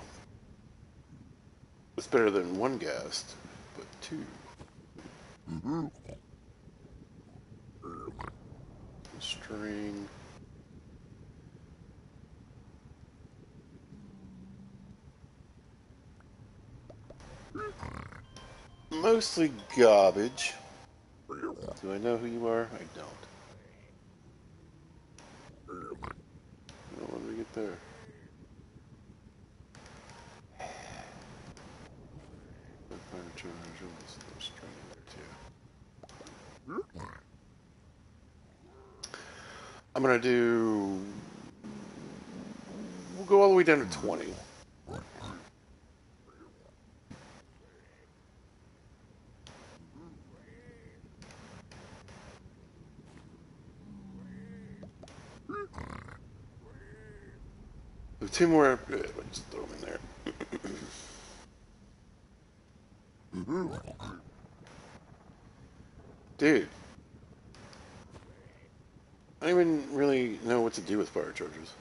It's better than one ghast, but two. String. Mostly garbage. Do I know who you are? I don't. What do we get there? Fire charge. There's string in there too. I'm gonna do. We'll go all the way down to 20. So two more. Just throw them in there. Dude, I don't even really know what to do with fire chargers.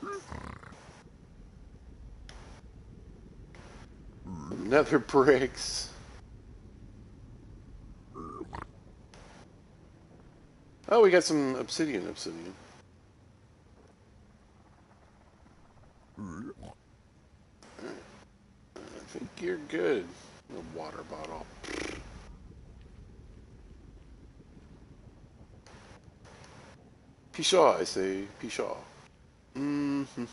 Nether bricks. Oh, we got some obsidian. I think you're good. A water bottle. Pshaw, I say. Pshaw. Mm-hmm.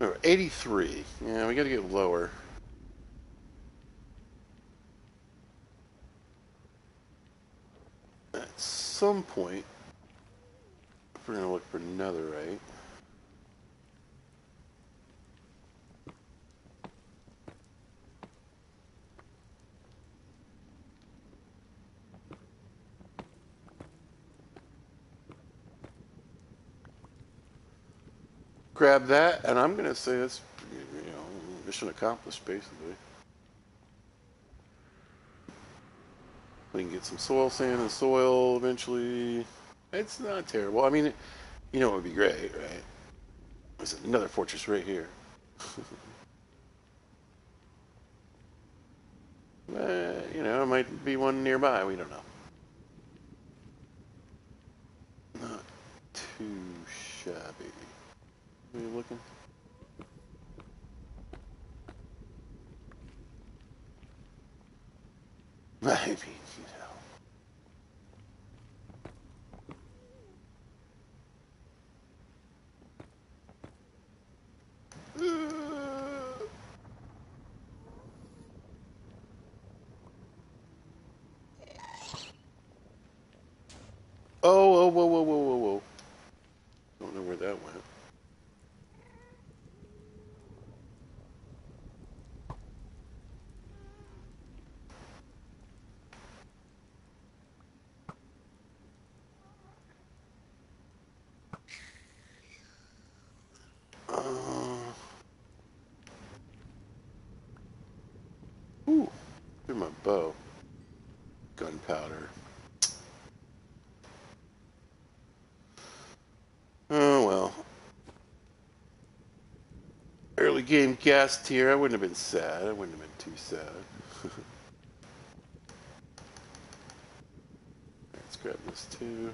All right, 83. Yeah, we gotta get lower. At some point, we're gonna look for netherite. Grab that, and I'm gonna say that's, mission accomplished, basically. We can get some soil sand and soil eventually. It's not terrible. I mean, you know it would be great, right? There's another fortress right here. It might be one nearby. We don't know. Not too shabby. Are you looking? I mean, Oh, whoa. Don't know where that went. Ooh, here's my bow. Gunpowder. Oh, well. Early game gas tier. I wouldn't have been sad. I wouldn't have been too sad. Let's grab this too.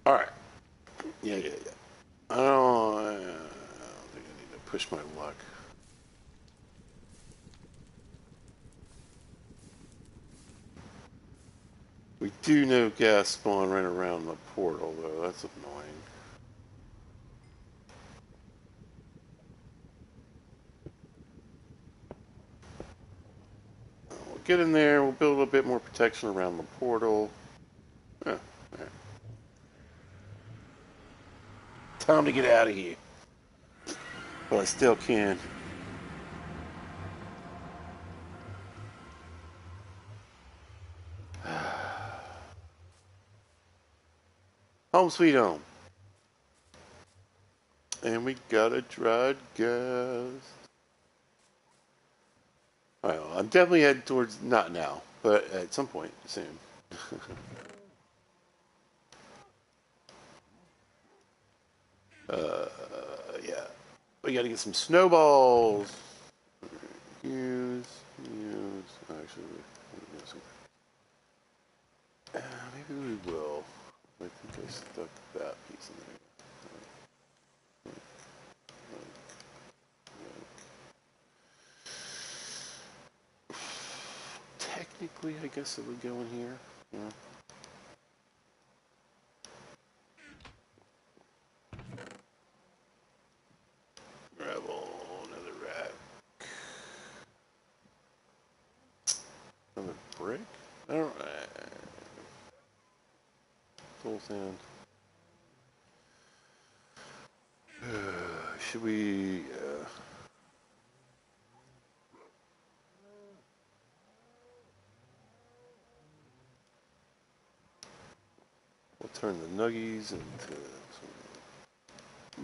All right. Yeah, yeah, yeah. I don't think I need to push my luck. We do know gas spawn right around the portal, though. That's annoying. We'll get in there. We'll build a bit more protection around the portal. Yeah, right. Time to get out of here. But I still can. Home sweet home. And we got a dried gas. Well, I'm definitely heading towards, not now, but at some point soon. Yeah. We gotta get some snowballs. Use. Actually, maybe we will. I think I stuck that piece in there. Technically, I guess it would go in here. Yeah. Gravel, another rack. Another brick? I don't. Full sand. Should we? We'll turn the nuggies into some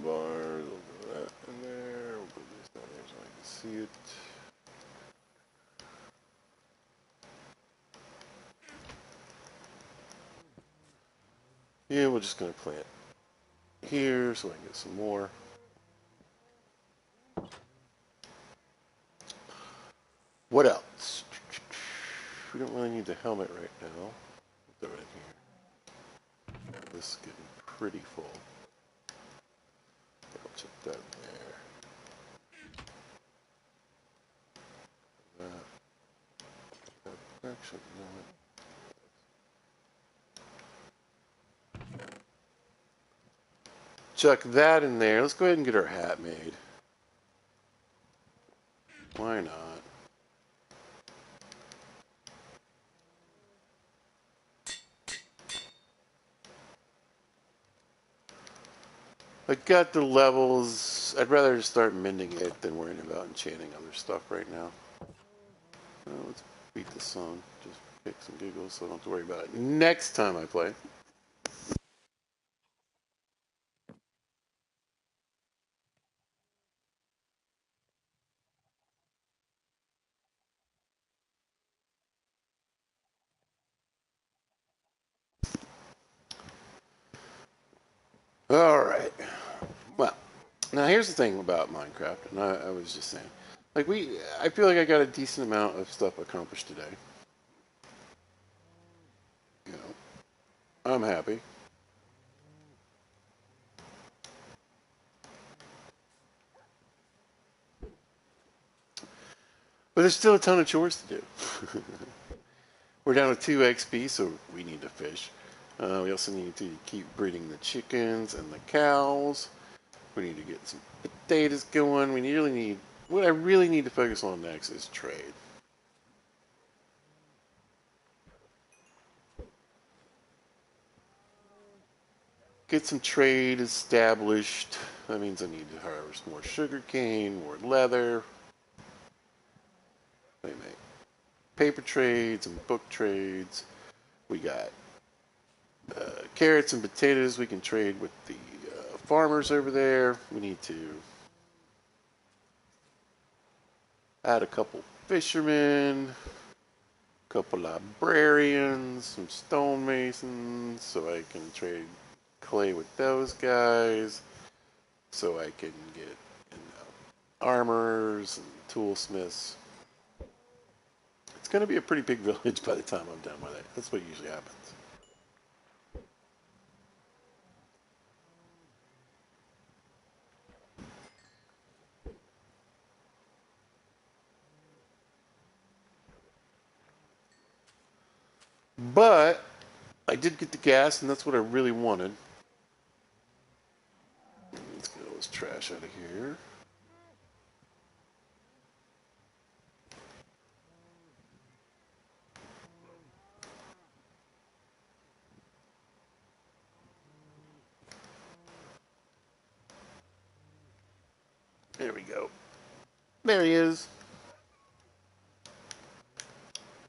bars. We'll put that in there. We'll put this down there so I can see it. Yeah, we're just gonna plant here so I can get some more. What else? We don't really need the helmet right now. Throw it in here. This is getting pretty full. I'll check that in there. Actually, you know what? Chuck that in there. Let's go ahead and get our hat made. Why not? I got the levels. I'd rather just start mending it than worrying about enchanting other stuff right now. Let's beat the song. Just pick some giggles so I don't have to worry about it next time I play. All right. Well, now here's the thing about Minecraft, and I was just saying, like I feel like I got a decent amount of stuff accomplished today. You know, I'm happy. But there's still a ton of chores to do. We're down to 2 XP, so we need to fish. We also need to keep breeding the chickens and the cows. We need to get some potatoes going. What I really need to focus on next is trade. Get some trade established. That means I need to harvest more sugar cane, more leather. Wait, wait. Paper trades and book trades. We got carrots and potatoes we can trade with the farmers over there. We need to add a couple fishermen, a couple librarians, some stonemasons, so I can trade clay with those guys, so I can get armors and toolsmiths. It's going to be a pretty big village by the time I'm done with it. That's what usually happens. But I did get the gas, and that's what I really wanted. Let's get all this trash out of here. There we go. There he is.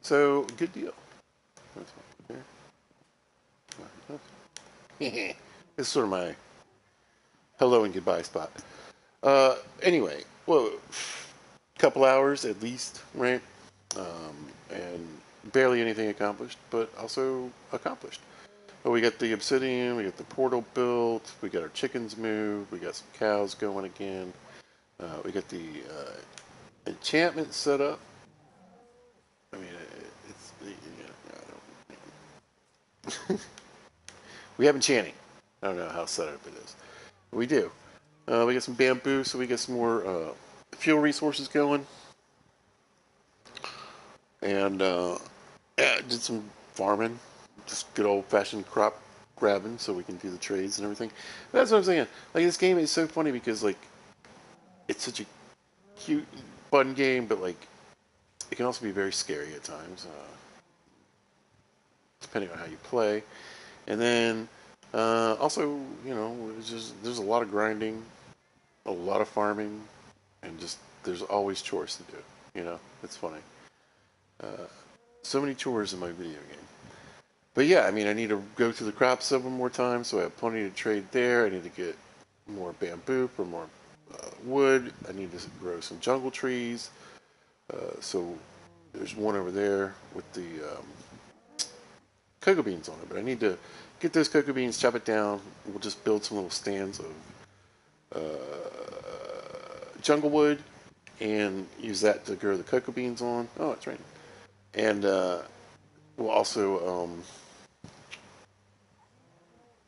So, good deal. This is sort of my hello and goodbye spot. Anyway, well, couple hours at least, right? And barely anything accomplished, but also accomplished. Well, we got the obsidian, we got the portal built, we got our chickens moved, we got some cows going again. We got the enchantment set up. I mean, it's we have enchanting. I don't know how set up it is. We do. We got some bamboo, so we got some more fuel resources going. And yeah, did some farming, just good old fashioned crop grabbing, so we can do the trades and everything. That's what I'm saying. Like this game is so funny because like it's such a cute, fun game, but like it can also be very scary at times, depending on how you play. And then also, you know, it's just there's a lot of grinding, a lot of farming, and just there's always chores to do. You know, it's funny. So many chores in my video game. But yeah, I mean, I need to go through the crops several more times, so I have plenty to trade there. I need to get more bamboo for more wood. I need to grow some jungle trees. So there's one over there with the cocoa beans on it, but I need to get those cocoa beans, chop it down. We'll just build some little stands of jungle wood and use that to grow the cocoa beans on. Oh, it's raining. And we'll also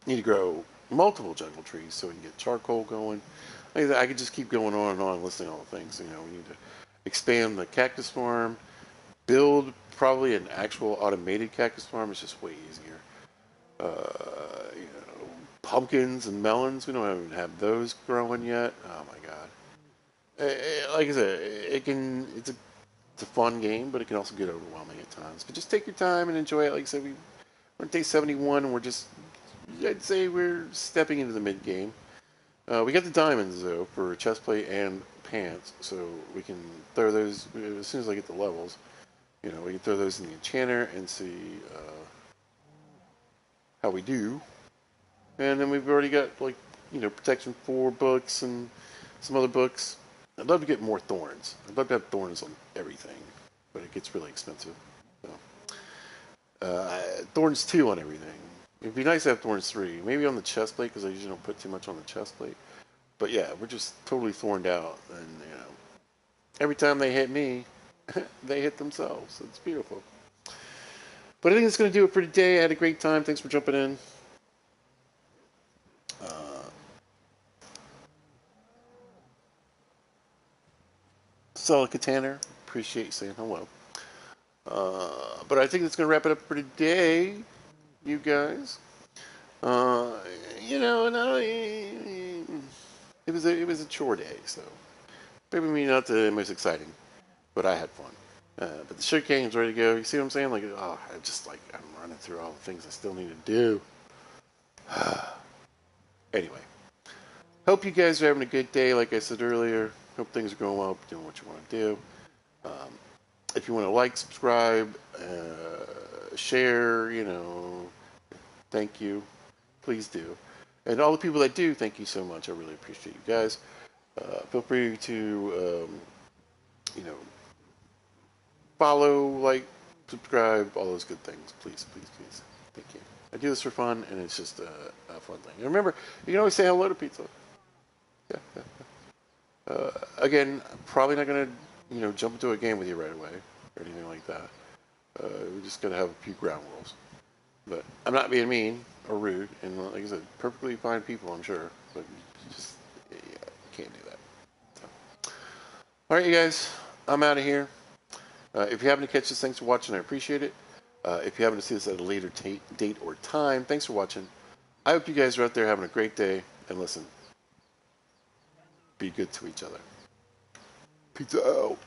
need to grow multiple jungle trees so we can get charcoal going. I could just keep going on and on listing all the things. You know, we need to expand the cactus farm, build probably an actual automated cactus farm. It's just way easier. You know, pumpkins and melons. We don't even have those growing yet. Oh my god! Like I said, it can. It's a fun game, but it can also get overwhelming at times. But just take your time and enjoy it. Like I said, we're on day 71, and we're just. I'd say we're stepping into the mid game. We got the diamonds though for chestplate and pants, so we can throw those as soon as I get the levels. You know, we can throw those in the enchanter and see how we do. And then we've already got like protection 4 books and some other books. I'd love to get more thorns. I'd love to have thorns on everything, but it gets really expensive. So, thorns 2 on everything. It'd be nice to have thorns 3, maybe on the chest plate because I usually don't put too much on the chest plate. But yeah, we're just totally thorned out, and every time they hit me, they hit themselves. It's beautiful. But I think that's going to do it for today. I had a great time. Thanks for jumping in. Celica Tanner, appreciate you saying hello. But I think that's going to wrap it up for today, you guys. Uh, it was a chore day, so maybe not the most exciting, but I had fun. But the sugar cane's ready to go. You see what I'm saying? Like, oh, I'm running through all the things I still need to do. Anyway, hope you guys are having a good day. Like I said earlier, hope things are going well, doing what you want to do. If you want to like, subscribe, share, thank you. Please do. And all the people that do, thank you so much. I really appreciate you guys. Feel free to, follow, like, subscribe, all those good things. Please, please, please. Thank you. I do this for fun, and it's just a fun thing. And remember, you can always say hello to pizza. Yeah. Again, probably not going to, jump into a game with you right away or anything like that. We're just going to have a few ground rules. But I'm not being mean or rude, and like I said, perfectly fine people, I'm sure. But just can't do that. So. All right, you guys, I'm out of here. If you happen to catch this, thanks for watching. I appreciate it. If you happen to see this at a later date or time, thanks for watching. I hope you guys are out there having a great day. And listen, be good to each other. Pizza out.